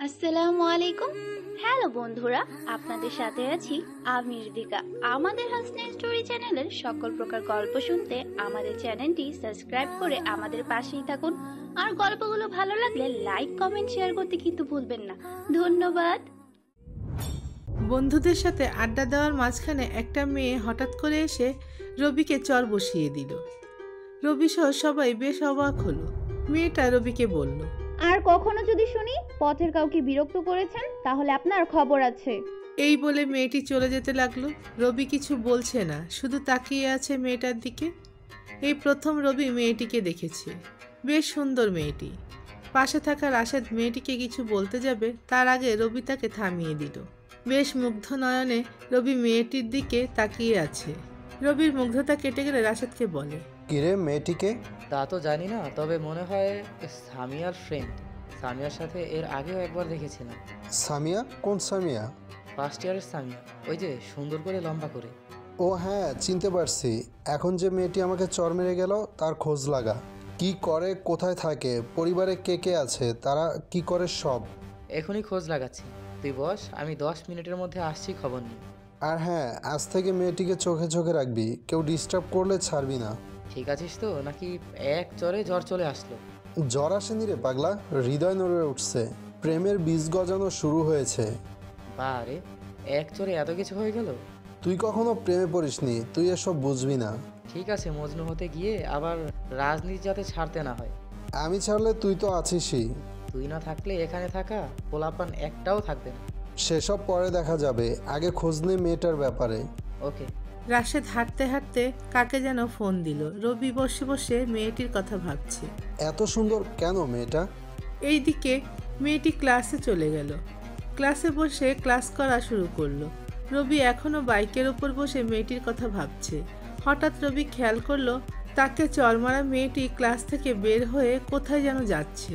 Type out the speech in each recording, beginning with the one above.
আসসালামু আলাইকুম। হ্যালো বন্ধুরা, আপনাদের সাথে আছি আমি রিদিকা। আমাদের হাসনা স্টোরি চ্যানেলের সকল প্রকার গল্প শুনতে আমাদের চ্যানেলটি সাবস্ক্রাইব করে আমাদের পাশেই থাকুন। আর গল্পগুলো ভালো লাগলে লাইক কমেন্ট শেয়ার করতে কিন্তু ভুলবেন না। ধন্যবাদ। বন্ধুদের সাথে আড্ডা দেওয়ার মাঝখানে একটা মেয়ে হঠাৎ করে এসে রবিকে চর বসিয়ে দিল। রবি সহ সবাই বেশ অবাক হলো। মেয়েটা রবিকে বলল, আর কখনো যদি শুনি পথের কাউকে বিরক্ত করেছেন তাহলে আপনার খবর আছে। এই বলে মেয়েটি চলে যেতে লাগলো। রবি কিছু বলছে না, শুধু তাকিয়ে আছে মেয়েটার দিকে। এই প্রথম রবি মেয়েটিকে দেখেছে। বেশ সুন্দর মেয়েটি। পাশে থাকা রাশেদ মেয়েটিকে কিছু বলতে যাবে, তার আগে রবি তাকে থামিয়ে দিল। বেশ মুগ্ধ নয়নে রবি মেয়েটির দিকে তাকিয়ে আছে। রবির মুগ্ধতা কেটে গেলে রাশেদকে বলে, কিরে মেয়েটিকে? তা তো জানি না, তবে মনে হয় সামিয়ার ফ্রেন্ড। সামিয়ার সাথে এর আগেও একবার দেখেছিলাম। সামিয়া? কোন সামিয়া? ফার্স্ট ইয়ারের সামিয়া, ওই যে সুন্দর করে লম্বা করে। ও হ্যাঁ, চিনতে পারছি। এখন যে মেয়েটি আমাকে চর মেরে গেল তার খোঁজ লাগা। কি করে, কোথায় থাকে, পরিবারে কে কে আছে, তারা কি করে সব। এখনই খোঁজ লাগাচ্ছি, তুই বস, আমি 10 মিনিটের মধ্যে আসছি খবর নিয়ে। আর হ্যাঁ, আজ থেকে মেয়েটিকে চোখে চোখে রাখবি, কেউ ডিস্টার্ব করলে ছাড়বি না। ঠিক আছিস তো, নাকি এক চরে জ্বর চলে আসলো? জ্বর আসেনি রে পাগলা, হৃদয় নড়ে উঠছে। প্রেমের বীজ গজানো শুরু হয়েছে। বারে, এক চরে এত কিছু হয়ে গেল। তুই কখনো প্রেমে পড়িসনি, তুই এসব বুঝবি না। ঠিক আছে, মজনু হতে গিয়ে আবার রাজনীতি যাতে ছাড়তে না হয়। আমি ছাড়লে তুই তো আছিসই। তুই না থাকলে এখানে থাকা পোলাপান একটাও থাকবে না। সেসব পরে দেখা যাবে, আগে খোঁজ নে মেয়েটার ব্যাপারে। ওকে। রাশেদ হাঁটতে হাঁটতে কাকে যেন ফোন দিল। রবি বসে বসে মেয়েটির কথা ভাবছে। এত সুন্দর কেন মেয়েটা? এইদিকে মেয়েটি ক্লাসে চলে গেল। ক্লাসে বসে ক্লাস করা শুরু করলো। রবি এখনও বাইকের ওপর বসে মেয়েটির কথা ভাবছে। হঠাৎ রবি খেয়াল করলো তাকে চরমারা মেয়েটি ক্লাস থেকে বের হয়ে কোথায় যেন যাচ্ছে।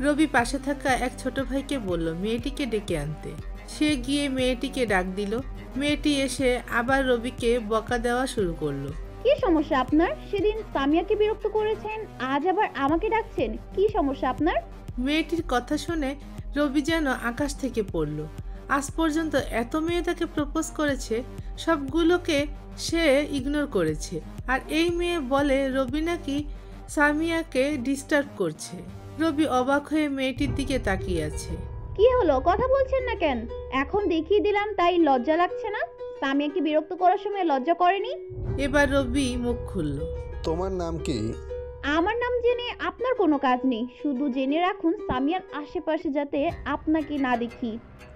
রবি পাশে থাকা এক ছোট ভাইকে বলল মেয়েটিকে ডেকে আনতে। সে গিয়ে মেয়েটিকে ডাক দিল। মেয়েটি এসে আবার রবিকে বকা দেওয়া শুরু করলো। কি সমস্যা আপনার? সেদিন সামিয়াকে বিরক্ত করেছেন, আজ আবার আমাকে ডাকছেন। কি সমস্যা আপনার? মেয়েটির কথা শুনে রবি যেন আকাশ থেকে পড়ল। আজ পর্যন্ত এত মেয়ে তাকে প্রপোজ করেছে, সবগুলোকে সে ইগনোর করেছে। আর এই মেয়ে বলে রবি নাকি সামিয়াকে ডিস্টার্ব করছে। রবি অবাক হয়ে মেয়েটির দিকে তাকিয়ে আছে। কি হলো, কথা বলছেন না কেন? এখন দেখিয়ে দিলাম তাই লজ্জা লাগছে না? সামিয়াকে বিরক্ত করার সময় লজ্জা করেনি? এবার রবি মুখ খুলল। তোমার নাম কি? আমার নাম জেনে আপনার কোনো কাজ নেই। শুধু জেনে রাখুন সামিয়ার আশেপাশে যাতে আপনাকে না দেখি।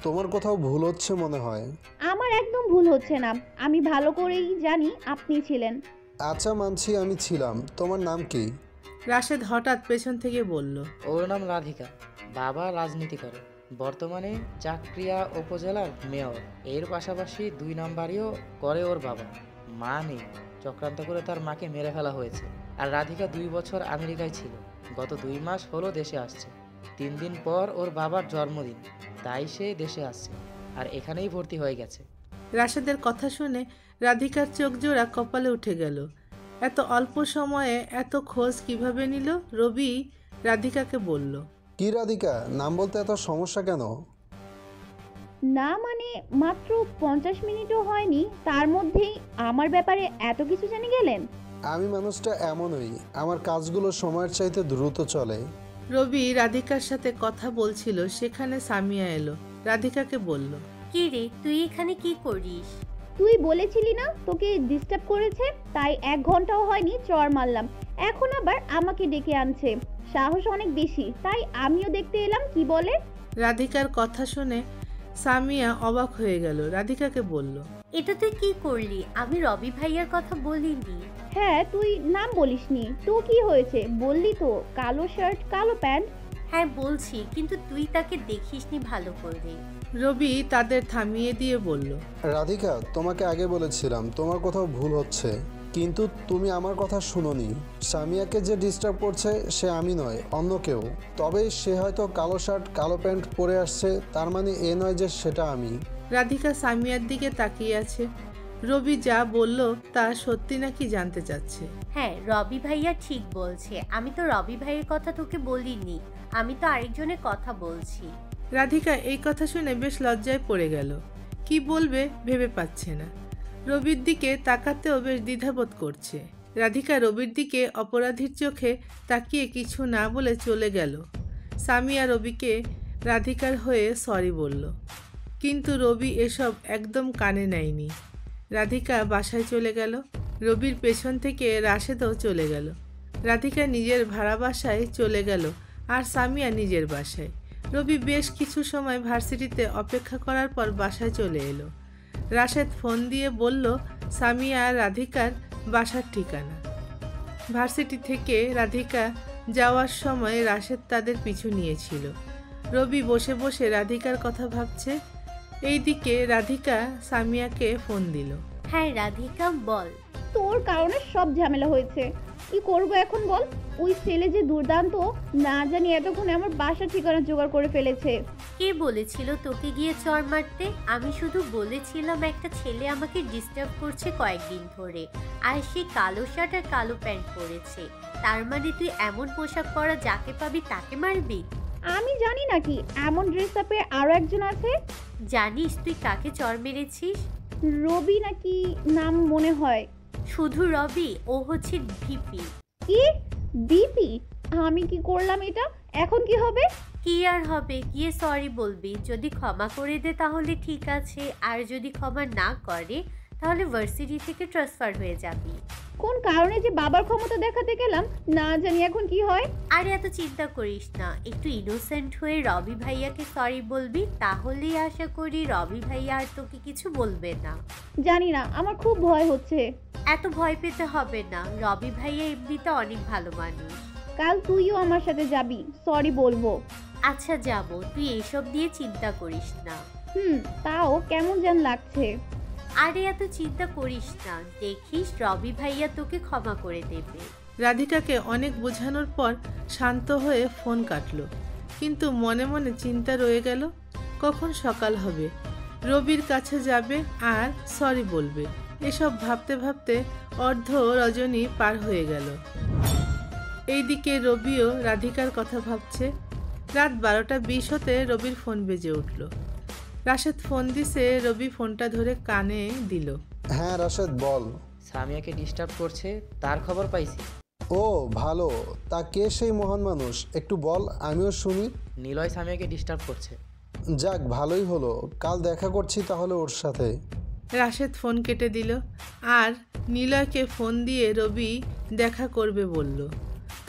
তোমার কোথাও ভুল হচ্ছে মনে হয়। আমার একদম ভুল হচ্ছে না। আমি ভালো করেই জানি আপনি ছিলেন। আচ্ছা মানছি আমি ছিলাম, তোমার নাম কি? রাশেদ হঠাৎ পেছন থেকে বলল, ওর নাম রাধিকা। বাবা রাজনীতি করে, বর্তমানে চাকরিয়া উপজেলার মেয়র। এর পাশাপাশি 2 নাম্বারিও করে ওর বাবা। মা নেই, চক্রান্ত করে তার মাকে মেরে ফেলা হয়েছে। আর রাধিকা 2 বছর আমেরিকায় ছিল, গত 2 মাস হলো দেশে আসছে। 3 দিন পর ওর বাবার জন্মদিন, তাই সে দেশে আসছে আর এখানেই ভর্তি হয়ে গেছে। রাশেদের কথা শুনে রাধিকার চোখ জোড়া কপালে উঠে গেল। এত অল্প সময়ে এত খোঁজ কিভাবে নিল? রবি রাধিকাকে বলল, কি রাধিকা, নাম বলতে এত সমস্যা কেন? না মানে মাত্র 50 মিনিটও হয়নি, তার মধ্যেই আমার ব্যাপারে এত কিছু জেনে গেলেন? আমি মানুষটা এমনই, আমার কাজগুলো সময়ের চাইতে দ্রুত চলে। রবি রাধিকার সাথে কথা বলছিল, সেখানে সামিয়া এলো। রাধিকাকে বলল, কি রে, তুই এখানে কি করিস? তুই বলেছিলি না তোকে ডিস্টার্ব করেছে, তাই 1 ঘন্টাও হয়নি চর মারলাম। এখন আবার আমাকে ডেকে আনছে, সাহস অনেক বেশি। তাই আমিও দেখতে এলাম কি বলে। রাধিকার কথা শুনে সামিয়া অবাক হয়ে গেল। রাধিকাকে বলল, এটা তুই কি করলি? আমি রবি ভাইয়ার কথা বলিনি। হ্যাঁ, তুই নাম বলিসনি তো কি হয়েছে? বললি তো, কালো শার্ট কালো প্যান্ট। হ্যাঁ বলছি, কিন্তু তুই তাকে দেখিসনি ভালো করে। রবি তাদের থামিয়ে দিয়ে বলল, রাধিকা, তোমাকে আগে বলেছিলাম তোমার কোথাও ভুল হচ্ছে, কিন্তু তুমি আমার কথা শুনোনি। সামিয়াকে যে ডিস্টার্ব করছে সে আমি নয়, অন্য কেউ। তবে সে হয়তো কালো শার্ট কালো প্যান্ট পরে আসছে, তার মানে এ নয় যে সেটা আমি। রাধিকা সামিয়ার দিকে তাকিয়ে আছে। রবি যা বলল তা সত্যি নাকি জানতে চাচ্ছে। হ্যাঁ, রবি ভাইয়া ঠিক বলছে। আমি তো রবি ভাইয়ের কথা তোকে বলিনি, আমি তো আরেকজনের কথা বলছি। রাধিকা এই কথা শুনে বেশ লজ্জায় পড়ে গেল। কি বলবে ভেবে পাচ্ছে না। রবির দিকে তাকাতেও বেশ দ্বিধাবোধ করছে। রাধিকা রবির দিকে অপরাধীর চোখে তাকিয়ে কিছু না বলে চলে গেল। সামিয়া রবিকে রাধিকার হয়ে সরি বলল, কিন্তু রবি এসব একদম কানে নেয়নি। রাধিকা বাসায় চলে গেল। রবির পেছন থেকে রাশেদও চলে গেল। রাধিকা নিজের ভাড়া বাসায় চলে গেল আর সামিয়া নিজের বাসায়। রবি বেশ কিছু সময় ভার্সিটিতে অপেক্ষা করার পর বাসায় চলে এলো। রাশেদ ফোন দিয়ে বলল সামিয়া আর রাধিকার বাসার ঠিকানা। ভার্সিটি থেকে রাধিকা যাওয়ার সময় রাশেদ তাদের পিছু নিয়েছিল। রবি বসে বসে রাধিকার কথা ভাবছে। এইদিকে রাধিকা সামিয়াকে ফোন দিল। হ্যাঁ রাধিকা বল। তোর কারণে সব ঝামেলা হয়েছে। কি করব এখন বল? ওই ছেলে যে দুর্দান্ত, না জানি এতক্ষণে আমার বাসার ঠিকানা জোগাড় করে ফেলেছে। কে বলেছিল তোকে গিয়ে চড় মারতে? আমি শুধু বলেছিলাম একটা ছেলে আমাকে ডিস্টার্ব করছে কয়েকদিন ধরে, আর সে কালো শার্ট আর কালো প্যান্ট পরেছে। তার মানে তুই এমন পোশাক পরা যাকে পাবি তাকে মারবি? আমি জানি নাকি এমন ড্রেস আপে আরো একজন আছে। জানিস তুই কাকে চড় মেরেছিস? রবি নাকি নাম মনে হয়। শুধু রবি? ও হচ্ছে ভিপি। কি? বিপি? আমি কি করলাম এটা? এখন কি হবে? কি আর হবে, গিয়ে সরি বলবি। যদি ক্ষমা করে দে তাহলে ঠিক আছে, আর যদি ক্ষমা না করে তাহলে ভার্সিটি থেকে ট্রান্সফার হয়ে যাবি। কোন কারণে যে বাবার ক্ষমতা দেখাতে গেলাম, না জানি এখন কি হয়। আরে এত চিন্তা করিস না, একটু ইনোসেন্ট হয়ে রবি ভাইয়াকে সরি বলবি, তাহলেই আশা করি রবি ভাইয়া আর তোকে কিছু বলবে না। জানি না, আমার খুব ভয় হচ্ছে। এত ভয় পেতে হবে না, রবি ভাইয়া এমনিতে অনেক ভালো মানুষ। কাল তুইও আমার সাথে যাবি, সরি বলবো। আচ্ছা যাব, তুই এসব দিয়ে চিন্তা করিস না। তাও কেমন যেন লাগছে। আরে এত চিন্তা করিস না, দেখিস রবি ভাইয়া তোকে ক্ষমা করে দেবে। রাধিকাকে অনেক বোঝানোর পর শান্ত হয়ে ফোন কাটলো, কিন্তু মনে মনে চিন্তা রয়ে গেল কখন সকাল হবে, রবির কাছে যাবে আর সরি বলবে। এসব ভাবতে ভাবতে অর্ধ রজনী পার হয়ে গেল। এইদিকে রবিও রাধিকার কথা ভাবছে। রাত 12:20 হতে রবির ফোন বেজে উঠল। রাশেদ ফোন দিছে। রবি ফোনটা ধরে কানে দিল। হ্যাঁ রাশেদ বল। সামিয়াকে ডিস্টার্ব করছে, তার খবর পাইছি। ও ভালো, তা কে সেই মহান মানুষ একটু বল, আমিও শুনি। নিলয় সামিয়াকে ডিস্টার্ব করছে। যাক ভালোই হলো, কাল দেখা করছি তাহলে ওর সাথে। রাশেদ ফোন কেটে দিল আর নিলয়কে ফোন দিয়ে রবি দেখা করবে বলল।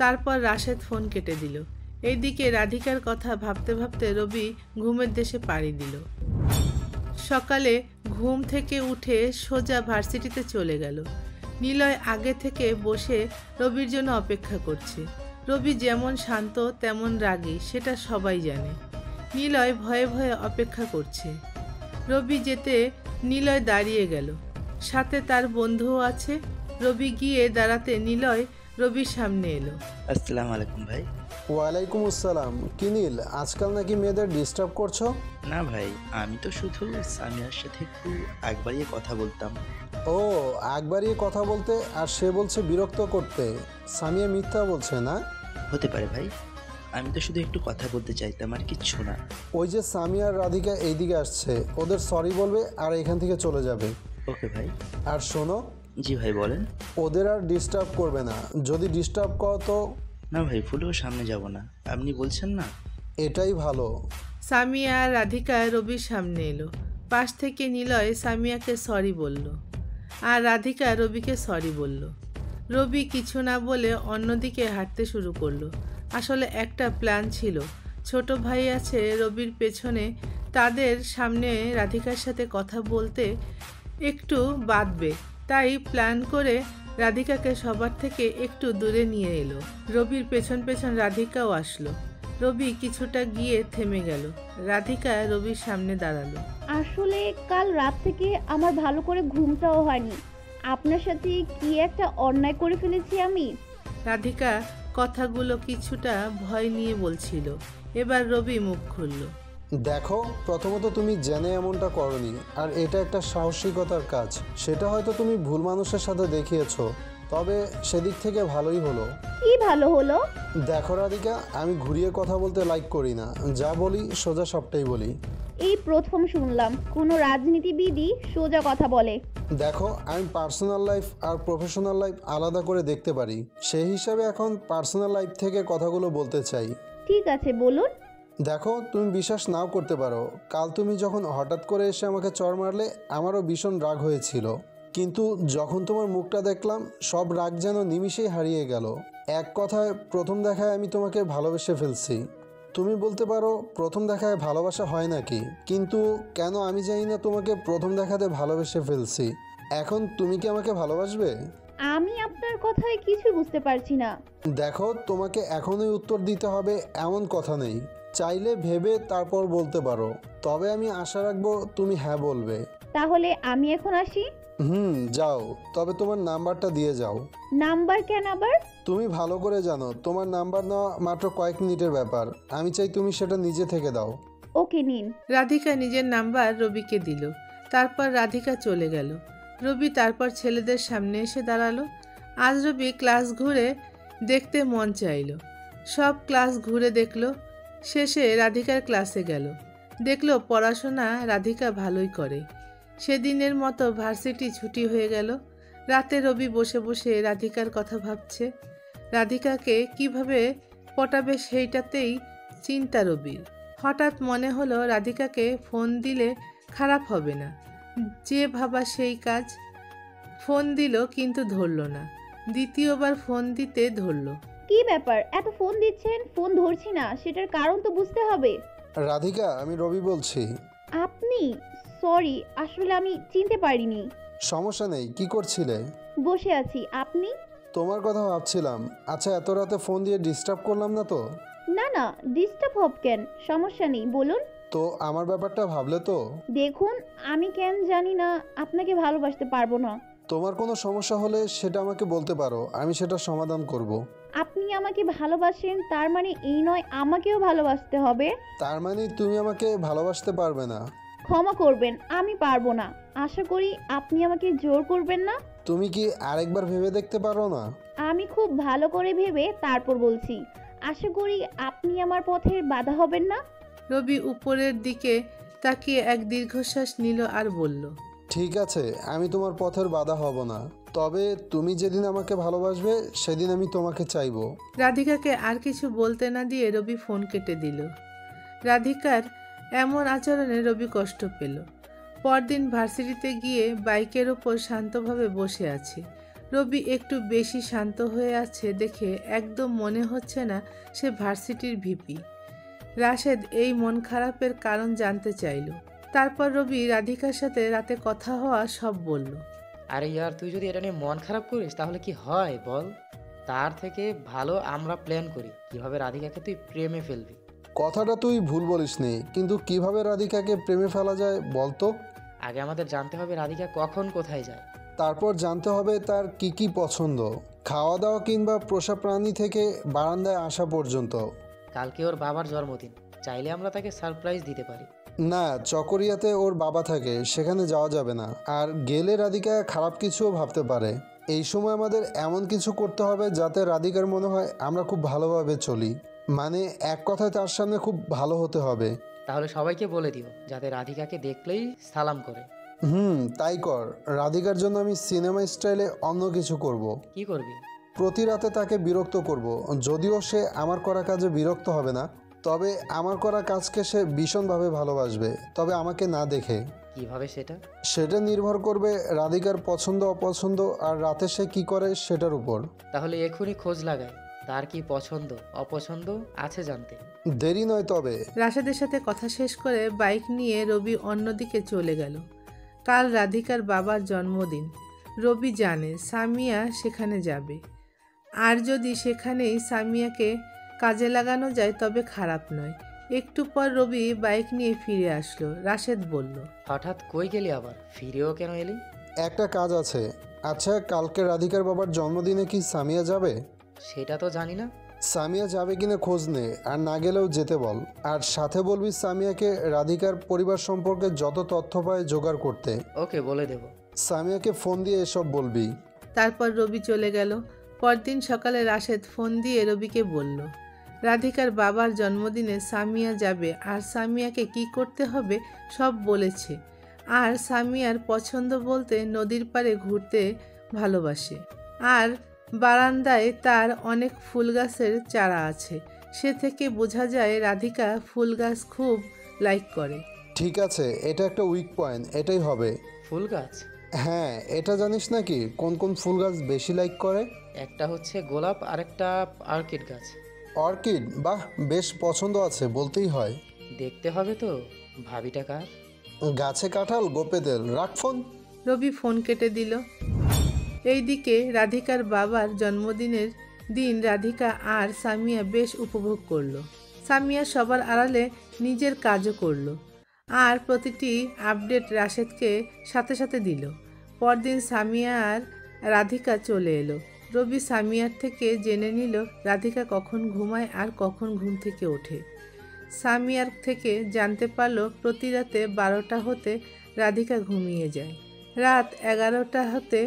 তারপর রাশেদ ফোন কেটে দিল। এইদিকে রাধিকার কথা ভাবতে ভাবতে রবি ঘুমের দেশে পাড়ি দিল। সকালে ঘুম থেকে উঠে সোজা ভার্সিটিতে চলে গেল। নিলয় আগে থেকে বসে রবির জন্য অপেক্ষা করছে। রবি যেমন শান্ত তেমন রাগী সেটা সবাই জানে। নিলয় ভয়ে ভয়ে অপেক্ষা করছে। রবি যেতে নিলয় দাঁড়িয়ে গেল। সাথে তার বন্ধুও আছে। রবি গিয়ে দাঁড়াতে নিলয় রবির সামনে এলো। আসসালামু আলাইকুম ভাই। ওয়ালাইকুম আসসালাম। কি নীল, আজকাল নাকি মেয়েদের ডিস্টার্ব করছো? না ভাই, আমি তো শুধু সামিয়ার সাথে একটু আগ বাড়িয়ে কথা বলতাম। ও আগ বাড়িয়ে কথা বলতে, আর সে বলছে বিরক্ত করতে। সামিয়া মিথ্যা বলছে না? হতে পারে ভাই, আমি তো শুধু একটু কথা বলতে চাইতাম, আর কিচ্ছু না। ওই যে সামিয়া আর রাধিকা এইদিকে আসছে, ওদের সরি বলবে আর এখান থেকে চলে যাবে। ওকে ভাই। আর শোনো। জি ভাই বলেন। ওদের আর ডিস্টার্ব করবে না, যদি ডিস্টার্ব করো তো। না ভাই, ভুলেও সামনে যাব না, আপনি বলছেন না। এটাই ভালো। সামিয়া আর রাধিকা রবির সামনে এলো। পাশ থেকে নিলয় সামিয়াকে সরি বলল আর রাধিকা রবিকে সরি বলল। রবি কিছু না বলে অন্যদিকে হাঁটতে শুরু করলো। আসলে একটা প্ল্যান ছিল। ছোট ভাই আছে রবির পেছনে, তাদের সামনে রাধিকার সাথে কথা বলতে একটু বাধবে, তাই প্ল্যান করে রাধিকাকে সবার থেকে একটু দূরে নিয়ে এলো। রবির পেছন পেছন রাধিকাও আসলো। রবি কিছুটা গিয়ে থেমে গেল। রাধিকা রবির সামনে দাঁড়ালো। আসলে কাল রাত থেকে আমার ভালো করে ঘুমটাও হয়নি। আপনার সাথে কি একটা অন্যায় করে ফেলেছি আমি। রাধিকা কথাগুলো কিছুটা ভয় নিয়ে বলছিল। এবার রবি মুখ খুলল। দেখো, প্রথমত তুমি জেনে এমনটা করনি, আর এটা একটা সাহসিকতার কাজ। সেটা হয়তো তুমি ভুল মানুষের সাথে দেখিয়েছো, তবে সেদিক থেকে ভালোই হলো। কি ভালো হলো? দেখো রাধিকা, আমি ঘুরিয়ে কথা বলতে লাইক করি না, যা বলি সোজা সবটাই বলি। এই প্রথম শুনলাম কোনো রাজনীতিবিদই সোজা কথা বলে। দেখো, আমি পার্সোনাল লাইফ আর প্রফেশনাল লাইফ আলাদা করে দেখতে পারি, সেই হিসাবে এখন পার্সোনাল লাইফ থেকে কথাগুলো বলতে চাই। ঠিক আছে, বলুন। দেখো, তুমি বিশ্বাস নাও করতে পারো, কাল তুমি যখন হঠাৎ করে এসে আমাকে চড় মারলে আমারও ভীষণ রাগ হয়েছিল, কিন্তু যখন তোমার মুখটা দেখলাম সব রাগ যেন নিমিষেই হারিয়ে গেল। এক কথায় প্রথম দেখায় আমি তোমাকে ভালোবেসে ফেলছি। তুমি বলতে পারো প্রথম দেখায় ভালোবাসা হয় নাকি, কিন্তু কেন আমি জানি না তোমাকে প্রথম দেখাতে ভালোবেসে ফেলছি। এখন তুমি কি আমাকে ভালোবাসবে? আমি আপনার কথায় কিছু বুঝতে পারছি না। দেখো, তোমাকে এখনই উত্তর দিতে হবে এমন কথা নেই, চাইলে ভেবে তারপর বলতে পারো, তবে আমি আশা রাখবো তুমি হ্যাঁ বলবে। তাহলে আমি এখন আসি? যাও, তবে তোমার নাম্বারটা দিয়ে যাও। নাম্বার কেন আবার? তুমি ভালো করে জানো তোমার নাম্বার নেওয়া মাত্র কয়েক মিনিটের ব্যাপার, আমি চাই তুমি সেটা নিজে থেকে দাও। ওকে, নিন। রাধিকা নিজের নাম্বার রবিকে দিল। তারপর রাধিকা চলে গেল। রবি তারপর ছেলেদের সামনে এসে দাঁড়ালো। আজ রবি ক্লাস ঘুরে দেখতে মন চাইল। সব ক্লাস ঘুরে দেখলো। শেষে রাধিকার ক্লাসে গেল। দেখলো পড়াশোনা রাধিকা ভালোই করে। সেদিনের মতো ভার্সিটি ছুটি হয়ে গেল। রাতে রবি বসে বসে রাধিকার কথা ভাবছে। রাধিকাকে কিভাবে পটাবে সেইটাতেই চিন্তা রবির। হঠাৎ মনে হলো রাধিকাকে ফোন দিলে খারাপ হবে না, যে ভাবা সেই কাজ। ফোন দিল কিন্তু ধরল না। দ্বিতীয়বার ফোন দিতে ধরল। কি ব্যাপার, এত ফোন দিচ্ছেন, ফোন ধরছি না, সেটার কারণ তো বুঝতে হবে। রাধিকা, আমি রবি বলছি। আপনি? সরি, আসলে আমি চিনতে পারিনি। সমস্যা নেই, কি করছিলে? বসে আছি। আপনি? তোমার কথা ভাবছিলাম। আচ্ছা, এত রাতে ফোন দিয়ে ডিস্টার্ব করলাম না তো? না না, ডিস্টার্ব হব কেন, সমস্যা নেই, বলুন। তো আমার ব্যাপারটা ভাবলে তো? দেখুন, আমি কেন জানি না আপনাকে ভালোবাসতে পারবো না। তোমার কোনো সমস্যা হলে সেটা আমাকে বলতে পারো, আমি সেটা সমাধান করব। আপনি আমাকে ভালোবাসেন তার মানে এই নয় আমাকেও ভালোবাসতে হবে। তার মানে তুমি আমাকে ভালোবাসতে পারবে না? ক্ষমা করবেন, আমি পারবো না। আশা করি আপনি আমাকে জোর করবেন না। তুমি কি আরেকবার ভেবে দেখতে পারো না? আমি খুব ভালো করে ভেবে তারপর বলছি। আশা করি আপনি আমার পথের বাধা হবেন না। রবি উপরের দিকে তাকিয়ে এক দীর্ঘশ্বাস নিল আর বলল, ঠিক আছে, আমি তোমার পথের বাধা হব না, তবে তুমি যেদিন আমাকে ভালোবাসবে সেদিন আমি তোমাকে চাইবো। রাধিকাকে আর কিছু বলতে না দিয়ে রবি ফোন কেটে দিল। রাধিকার এমন আচরণে রবি কষ্ট পেল। পরদিন ভার্সিটিতে গিয়ে বাইকের ওপর শান্তভাবে বসে আছে। রবি একটু বেশি শান্ত হয়ে আছে দেখে একদম মনে হচ্ছে না সে ভার্সিটির ভিপি। রাশেদ এই মন খারাপের কারণ জানতে চাইল। তারপর রবি রাধিকার সাথে রাতে কথা হওয়া সব বলল। আরে ইয়ার, তুই যদি এটা নিয়ে মন খারাপ করিস তাহলে কি হয় বল? তার থেকে ভালো আমরা প্ল্যান করি কিভাবে রাধিকাকে তুই প্রেমে ফেলবি। কথাটা তুই ভুল বলিসনি, কিন্তু কিভাবে রাধিকাকে প্রেমে ফেলা যায় বলতো? আগে আমাদের জানতে হবে রাধিকা কখন কোথায় যায়। তারপর জানতে হবে তার কি কি পছন্দ, খাওয়া দাওয়া কিংবা পোষা প্রাণী থেকে বারান্দায় আসা পর্যন্ত। কালকে ওর বাবার জন্মদিন, চাইলে আমরা তাকে সারপ্রাইজ দিতে পারি। না, চকরিয়াতে ওর বাবা থাকে, সেখানে যাওয়া যাবে না। আর গেলে রাধিকা খারাপ কিছুও ভাবতে পারে। এই সময় আমাদের এমন কিছু করতে হবে যাতে রাধিকার মনে হয় আমরা খুব ভালোভাবে চলি, মানে এক কথায় তার সামনে খুব ভালো হতে হবে। তাহলে সবাইকে বলে দিও যাতে রাধিকাকে দেখলেই সালাম করে। তাই কর। রাধিকার জন্য আমি সিনেমা স্টাইলে অন্য কিছু করব। কি করবি? প্রতি রাতে তাকে বিরক্ত করব, যদিও সে আমার করা কাজে বিরক্ত হবে না, তবে আমার করা কাজকে সে ভীষণভাবে ভালোবাসবে, তবে আমাকে না দেখে। কিভাবে সেটা? সেটা নির্ভর করবে রাধিকার পছন্দ অপছন্দ আর রাতে সে কি করে সেটার উপর। তাহলে এখনই খোঁজ লাগাই তার কি পছন্দ অপছন্দ আছে জানতে। দেরি নয় তবে। রাশেদের সাথে কথা শেষ করে বাইক নিয়ে রবি অন্যদিকে চলে গেল। কাল রাধিকার বাবার জন্মদিন। রবি জানে সামিয়া সেখানে যাবে, আর যদি সেখানেই সামিয়াকে কাজে লাগানো যায় তবে খারাপ নয়। একটু পর রবি বাইক নিয়ে ফিরে আসলো। রাশেদ বলল, হঠাৎ কই গেলি আবার, ফিরেও কেন এলি? একটা কাজ আছে। আচ্ছা, কালকে রাধিকার বাবার জন্মদিনে কি সামিয়া যাবে? সেটা তো জানি না। সামিয়া যাবে কিনা খোঁজ নে, আর না গেলেও যেতে বল। আর সাথে বলবি সামিয়াকে রাধিকার পরিবার সম্পর্কে যত তথ্য পায় জোগাড় করতে। ওকে, বলে দেব। সামিয়াকে ফোন দিয়ে এসব বলবি। তারপর রবি চলে গেল। পরদিন সকালে রাশেদ ফোন দিয়ে রবিকে বলল, রাধিকার বাবার জন্মদিনে সামিয়া যাবে আর সামিয়াকে কি করতে হবে সব বলেছে। আর সামিয়ার পছন্দ বলতে নদীর পাড়ে ঘুরতে ভালোবাসে, আর বারান্দায় তার অনেক ফুল গাছের চারা আছে। সে থেকে বোঝা যায় রাধিকা ফুল গাছ খুব লাইক করে। ঠিক আছে, এটা একটা উইক পয়েন্ট, এটাই হবে। ফুল গাছ? হ্যাঁ, এটা জানিস নাকি কোন কোন ফুল গাছ বেশি লাইক করে? একটা হচ্ছে গোলাপ আর একটা অর্কিড গাছ। অর্কিড? বাহ, বেশ পছন্দ আছে বলতেই হয়। দেখতে হবে তো ভাবিটা কার। গাছে কাঁঠাল গোপেদের। রাখ ফোন। রবি ফোন কেটে দিল। এইদিকে রাধিকার বাবার জন্মদিনের দিন রাধিকা আর সামিয়া বেশ উপভোগ করলো। সামিয়া সবার আড়ালে নিজের কাজও করলো আর প্রতিটি আপডেট রাশেদকে সাথে সাথে দিল। পরদিন সামিয়া আর রাধিকা চলে এলো। রবি সামিয়ার থেকে জেনে নিল রাধিকা কখন ঘুমায় আর কখন ঘুম থেকে ওঠে। সামিয়ার থেকে জানতে পারলো প্রতি রাতে 12টা হতে রাধিকা ঘুমিয়ে যায়। রাত 11টা হতে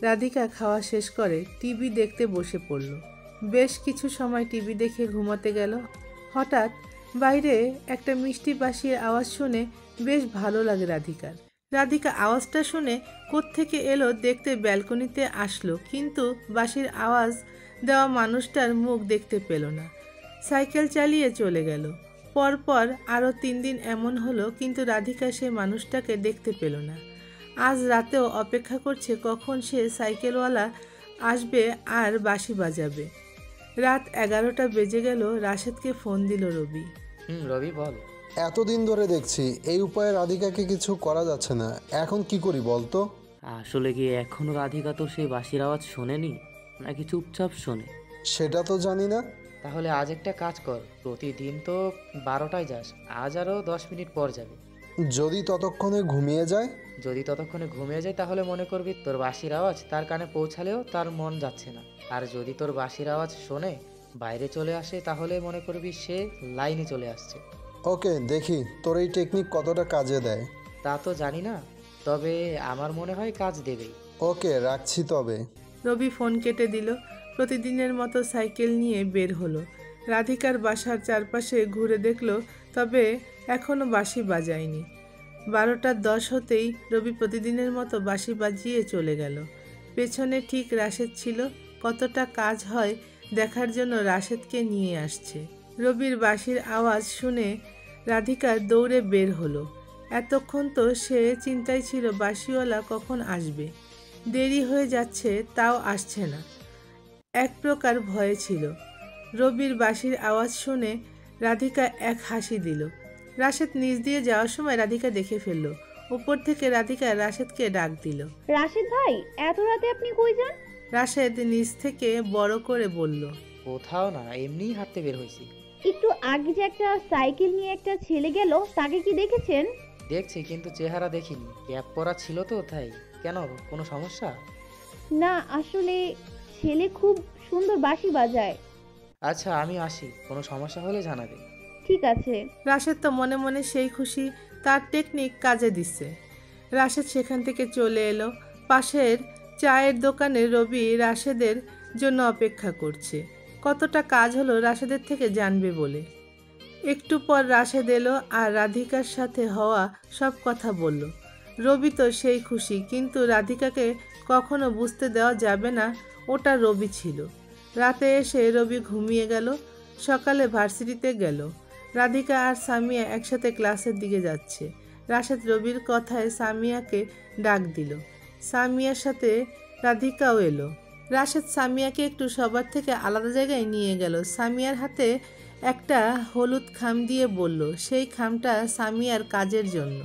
রাধিকা খাওয়া শেষ করে টিভি দেখতে বসে পড়ল। বেশ কিছু সময় টিভি দেখে ঘুমাতে গেল। হঠাৎ বাইরে একটা মিষ্টি বাঁশির আওয়াজ শুনে বেশ ভালো লাগে রাধিকার। রাধিকা আওয়াজটা শুনে কোত্থেকে এলো দেখতে ব্যালকনিতে আসলো, কিন্তু বাঁশির আওয়াজ দেওয়া মানুষটার মুখ দেখতে পেল না। সাইকেল চালিয়ে চলে গেল। পরপর আরও 3 দিন এমন হলো, কিন্তু রাধিকা সে মানুষটাকে দেখতে পেল না। আজ রাতেও অপেক্ষা করছে কখন সে সাইকেলওয়ালা আসবে আর বাঁশি বাজাবে। রাত 11টা বেজে গেল। রাশেদকে ফোন দিল রবি। রবি বল। এতদিন ধরে দেখছি এই উপায়ে রাধিকাকে কিছু করা যাচ্ছে না, এখন কি করি বলতো? আসলে কি এখনো রাধিকা তোর সেই বাঁশির আওয়াজ শোনেনি, নাকি চুপচাপ শোনে? সেটা তো জানি না। তাহলে আজ একটা কাজ কর, প্রতিদিন তো 12টায় যাস, আজ আরও 10 মিনিট পর যাবে। যদি ততক্ষণে ঘুমিয়ে যায়? যদি ততক্ষণে ঘুমিয়ে যায় তাহলে মনে করবি তোর বাঁশির আওয়াজ তার কানে পৌঁছালেও তার মন যাচ্ছে না। আর যদি তোর বাঁশির আওয়াজ শোনে বাইরে চলে আসে তাহলে মনে করবি সে লাইনে চলে আসছে। ওকে, দেখি তোর এই টেকনিক কতটা কাজে দেয়। তা তো জানি না, তবে আমার মনে হয় কাজ দেবেই। ওকে, রাখছি তবে। রবি ফোন কেটে দিল। প্রতিদিনের মতো সাইকেল নিয়ে বের হলো। রাধিকার বাসার চারপাশে ঘুরে দেখলো, তবে এখনও বাঁশি বাজায়নি। 12:10 হতেই রবি প্রতিদিনের মতো বাঁশি বাজিয়ে চলে গেল। পেছনে ঠিক রাশেদ ছিল। কতটা কাজ হয় দেখার জন্য রাশেদকে নিয়ে আসছে। রবির বাঁশির আওয়াজ শুনে রাধিকা দৌড়ে বের হলো। এতক্ষণ তো সে চিন্তায় ছিল বাঁশিওয়ালা কখন আসবে। দেরি হয়ে যাচ্ছে তাও আসছে না। এক প্রকার ভয়ে ছিল। রবির বাঁশির আওয়াজ শুনে রাধিকা এক হাসি দিল। রাশেদ নিচ দিয়ে যাওয়ার সময় রাধিকা দেখে ফেলল। উপর থেকে রাধিকা রাশেদকে ডাক দিল, রাশেদ ভাই, এত রাতে আপনি কই যান? রাশেদ নিচ থেকে বড় করে বলল, কোথাও না, এমনিই হাঁটতে বের হয়েছি। একটু আগে যে একটা সাইকেল নিয়ে একটা ছেলে গেল, তাকে কি দেখেছেন? দেখছি, কিন্তু চেহারা দেখিনি, ক্যাপ পরা ছিল তো তাই। কেন, কোনো সমস্যা? না, আসলে ছেলে খুব সুন্দর বাঁশি বাজায়। আচ্ছা, আমি আসি, কোনো সমস্যা হলে জানাবে। ঠিক আছে। রাশেদ তো মনে মনে সেই খুশি, তার টেকনিক কাজে দিচ্ছে। রাশেদ সেখান থেকে চলে এলো। পাশের চায়ের দোকানে রবি রাশেদের জন্য অপেক্ষা করছে। কতটা কাজ হলো রাশেদের থেকে জানবে বলে। একটু পর রাশেদ এলো আর রাধিকার সাথে হওয়া সব কথা বলল। রবি তো সেই খুশি, কিন্তু রাধিকাকে কখনো বুঝতে দেওয়া যাবে না ওটা রবি ছিল। রাতে এসে রবি ঘুমিয়ে গেল। সকালে ভার্সিটিতে গেল। রাধিকা আর সামিয়া একসাথে ক্লাসের দিকে যাচ্ছে। রাশেদ রবির কথায় সামিয়াকে ডাক দিল। সামিয়ার সাথে রাধিকাও এলো। রাশেদ সামিয়াকে একটু সবার থেকে আলাদা জায়গায় নিয়ে গেল। সামিয়ার হাতে একটা হলুদ খাম দিয়ে বলল সেই খামটা সামিয়ার কাজের জন্য।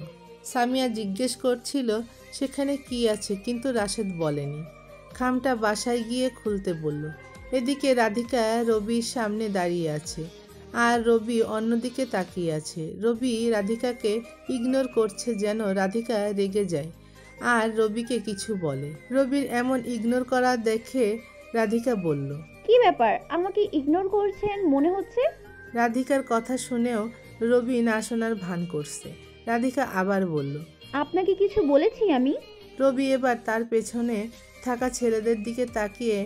সামিয়া জিজ্ঞেস করছিল সেখানে কি আছে, কিন্তু রাশেদ বলেনি। খামটা বাসায় গিয়ে খুলতে বলল। এদিকে রাধিকা রবির সামনে দাঁড়িয়ে আছে আর রবি অন্যদিকে তাকিয়ে আছে। রবি রাধিকাকে ইগনোর করছে যেন রাধিকা রেগে যায় আর রবিকে কিছু বলে। রবির এমন ইগনোর করা দেখে রাধিকা বলল, কি ব্যাপার, আমাকে ইগনোর করছেন মনে হচ্ছে? রাধিকার কথা শুনেও রবি না শোনার ভান করছে। রাধিকা আবার বলল, আপনাকে কিছু বলেছি আমি? রবি এবার তার পেছনে থাকা ছেলেদের দিকে তাকিয়ে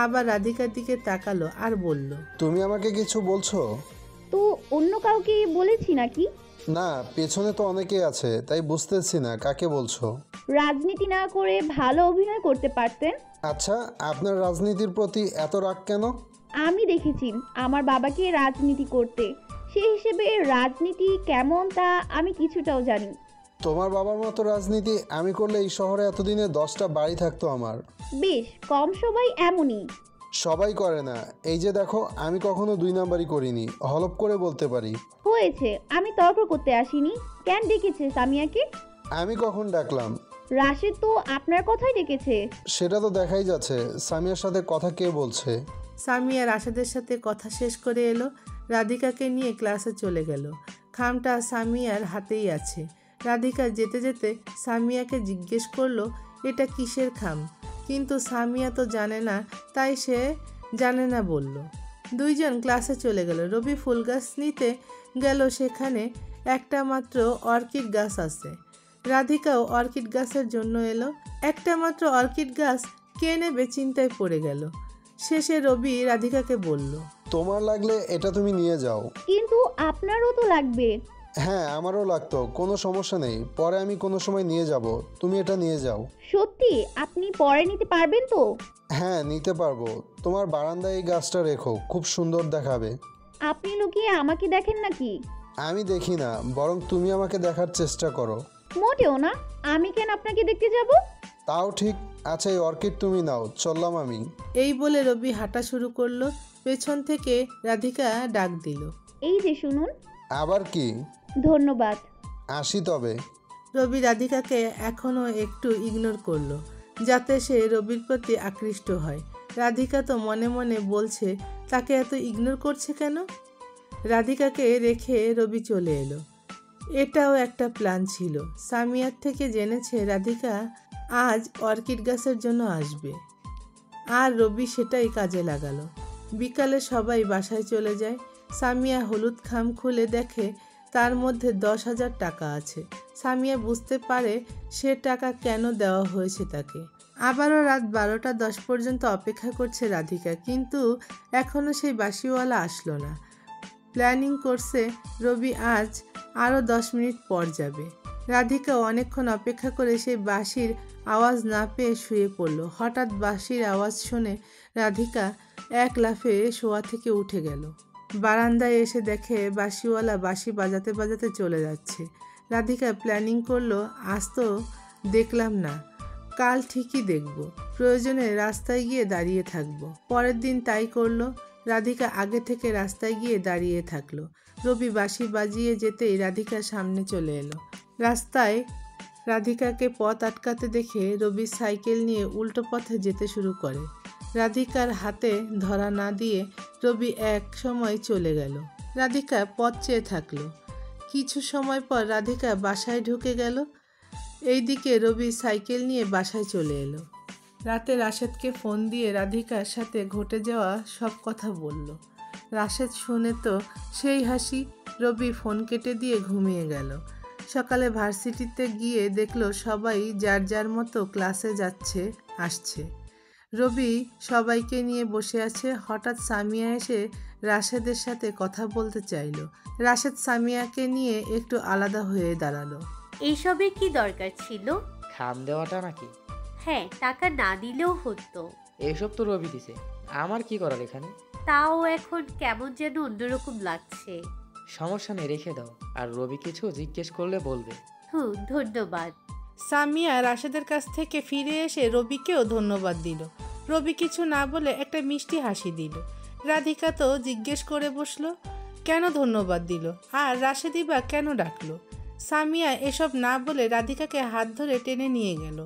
আবার রাধিকার দিকে তাকালো আর বলল, তুমি আমাকে কিছু বলছো? তো অন্য কাউকে বলেছি নাকি? না, পেছনে তো অনেকেই আছে, তাই বুঝতেছি না কাকে বলছো। রাজনীতি না করে ভালো অভিনয় করতে পারতেন। আচ্ছা, আপনার রাজনীতির প্রতি এত রাগ কেন? আমি দেখেছি আমার বাবাকে রাজনীতি করতে, সেই হিসেবে রাজনীতি কেমন তা আমি কিছুটাও জানি। তোমার বাবার মতো রাজনীতি আমি করলে এই শহরে এতদিনে 10টা বাড়ি থাকতো আমার। বেশ কম সবাই এমনই। সবাই করে না, এই যে দেখো, আমি কখনো 2 নাম্বারই করিনি, হলপ করে বলতে পারি। হয়েছে, আমি তর্ক করতে আসিনি। কেন ডেকেছে সামিয়াকে? আমি কখন ডাকলাম? রাশেদ তো আপনার কথাই ডেকেছে। সেটা তো দেখাই যাচ্ছে, সামিয়ার সাথে কথা কে বলছে। সামিয়া রাশেদের সাথে কথা শেষ করে এলো, রাধিকাকে নিয়ে ক্লাসে চলে গেল। খামটা সামিয়ার হাতেই আছে। রাধিকা যেতে যেতে সামিয়াকে জিজ্ঞেস করলো এটা কিসের খাম, কিন্তু সামিয়া তো জানে না, তাই সে জানে না বলল। দুইজন ক্লাসে চলে গেল। রবি ফুল গাছ নিতে গেল, সেখানে একটা মাত্র অর্কিড গাছ আছে। রাধিকাও অর্কিড গাছের জন্য এলো। একটা মাত্র অর্কিড গাছ কে নেবে চিন্তায় পড়ে গেল। শেষে রবি রাধিকাকে বলল, তোমার লাগলে এটা তুমি নিয়ে যাও। কিন্তু আপনারও তো লাগবে। হ্যাঁ, আমারও লাগতো, কোনো সমস্যা নেই, পরে আমি কোনো সময় নিয়ে যাব, তুমি এটা নিয়ে যাও। সত্যি আপনি পরে নিতে পারবেন তো? হ্যাঁ, নিতে পারবো। তোমার বারান্দায় এই গাছটা রেখো, খুব সুন্দর দেখাবে। আপনি লুকিয়ে আমাকে দেখেন নাকি? আমি দেখি না, বরং তুমি আমাকে দেখার চেষ্টা করো। মোটেও না, আমি কেন আপনাকে দেখতে যাব? তাও ঠিক। আচ্ছা, এই অর্কিড তুমি নাও, চললাম আমি। এই বলে রবি হাঁটা শুরু করলো। পেছন থেকে রাধিকা ডাক দিল, এই যে শুনুন। আবার কি? ধন্যবাদ। আসি তবে। রবি রাধিকাকে এখনও একটু ইগনোর করলো, যাতে সে রবির প্রতি আকৃষ্ট হয়। রাধিকা তো মনে মনে বলছে তাকে এত ইগনোর করছে কেন। রাধিকাকে রেখে রবি চলে এলো। এটাও একটা প্ল্যান ছিল। সামিয়ার থেকে জেনেছে রাধিকা আজ অর্কিড গাছের জন্য আসবে, আর রবি সেটাই কাজে লাগালো। বিকালে সবাই বাসায় চলে যায়। সামিয়া হলুদ খাম খুলে দেখে তার মধ্যে 10,000 টাকা আছে। সামিয়া বুঝতে পারে সে টাকা কেন দেওয়া হয়েছে তাকে। আবারও রাত 12টা 10 পর্যন্ত অপেক্ষা করছে রাধিকা, কিন্তু এখনও সেই বাসিওয়ালা আসলো না। প্ল্যানিং করছে রবি আজ আরও 10 মিনিট পর যাবে। রাধিকা অনেকক্ষণ অপেক্ষা করে সেই বাঁশির আওয়াজ না পেয়ে শুয়ে পড়ল। হঠাৎ বাঁশির আওয়াজ শুনে রাধিকা এক লাফে শোয়া থেকে উঠে গেল। বারান্দায় এসে দেখে বাঁশিওয়ালা বাঁশি বাজাতে বাজাতে চলে যাচ্ছে। রাধিকা প্ল্যানিং করলো, আজ তো দেখলাম না, কাল ঠিকই দেখব, প্রয়োজনে রাস্তায় গিয়ে দাঁড়িয়ে থাকব। পরের দিন তাই করলো। রাধিকা আগে থেকে রাস্তায় গিয়ে দাঁড়িয়ে থাকলো। রবি বাঁশি বাজিয়ে যেতেই রাধিকার সামনে চলে এলো। রাস্তায় রাধিকাকে পথ আটকাতে দেখে রবি সাইকেল নিয়ে উল্টো পথে যেতে শুরু করে। রাধিকার হাতে ধরা না দিয়ে রবি এক সময় চলে গেল। রাধিকা পথ চেয়ে থাকলো। কিছু সময় পর রাধিকা বাসায় ঢুকে গেল। এইদিকে রবি সাইকেল নিয়ে বাসায় চলে এলো। রাতে রাশেদকে ফোন দিয়ে রাধিকার সাথে ঘটে যাওয়া সব কথা বলল। রাশেদ শুনে তো সেই হাসি। রবি ফোন কেটে দিয়ে ঘুমিয়ে গেল। সকালে ভার্সিটিতে গিয়ে দেখলো সবাই যার যার মতো ক্লাসে যাচ্ছে আসছে। রবি সবাইকে নিয়ে বসে আছে। হঠাৎ সামিয়া এসে রাশেদের সাথে কথা বলতে চাইলো। রাশেদ সামিয়াকে নিয়ে একটু আলাদা হয়ে দাঁড়ালো। এইসবের কি দরকার ছিল? খাম দেওয়াটা নাকি? হ্যাঁ, টাকা না দিলেও হতো। এইসব তো রবি দিছে, আমার কি করার এখানে? তাও এখন কেমন যেন অন্যরকম লাগছে। সমস্যা নেই, রেখে দাও। আর রবি কিছু জিজ্ঞেস করলে বলবে। ধন্যবাদ। সামিয়া রাশেদের কাছ থেকে ফিরে এসে রবিকেও ধন্যবাদ দিল। রবি কিছু না বলে একটা মিষ্টি হাসি দিল। রাধিকা তো জিজ্ঞেস করে বসলো কেন ধন্যবাদ দিল, আর রাশেদই বা কেন ডাকলো। সামিয়া এসব না বলে রাধিকাকে হাত ধরে টেনে নিয়ে গেল।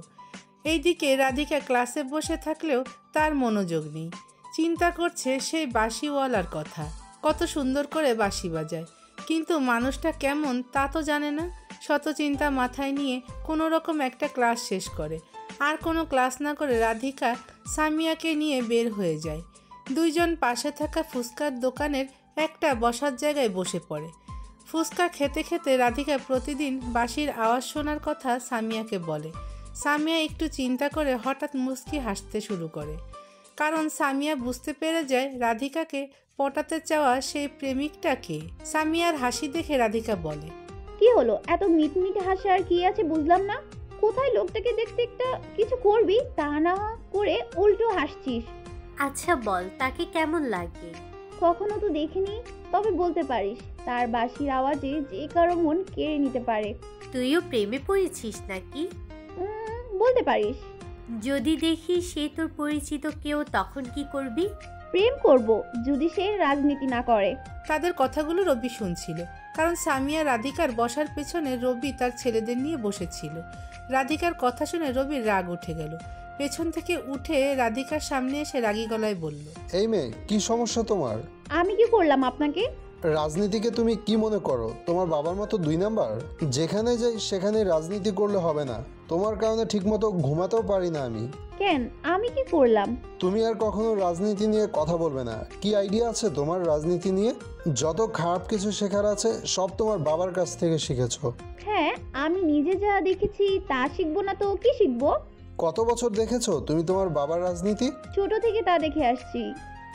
এইদিকে রাধিকা ক্লাসে বসে থাকলেও তার মনোযোগ নেই। চিন্তা করছে সেই বাঁশিওয়ালার কথা, কত সুন্দর করে বাঁশি বাজায়, কিন্তু মানুষটা কেমন তা তো জানে না। শত চিন্তা মাথায় নিয়ে কোনো রকম একটা ক্লাস শেষ করে। আর কোনো ক্লাস না করে রাধিকা সামিয়াকে নিয়ে বের হয়ে যায়। দুইজন পাশে থাকা ফুচকার দোকানের একটা বসার জায়গায় বসে পড়ে। ফুচকা খেতে খেতে রাধিকা প্রতিদিন বাঁশির আওয়াজ শোনার কথা সামিয়াকে বলে। সামিয়া একটু চিন্তা করে হঠাৎ মুচকি হাসতে শুরু করে, কারণ সামিয়া বুঝতে পেরে যায় রাধিকাকে পটাতে চাওয়া সেই প্রেমিকটা কে। সামিয়ার হাসি দেখে রাধিকা বলে, কি হলো, এত মিটমিটে হাসি আর কি আছে বুঝলাম না। কোথায় লোকটাকে দেখতে একটা কিছু করবি, তা না করে উল্টো হাসছিস। আচ্ছা বল, তাকে কেমন লাগে? কখনো তো দেখিনি, তবে বলতে পারিস তার বাঁশির আওয়াজে যে কারো মন কেড়ে নিতে পারে। তুইও প্রেমে পড়েছিস নাকি? বলতে পারিস। যদি দেখি সে তোর পরিচিত কেউ, তখন কি করবি? প্রেম করব যদি সে রাজনীতি না করে। তাদের কথাগুলো রবি শুনছিল, কারণ সামিয়া রাধিকার বসার পেছনে রবি তার ছেলেদের নিয়ে বসেছিল। রাধিকার কথা শুনে রবির রাগ উঠে গেল। পেছন থেকে উঠে রাধিকার সামনে এসে রাগী গলায় বলল, এই মেয়ে, কি সমস্যা তোমার? আমি কি করলাম আপনাকে? রাজনীতিকে তুমি কি মনে করো? তোমার বাবার মতো 2 নাম্বার? যেখানে যাই সেখানে রাজনীতি করলে হবে না। তোমার কারণে ঠিকমতো ঘুমাতেও পারি না আমি। কেন, আমি কি করলাম? তুমি আর কখনো রাজনীতি নিয়ে কথা বলবে না। কি আইডিয়া আছে তোমার রাজনীতি নিয়ে? যত খারাপ কিছু শেখার আছে সব তোমার বাবার কাছ থেকে শিখেছো। হ্যাঁ, আমি নিজে যা দেখেছি তা শিখবো না তো কি শিখবো? কত বছর দেখেছো তুমি তোমার বাবার রাজনীতি? ছোট থেকে তা দেখে আসছি।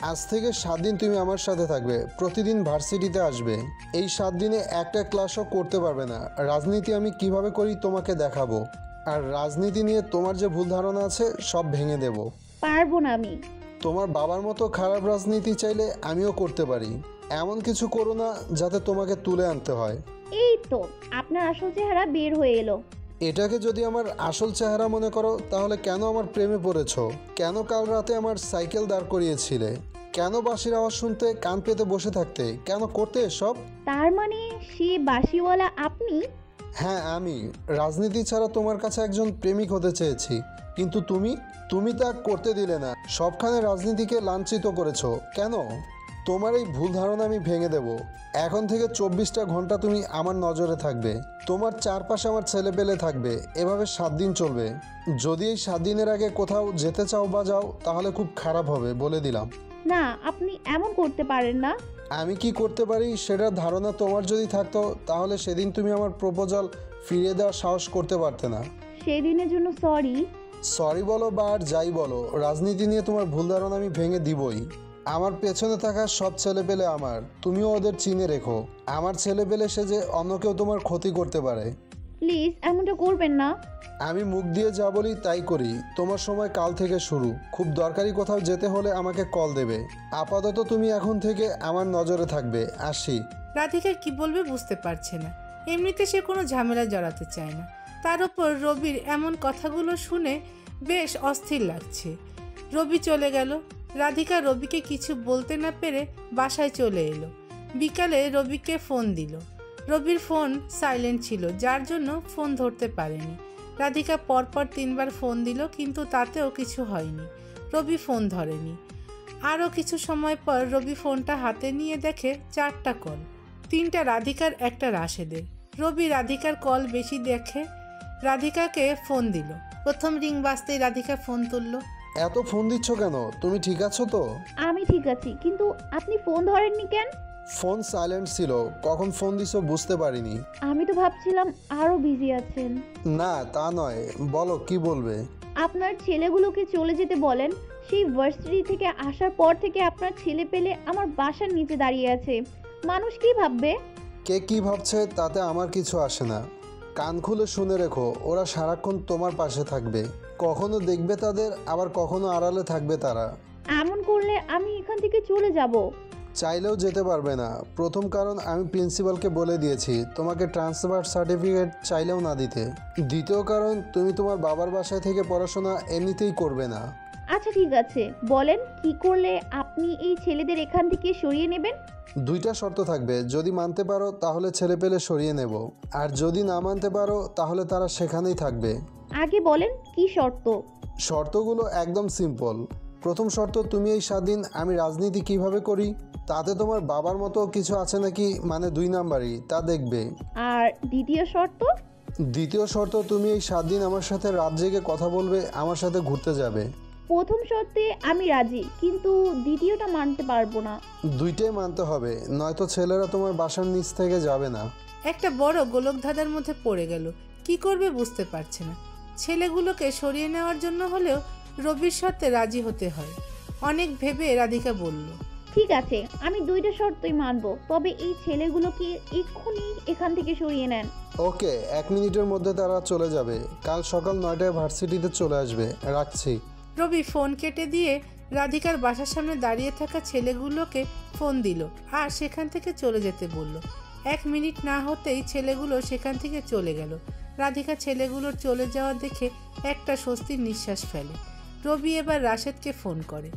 আজ থেকে 7 দিন তুমি আমার সাথে থাকবে, প্রতিদিন ভার্সিটিতে আসবে। এই 7 দিনে একটা ক্লাসও করতে পারবে না। রাজনীতি আমি কিভাবে করি তোমাকে দেখাবো, আর রাজনীতি নিয়ে তোমার যে ভুল ধারণা আছে সব ভেঙে দেব। পারবো না আমি। তোমার বাবার মতো খারাপ রাজনীতি চাইলে আমিও করতে পারি। এমন কিছু করো না যাতে তোমাকে তুলে আনতে হয়। এই তো আপনার আসল চেহারা বের হয়ে এলো। এটাকে যদি আমার আসল চেহারা মনে করো, তাহলে কেন আমার প্রেমে পড়েছো? কেন কাল রাতে আমার সাইকেল দাঁড় করিয়েছিলে? কেন বাঁশির আওয়াজ শুনতে কান পেতে বসে থাকতে? কেন করতে এসব? তার মানে সে বাঁশিওয়ালা আপনি? হ্যাঁ আমি। রাজনীতি ছাড়া তোমার কাছে একজন প্রেমিক হতে চেয়েছি, কিন্তু তুমি তা করতে দিলে না। সবখানে রাজনীতিকে লাঞ্ছিত করেছো। কেন? তোমার এই ভুল ধারণা আমি ভেঙে দেব। এখন থেকে 24টা ঘন্টা তুমি আমার নজরে থাকবে। তোমার চারপাশে আমার ছেলে পেলে থাকবে। এভাবে 7 দিন চলবে। যদি এই 7 দিনের আগে কোথাও যেতে চাও বা যাও, তাহলে খুব খারাপ হবে, বলে দিলাম। না, আপনি এমন করতে পারেন না। আমি কি করতে পারি সেটার ধারণা তোমার যদি থাকতো, তাহলে সেদিন তুমি আমার প্রপোজাল ফিরিয়ে দেওয়ার সাহস করতে পারতে না। সেদিনের জন্য সরি বলো বা আর যাই বলো, রাজনীতি নিয়ে তোমার ভুল ধারণা আমি ভেঙে দিবই। আমার পেছনে থাকা সব ছেলেপেলে আমার, তুমিও ওদের চিনে রেখো। আমার ছেলেপেলে সে যে অন্য কেউ তোমার ক্ষতি করতে পারে। প্লিজ এমনটা করবেন না। আমি মুখ দিয়ে যা বলি তাই করি। তোমার সময় কাল থেকে শুরু। খুব দরকারি কোথাও যেতে হলে আমাকে কল দেবে। আপাতত তুমি এখন থেকে আমার নজরে থাকবে। আসি। রাধিকা কি বলবে বুঝতে পারছে না। এমনিতে সে কোনো ঝামেলায় জড়াতে চায় না, তার উপর রবির এমন কথাগুলো শুনে বেশ অস্থির লাগছে। রবি চলে গেল। রাধিকা রবিকে কিছু বলতে না পেরে বাসায় চলে এলো। বিকালে রবিকে ফোন দিল। রবির ফোন সাইলেন্ট ছিল, যার জন্য ফোন ধরতে পারেনি। রাধিকা পরপর 3 বার ফোন দিল, কিন্তু তাতেও কিছু হয়নি। রবি ফোন ধরেনি। আরও কিছু সময় পর রবি ফোনটা হাতে নিয়ে দেখে 4টা কল, 3টা রাধিকার, 1টা রাশেদের। রবি রাধিকার কল বেশি দেখে রাধিকাকে ফোন দিল। প্রথম রিং বাজতেই রাধিকা ফোন তুলল। এত ফোন দিচ্ছ কেন? তুমি ঠিক আছো তো? আমি ঠিক আছি, কিন্তু আপনি ফোন ধরেননি কেন? ফোন সাইলেন্ট ছিল। কখন ফোন দিছো বুঝতে পারিনি। আমি তো ভাবছিলাম আরো বিজি আছেন। না তা নয়, বলো কি বলবে। আপনার ছেলেগুলোকে চলে যেতে বলেন। সেই ভার্সিটি থেকে আসার পর থেকে আপনার ছেলে পেলে আমার বাসার নিচে দাঁড়িয়ে আছে। মানুষ কি ভাববে? কে কি ভাবছে তাতে আমার কিছু আসে না। কান খুলে শুনে রেখো, ওরা সারাক্ষণ তোমার পাশে থাকবে। কখনো দেখবে তাদের, আবার কখনো আড়ালে থাকবে তারা। এমন করলে আমি এখান থেকে চলে যাব। চাইলেও যেতে পারবে না। প্রথম কারণ, আমি প্রিন্সিপালকে বলে দিয়েছি তোমাকে ট্রান্সফার সার্টিফিকেট চাইলেও না দিতে। দ্বিতীয় কারণ, তুমি তোমার বাবার বাসায় থেকে পড়াশোনা এমনিতেই করবে না। আচ্ছা ঠিক আছে, বলেন কি করলে আপনি এই ছেলেদের এখান থেকে সরিয়ে নেবেন? 2টা শর্ত থাকবে। যদি মানতে পারো তাহলে ছেলেপেলে সরিয়ে নেব, আর যদি না মানতে পারো তাহলে তারা সেখানেই থাকবে। আগে বলেন কি শর্ত? শর্তগুলো একদম সিম্পল। প্রথম শর্ত, তুমি এই 7 দিন আমি রাজনীতি কিভাবে করি তাতে তোমার বাবার মতো কিছু আছে নাকি, মানে 2 নাম্বারই, তা দেখবে। আর দ্বিতীয় শর্ত? দ্বিতীয় শর্ত, তুমি এই 7 দিন আমার সাথে রাত জেগে কথা বলবে, আমার সাথে ঘুরতে যাবে। প্রথম শর্তে আমি রাজি, কিন্তু দ্বিতীয়টা মানতে পারবো না। 2টাই মানতে হবে, নয়তো ছেলেরা তোমার বাসার নিচ থেকে যাবে না। একটা বড় গোলকধাঁধার মধ্যে পড়ে গেল। কি করবে বুঝতে পারছে না। ছেলেগুলোকে সরিয়ে নেওয়ার জন্য হলেও রবির শর্তে রাজি হতে হয়। অনেক ভেবে রাধিকা বলল, ঠিক আছে, আমি 2টা শর্তই মানবো, তবে এই ছেলেগুলোকে এক্ষুনি এখান থেকে সরিয়ে নেন। ওকে, 1 মিনিটের মধ্যে তারা চলে যাবে। কাল সকাল 9টায় ভার্সিটিতে চলে আসবে। রাখছি। রবি ফোন কেটে দিয়ে রাধিকার বাসার সামনে দাঁড়িয়ে থাকা ছেলেগুলোকে ফোন দিল আর সেখান থেকে চলে যেতে বলল। 1 মিনিট না হতেই ছেলেগুলো সেখান থেকে চলে গেল। রাধিকা ছেলেগুলোর চলে যাওয়া দেখে একটা স্বস্তির নিঃশ্বাস ফেলে। রবি এবার রাশেদকে ফোন করে।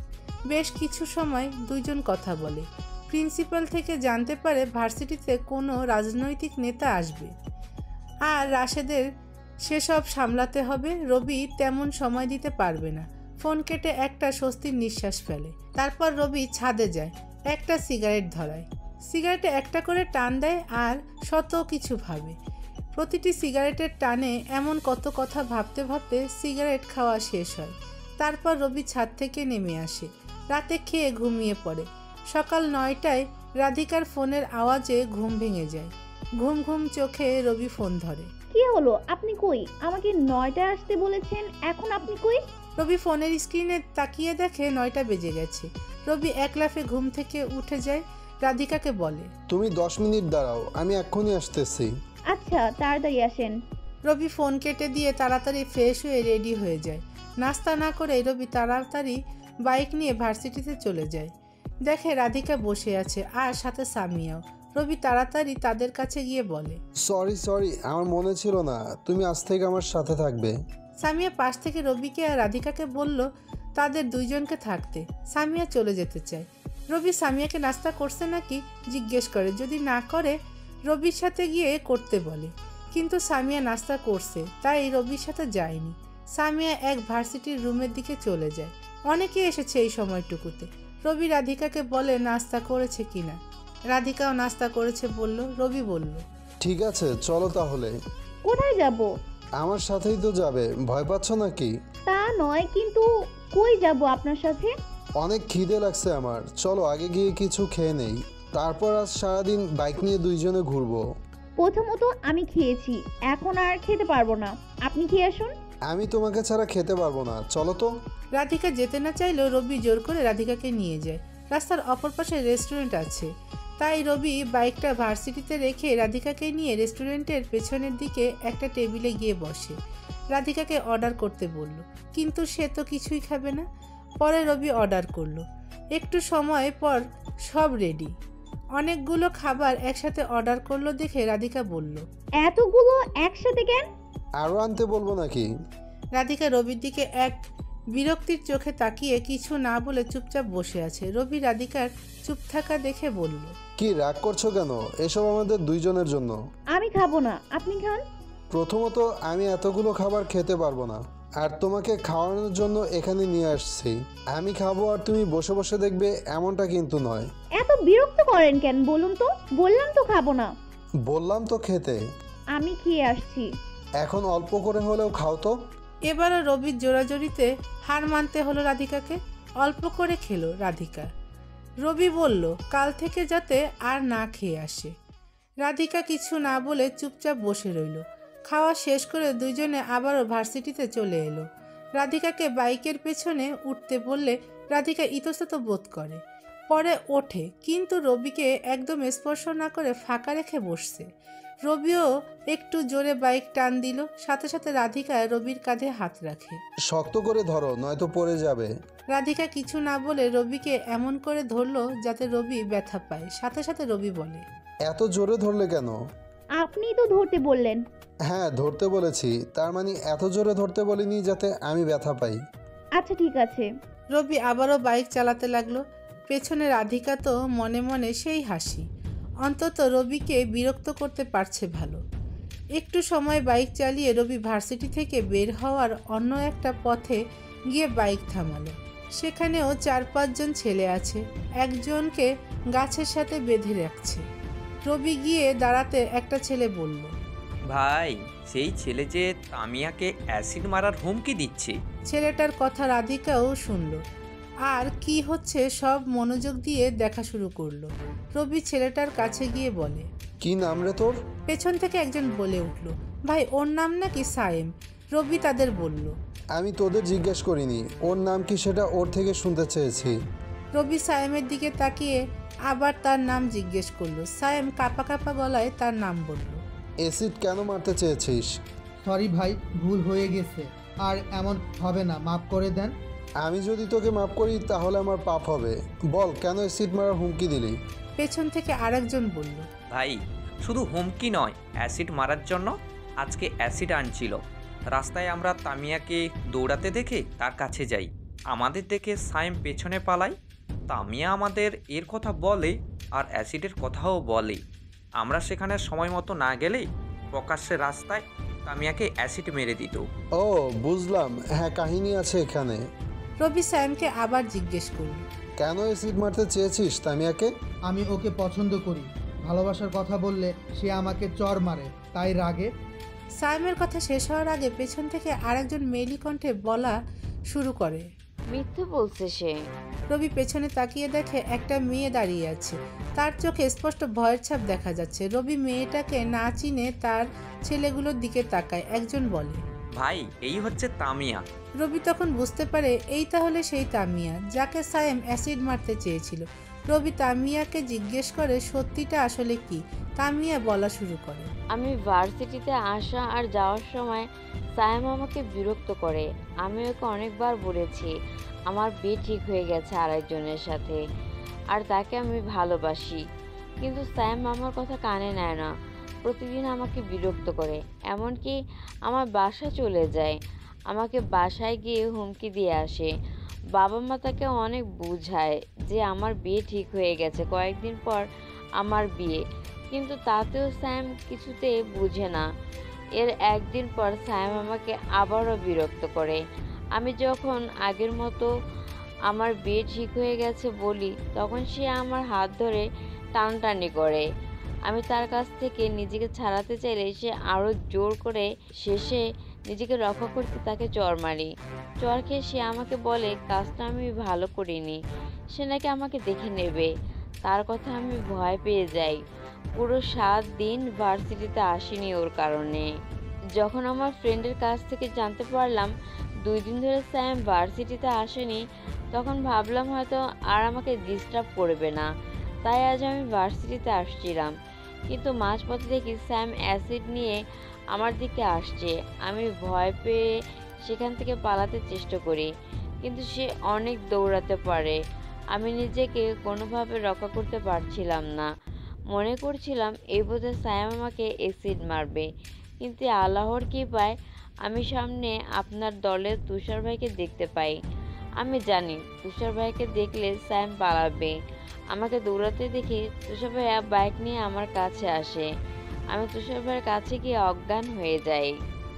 বেশ কিছু সময় দুইজন কথা বলে। প্রিন্সিপাল থেকে জানতে পারে ভার্সিটিতে কোনো রাজনৈতিক নেতা আসবে আর রাশেদের সেসব সামলাতে হবে। রবি তেমন সময় দিতে পারবে না। ফোন কেটে একটা স্বস্তির নিঃশ্বাস ফেলে। তারপর রবি ছাদে যায়, একটা সিগারেট ধরায়। সিগারেটে একটা করে টান দেয় আর শত কিছু ভাবে। প্রতিটি সিগারেটের টানে এমন কত কথা ভাবতে ভাবতে সিগারেট খাওয়া শেষ হয়। তারপর রবি ছাদ থেকে নেমে আসে। রাতে খেয়ে ঘুমিয়ে পড়ে। সকাল 9টায় রাধিকার ফোনের আওয়াজে ঘুম ভেঙে যায়। ঘুম ঘুম চোখে রবি ফোন ধরে। কি হলো, আপনি কই? আমাকে 9টায় আসতে বলেছেন, এখন আপনি কই? রবি ফোনের স্ক্রিনে তাকিয়ে দেখে 9টা বেজে গেছে। রবি এক লাফে ঘুম থেকে উঠে যায়। রাধিকাকে বলে, তুমি 10 মিনিট দাঁড়াও, আমি এক্ষুনি আসতেছি। আচ্ছা, তাড়াতাড়ি আসেন। রবি ফোন কেটে দিয়ে তাড়াতাড়ি ফ্রেশ হয়ে রেডি হয়ে যায়। নাস্তা না করে রবি তাড়াতাড়ি বাইক নিয়ে ভার্সিটিতে চলে যায়। দেখে রাধিকা বসে আছে আর সাথে সামিয়াও। রবি তাড়াতাড়ি তাদের কাছে গিয়ে বলে, সরি, আমার মনে ছিল না তুমি আজ থেকে আমার সাথে থাকবে। সামিয়া পাশ থেকে রবিকে আর রাধিকাকে বলল তাদের দুইজনকে থাকতে। সামিয়া চলে যেতে চায়। রবি সামিয়াকে নাস্তা করছে নাকি জিজ্ঞেস করে। যদি না করে রবির সাথে গিয়ে করতে বলে, কিন্তু সামিয়া নাস্তা করছে তাই রবির সাথে যায়নি। সামিয়া এক ভার্সিটির রুমের দিকে চলে যায়। অনেকে এসেছে এই সময়টুকুতে। রবি রাধিকাকে বলে নাস্তা করেছে কিনা। রাধিকাও নাস্তা করেছে বলল। রবি বলল, ঠিক আছে, চলো তাহলে। কোথায় যাব? আমার সাথেই তো যাবে, ভয় পাচ্ছ নাকি? তা নয়, কিন্তু কই যাব আপনার সাথে? অনেক খিদে লাগছে আমার, চলো আগে গিয়ে কিছু খেয়ে নেই, তারপর আজ সারাদিন বাইক নিয়ে দুইজনে ঘুরবো। প্রথমত আমি খেয়েছি, এখন আর খেতে পারবো না। আপনি খেয়ে আসুন। আমি তোমাকে ছাড়া খেতে পারবো না, চলো তো। রাধিকা যেতে না চাইলেও রবি জোর করে রাধিকাকে নিয়ে যায়। রাস্তার অপর পাশে রেস্টুরেন্ট আছে, তাই রবি বাইকটা ভার্সিটিতে রেখে রাধিকাকে নিয়ে রেস্টুরেন্টের পেছনের দিকে একটা টেবিলে গিয়ে বসে। রাধিকাকে অর্ডার করতে বলল, কিন্তু সে তো কিছুই খাবে না। পরে রবি অর্ডার করলো। একটু সময় পর সব রেডি। অনেকগুলো খাবার একসাথে অর্ডার করলো দেখে রাধিকা বলল, এতগুলো একসাথে কেন? আরও আনতে বলবো নাকি? রাধিকা রবির দিকে এক বিরক্তির চোখে তাকিয়ে কিছু না বলে চুপচাপ বসে আছে। রবি রাধিকার চুপ থাকা দেখে বলল, কি রাগ করছো কেন? এসব আমাদের দুইজনের জন্য। আমি খাবো না, আপনি খান। প্রথমত আমি এতগুলো খাবার খেতে পারবো না, আর তোমাকে খাওয়ানোর জন্য এখানে নিয়ে আসছি। আমি খাবো আর তুমি বসে বসে দেখবে, এমনটা কিন্তু নয়। এত বিরক্ত করেন কেন বলুন তো? বললাম তো খাবো না। বললাম তো খেতে। আমি খেয়ে আসছি। এখন অল্প করে হলেও খাও তো। এবারও রবির জোরাজোরিতে হার মানতে হলো রাধিকাকে। অল্প করে খেলো রাধিকা। রবি বলল কাল থেকে যাতে আর না খেয়ে আসে। রাধিকা কিছু না বলে চুপচাপ বসে রইল। খাওয়া শেষ করে দুইজনে আবারও ভার্সিটিতে চলে এলো। রাধিকাকে বাইকের পেছনে উঠতে বললে রাধিকা ইতস্তত বোধ করে। পরে ওঠে, কিন্তু রবিকে একদম স্পর্শ না করে ফাঁকা রেখে বসছে। রবিও একটু জোরে বাইক টান দিল। সাথে সাথে রাধিকা রবির কাঁধে হাত রাখে। শক্ত করে ধরো, নয়তো পড়ে যাবে। রাধিকা কিছু না বলে রবিকে এমন করে ধরলো যাতে রবি ব্যথা পায়। সাথে সাথে রবি বলে, এত জোরে ধরলে কেন? আপনিই তো ধরতে বললেন। হ্যাঁ, ধরতে বলেছি, তার মানে এত জোরে ধরতে বলিনি যাতে আমি ব্যথা পাই। আচ্ছা ঠিক আছে। রবি আবারও বাইক চালাতে লাগলো। পেছনে রাধিকা তো মনে মনে সেই হাসি। অন্তত রবিকে বিরক্ত করতে পারছে ভালো। একটু সময় বাইক চালিয়ে রবি ভার্সিটি থেকে বের হওয়ার অন্য একটা পথে গিয়ে বাইক থামালো। সেখানেও 4-5 জন ছেলে আছে। একজনকে গাছের সাথে বেঁধে রাখছে। রবি গিয়ে দাঁড়াতে একটা ছেলে বলল, ভাই, সেই ছেলে যে তামিয়াকে অ্যাসিড মারার হুমকি দিচ্ছে। ছেলেটার কথা রাধিকাও শুনল আর কি হচ্ছে সব মনোযোগ দিয়ে দেখা শুরু করলো। রবি ছেলেটার কাছে গিয়ে বলে, কি নাম রে তোর? পেছন থেকে একজন বলে উঠল, ভাই ওর নাম নাকি সায়েম। রবি তাদের বলল। আমি তোদের জিজ্ঞেস করিনি ওর নাম কি, সেটা ওর থেকে শুনতে চেয়েছি। রবি সায়েমের দিকে তাকিয়ে আবার তার নাম জিজ্ঞেস করলো। সায়েম কাঁপা কাঁপা গলায় তার নাম বলল। অ্যাসিড কেন মারতে চেয়েছিস? সরি ভাই, ভুল হয়ে গেছে, আর এমন হবে না, মাফ করে দেন। আমি যদি তোকে মাফ করি তাহলে আমার পাপ হবে। বল কেন অ্যাসিড মারার হুমকি দিলি? পেছন থেকে আরেকজন বলল। ভাই শুধু হুমকি নয়, অ্যাসিড মারার জন্য আজকে অ্যাসিড আনছিল। রাস্তায় আমরা তামিয়াকে দৌড়াতে দেখে তার কাছে যাই, আমাদের দেখে সায়েম পেছনে পালায়। তামিয়া আমাদের এর কথা বলে আর অ্যাসিডের কথাও বলে। আমরা সেখানে সময় মতো না গেলে প্রকাশ্যে রাস্তায় তামিয়াকে অ্যাসিড মেরে দিত। ও বুঝলাম, হ্যাঁ কাহিনী আছে এখানে। রবি সায়েমকে আবার জিজ্ঞেস করল। কেন অ্যাসিড মারতে চেয়েছিস তামিয়াকে? আমি ওকে পছন্দ করি, ভালোবাসার কথা বললে সে আমাকে চর মারে, তাই রাগে। সায়েমের কথা শেষ হওয়ার আগে পেছন থেকে আরেকজন মেয়েলি কণ্ঠে বলা শুরু করে। মিথ্যে বলছে সে। রবি পেছনে তাকিয়ে দেখে একটা মেয়ে দাঁড়িয়ে আছে, তার চোখে স্পষ্ট ভয়ের ছাপ দেখা যাচ্ছে। রবি মেয়েটাকে না চিনে তার ছেলেগুলোর দিকে তাকায়। একজন বলে, ভাই এই হচ্ছে তামিয়া। রবি তখন বুঝতে পারে এই তাহলে সেই তামিয়া যাকে সায়েম অ্যাসিড মারতে চেয়েছিল। রবি তামিয়াকে জিজ্ঞেস করে সত্যিটা আসলে কি। তামিয়া বলা শুরু করে। আমি ভার্সিটিতে আসা আর যাওয়ার সময় সায়েম আমাকে বিরক্ত করে। আমি ওকে অনেকবার বলেছি আমার বিয়ে ঠিক হয়ে গেছে আরেকজনের সাথে, আর তাকে আমি ভালোবাসি, কিন্তু সায়েম আমার কথা কানে নেয় না। প্রতিদিন আমাকে বিরক্ত করে, এমনকি আমার বাসা চলে যায়। আমাকে বাসায় গিয়ে হুমকি দিয়ে আসে। বাবা মা তাকে অনেক বুঝায় যে আমার বিয়ে ঠিক হয়ে গেছে, কয়েকদিন পর আমার বিয়ে, কিন্তু তাতেও সায়েম কিছুতেই বুঝে না। এর একদিন পর সায়েম আমাকে আবারও বিরক্ত করে। আমি যখন আগের মতো আমার বিয়ে ঠিক হয়ে গেছে বলি, তখন সে আমার হাত ধরে টানাটানি করে। আমি তার কাছ থেকে নিজেকে ছাড়াতে চাইলে সে আরও জোর করে, শেষে নিজেকে রক্ষা করতে তাকে চর মারি। চর খেয়ে সে আমাকে বলে কাজটা আমি ভালো করিনি, সে নাকি আমাকে দেখে নেবে। তার কথা আমি ভয় পেয়ে যাই। পুরো 7 দিন ভার্সিটিতে আসিনি ওর কারণে। যখন আমার ফ্রেন্ডের কাছ থেকে জানতে পারলাম 2 দিন ধরে স্যাম ভার্সিটিতে আসেনি, তখন ভাবলাম হয়তো আর আমাকে ডিস্টার্ব করবে না, তাই আজ আমি ভার্সিটিতে আসছিলাম। কিন্তু মাঝপথে দেখি স্যাম অ্যাসিড নিয়ে আমার দিকে আসছে। আমি ভয় পেয়ে সেখান থেকে পালাতে চেষ্টা করি, কিন্তু সে অনেক দৌড়াতে পারে। আমি নিজেকে কোনোভাবে রক্ষা করতে পারছিলাম না। মনে করছিলাম এই বোধহয় স্যাম আমাকে অ্যাসিড মারবে, কিন্তু আল্লাহর কৃপায় আমি সামনে আপনার দলের তুষার ভাইকে দেখতে পাই। আমি জানি তুষার ভাইকে দেখলে স্যাম পালাবে। আমাকে দৌড়াতে দেখি তুষার ভাইয়া বাইক নিয়ে আমার কাছে আসে। আমি তুষার ভাইয়ের কাছে গিয়ে অজ্ঞান হয়ে যাই।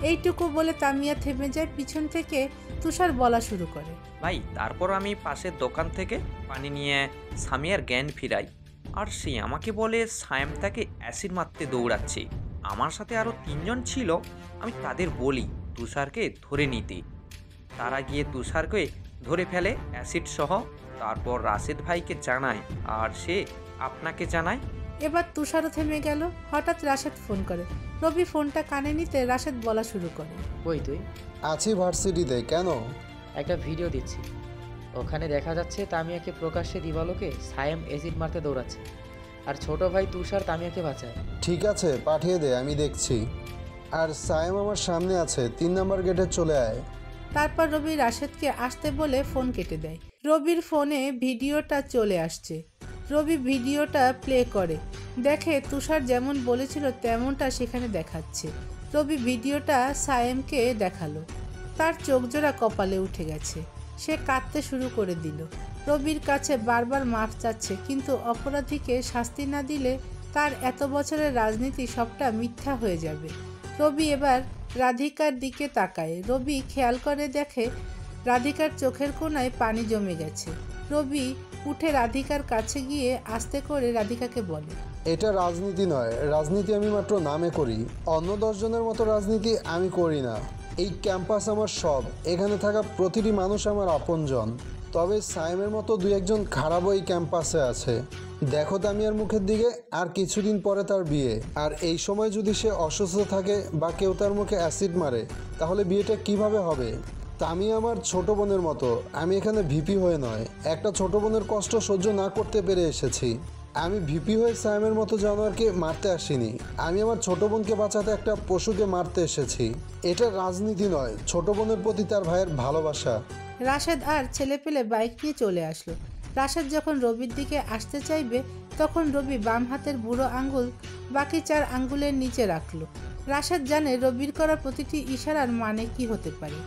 এইটুকু বলে তামিয়া থেমে যায়। পিছন থেকে তুষার বলা শুরু করে, ভাই তারপর আমি পাশের দোকান থেকে পানি নিয়ে সামিয়ার জ্ঞান ফিরাই, আর সে আমাকে বলে সায়েম তাকে অ্যাসিড মারতে দৌড়াচ্ছে। আমার সাথে আরও 3 জন ছিল। আমি তাদের বলি তুষারকে ধরে নিতে। তারা গিয়ে তুষারকে ধরে ফেলে অ্যাসিড সহ। তারপর রাশেদ ভাইকে জানায়, আর সে আপনাকে জানায়। এবার তুষারও থেমে গেল। হঠাৎ রাশেদ ফোন করে। রবি ফোনটা কানে নিতে রাশেদ বলা শুরু করে, কই তুই? আছি ভার্সিটিতে। কেন? একটা ভিডিও দিচ্ছি, ওখানে দেখা যাচ্ছে তামিয়াকে প্রকাশ্যে দিবালোকে সায়েম অ্যাসিড মারতে দৌড়াচ্ছে, আর ছোট ভাই তুষার তামিয়াকে বাঁচায়। ঠিক আছে পাঠিয়ে দে, আমি দেখছি। আর সায়েম আমার সামনে আছে, 3 নম্বর গেটে চলে আয়। তারপর রবি রাশেদকে আসতে বলে ফোন কেটে দেয়। রবির ফোনে ভিডিওটা চলে আসছে। রবি ভিডিওটা প্লে করে, দেখে তুষার যেমন বলেছিল তেমনটা সেখানে দেখাচ্ছে। রবি ভিডিওটা সায়েমকে দেখালো। তার চোখজোড়া কপালে উঠে গেছে। সে কাঁদতে শুরু করে দিল। রবির কাছে বারবার মাফ চাচ্ছে, কিন্তু অপরাধীকে শাস্তি না দিলে তার এত বছরের রাজনীতি সবটা মিথ্যা হয়ে যাবে। রবি এবার রাধিকার দিকে তাকায়। রবি খেয়াল করে দেখে রাধিকার চোখের কোণায় পানি জমে গেছে। রবি উঠে রাধিকার কাছে গিয়ে আস্তে করে রাধিকাকে বলে, এটা রাজনীতি নয়, রাজনীতি আমি মাত্র নামে করি। অন্য 10 জনের মতো রাজনীতি আমি করি না। এই ক্যাম্পাস আমার সব, এখানে থাকা প্রতিটি মানুষ আমার আপনজন। তবে সাইমের মতো দুই একজন খারাপ ওই ক্যাম্পাসে আছে। দেখো তামিয়ার মুখের দিকে, আর কিছুদিন পরে তার বিয়ে, আর এই সময় যদি সে অসুস্থ থাকে বা কেউ তার মুখে অ্যাসিড মারে তাহলে বিয়েটা কিভাবে হবে? তামিয়া আমার ছোট বোনের মতো, আমি এখানে ভিপি হয়ে নয়, একটা ছোট বোনের কষ্ট সহ্য না করতে পেরে এসেছি। আমি ভিপি হয়ে সাইমের মতো জানোয়ারকে মারতে আসিনি, আমি আমার ছোট বোনকে বাঁচাতে একটা পশুকে মারতে এসেছি। এটা রাজনীতি নয়, ছোট বোনের প্রতি তার ভাইয়ের ভালোবাসা। রাশেদ আর ছেলে পেলে বাইক নিয়ে চলে আসলো। রাশেদ যখন রবির দিকে আসতে চাইবে তখন রবি বাম হাতের বুড়ো আঙ্গুল বাকি 4 আঙ্গুলের নিচে রাখলো। রাশেদ জানে রবির করা প্রতিটি ইশারার মানে কি হতে পারে।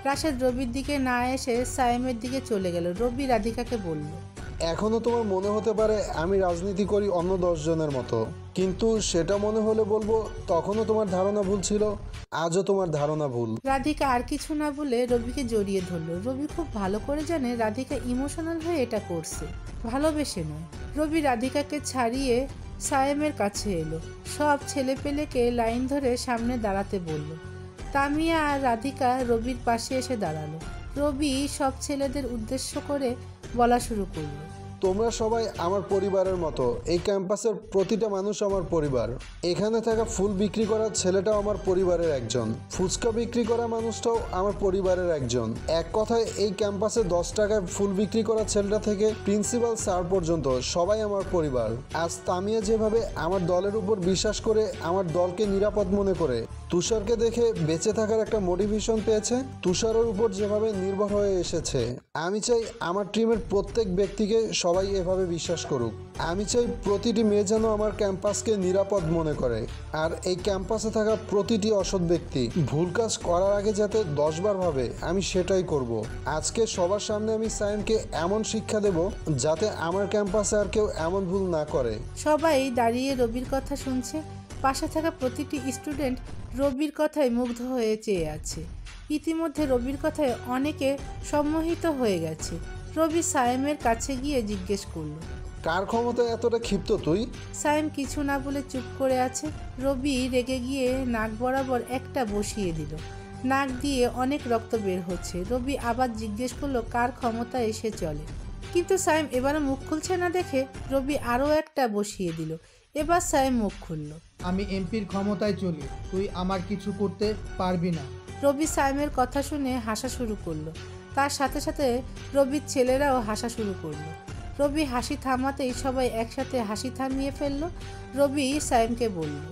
রাশেদ রবির দিকে না এসে সাইমের দিকে চলে গেল। রবি রাধিকাকে বলল, এখনও তোমার মনে হতে পারে আমি রাজনীতি করি অন্য 10 জনের মতো, কিন্তু সেটা মনে হলে বলবো তখনও তোমার ধারণা ভুল ছিল, আজও তোমার ধারণা ভুল। রাধিকা আর কিছু না বলে রবিকে জড়িয়ে ধরলো। রবি খুব ভালো করে জানে রাধিকা ইমোশনাল হয়ে এটা করছে, ভালোবেসে নয়। রবি রাধিকাকে ছাড়িয়ে সায়েমের কাছে এলো। সব ছেলেপেলেকে লাইন ধরে সামনে দাঁড়াতে বলল। তামিয়া আর রাধিকা রবির পাশে এসে দাঁড়ালো। রবি সব ছেলেদের উদ্দেশ্য করে বলা শুরু করলো, তোমরা সবাই আমার পরিবারের মতো, এই ক্যাম্পাসের প্রতিটা মানুষ আমার পরিবার। এখানে থাকা ফুল বিক্রি করা ছেলেটাও আমার পরিবারের একজন, ফুচকা বিক্রি করা মানুষটাও আমার পরিবারের একজন। এক কথায় এই ক্যাম্পাসে 10 টাকায় ফুল বিক্রি করা ছেলেটা থেকে প্রিন্সিপাল স্যার পর্যন্ত সবাই আমার পরিবার। আজ তামিয়া যেভাবে আমার দলের উপর বিশ্বাস করে আমার দলকে নিরাপদ মনে করে তুষারকে দেখে বেঁচে থাকার একটা মোটিভেশন পেয়েছে, তুষারের উপর যেভাবে নির্ভর হয়ে এসেছে, আমি চাই আমার টিমের প্রত্যেক ব্যক্তিকে সবাই এভাবে বিশ্বাস করুক। আমি চাই প্রতিটি মেয়ে যেন আমার ক্যাম্পাসকে নিরাপদ মনে করে, আর এই ক্যাম্পাসে থাকা প্রতিটি অসৎ ব্যক্তি ভুল কাজ করার আগে যাতে 10 বার ভাবে, আমি সেটাই করব। আজকে সবার সামনে আমি সাইমকে এমন শিক্ষা দেব যাতে আমার ক্যাম্পাসে আর কেউ এমন ভুল না করে। সবাই দাঁড়িয়ে রবির কথা শুনছে। পাশে থাকা প্রতিটি স্টুডেন্ট রবির কথায় মুগ্ধ হয়ে চেয়ে আছে। ইতিমধ্যে রবির কথায় অনেকে সম্মোহিত হয়ে গেছে। রবি সায়েমের কাছে গিয়ে জিজ্ঞেস করলো, কার ক্ষমতায় এতটা ক্ষিপ্ত তুই? সায়েম কিছু না বলে চুপ করে আছে। রবি রেগে গিয়ে নাক বরাবর একটা বসিয়ে দিল। নাক দিয়ে অনেক রক্ত বের হচ্ছে। রবি আবার জিজ্ঞেস করলো কার ক্ষমতা এসে চলে, কিন্তু সায়েম এবারও মুখ খুলছে না দেখে রবি আরও একটা বসিয়ে দিল। এবার সায়েম মুখ খুলল, আমি এমপির ক্ষমতায় চলি, তুই আমার কিছু করতে পারবি না। রবি সায়েমের কথা শুনে হাসা শুরু করলো। তার সাথে সাথে রবির ছেলেরাও হাসা শুরু করলো। রবি হাসি থামাতেই সবাই একসাথে হাসি থামিয়ে ফেললো। রবি সায়েমকে বলল,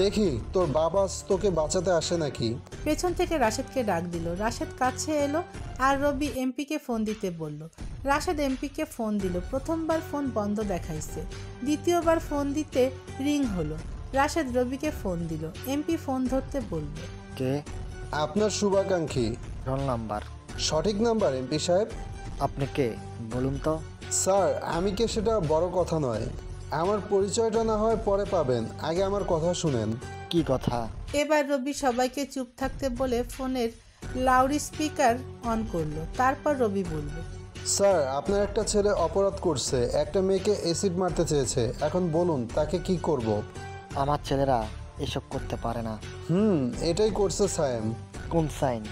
দেখি তোর বাবা তোকে বাঁচাতে আসে নাকি। পেছন থেকে রাশেদকে ডাক দিল। রাশেদ কাছে এলো আর রবি এমপিকে ফোন দিতে বলল। রাশেদ এমপিকে ফোন দিল। প্রথমবার ফোন বন্ধ দেখাইছে, দ্বিতীয়বার ফোন দিতে রিং হলো। রাশেদ রবিকে ফোন দিল। এমপি ফোন ধরতে বলল, কে? আপনার শুভাকাঙ্ক্ষী। Roll number? সঠিক নাম্বার এমপি সাহেব। আপনি কে বলুন তো? স্যার আমি কে সেটা বড় কথা নয়, আমার পরিচয়টা না হয় পরে পাবেন, আগে আমার কথা শুনেন। কি কথা? এবার রবি সবাইকে চুপ থাকতে বলে ফোনের লাউড স্পিকার অন করলো। তারপর রবি বলল, স্যার আপনার একটা ছেলে অপরাধ করছে, একটা মেয়েকে অ্যাসিড মারতে চেয়েছে, এখন বলুন তাকে কি করব। আমার ছেলেরা এসব করতে পারে না। এটাই করছে সায়েম। কোন সাইন?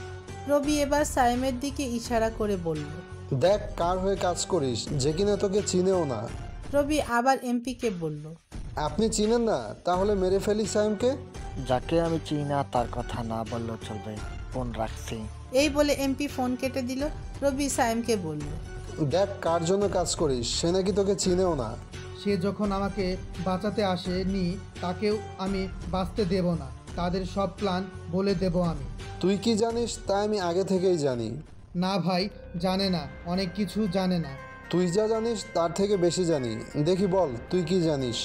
রবি এবার সায়েমের দিকে ইশারা করে বলল, দেখ কার হয়ে কাজ করিস, যে কিনা তোকে চিনেও না। রবি আবার এমপিকে বলল, আপনি চিনেন না? তাহলে মেরে ফেলি সায়েমকে। যাকে আমি চিনি না তার কথা না বললেও চলবে, ফোন রাখছি। এই বলে এমপি ফোন কেটে দিল। রবি সায়েমকে বলল, দেখ কার জন্য কাজ করিস, সে নাকি তোকে চিনেও না। সে যখন আমাকে বাঁচাতে আসেনি তাকেও আমি বাঁচতে দেব না, তাদের সব প্ল্যান বলে দেব আমি। তুই কি জানিস তা আমি আগে থেকেই জানি। না ভাই, জানে না, অনেক কিছু জানে না। তুই যা জানিস তার থেকে বেশি জানি। দেখি বল তুই কি জানিস।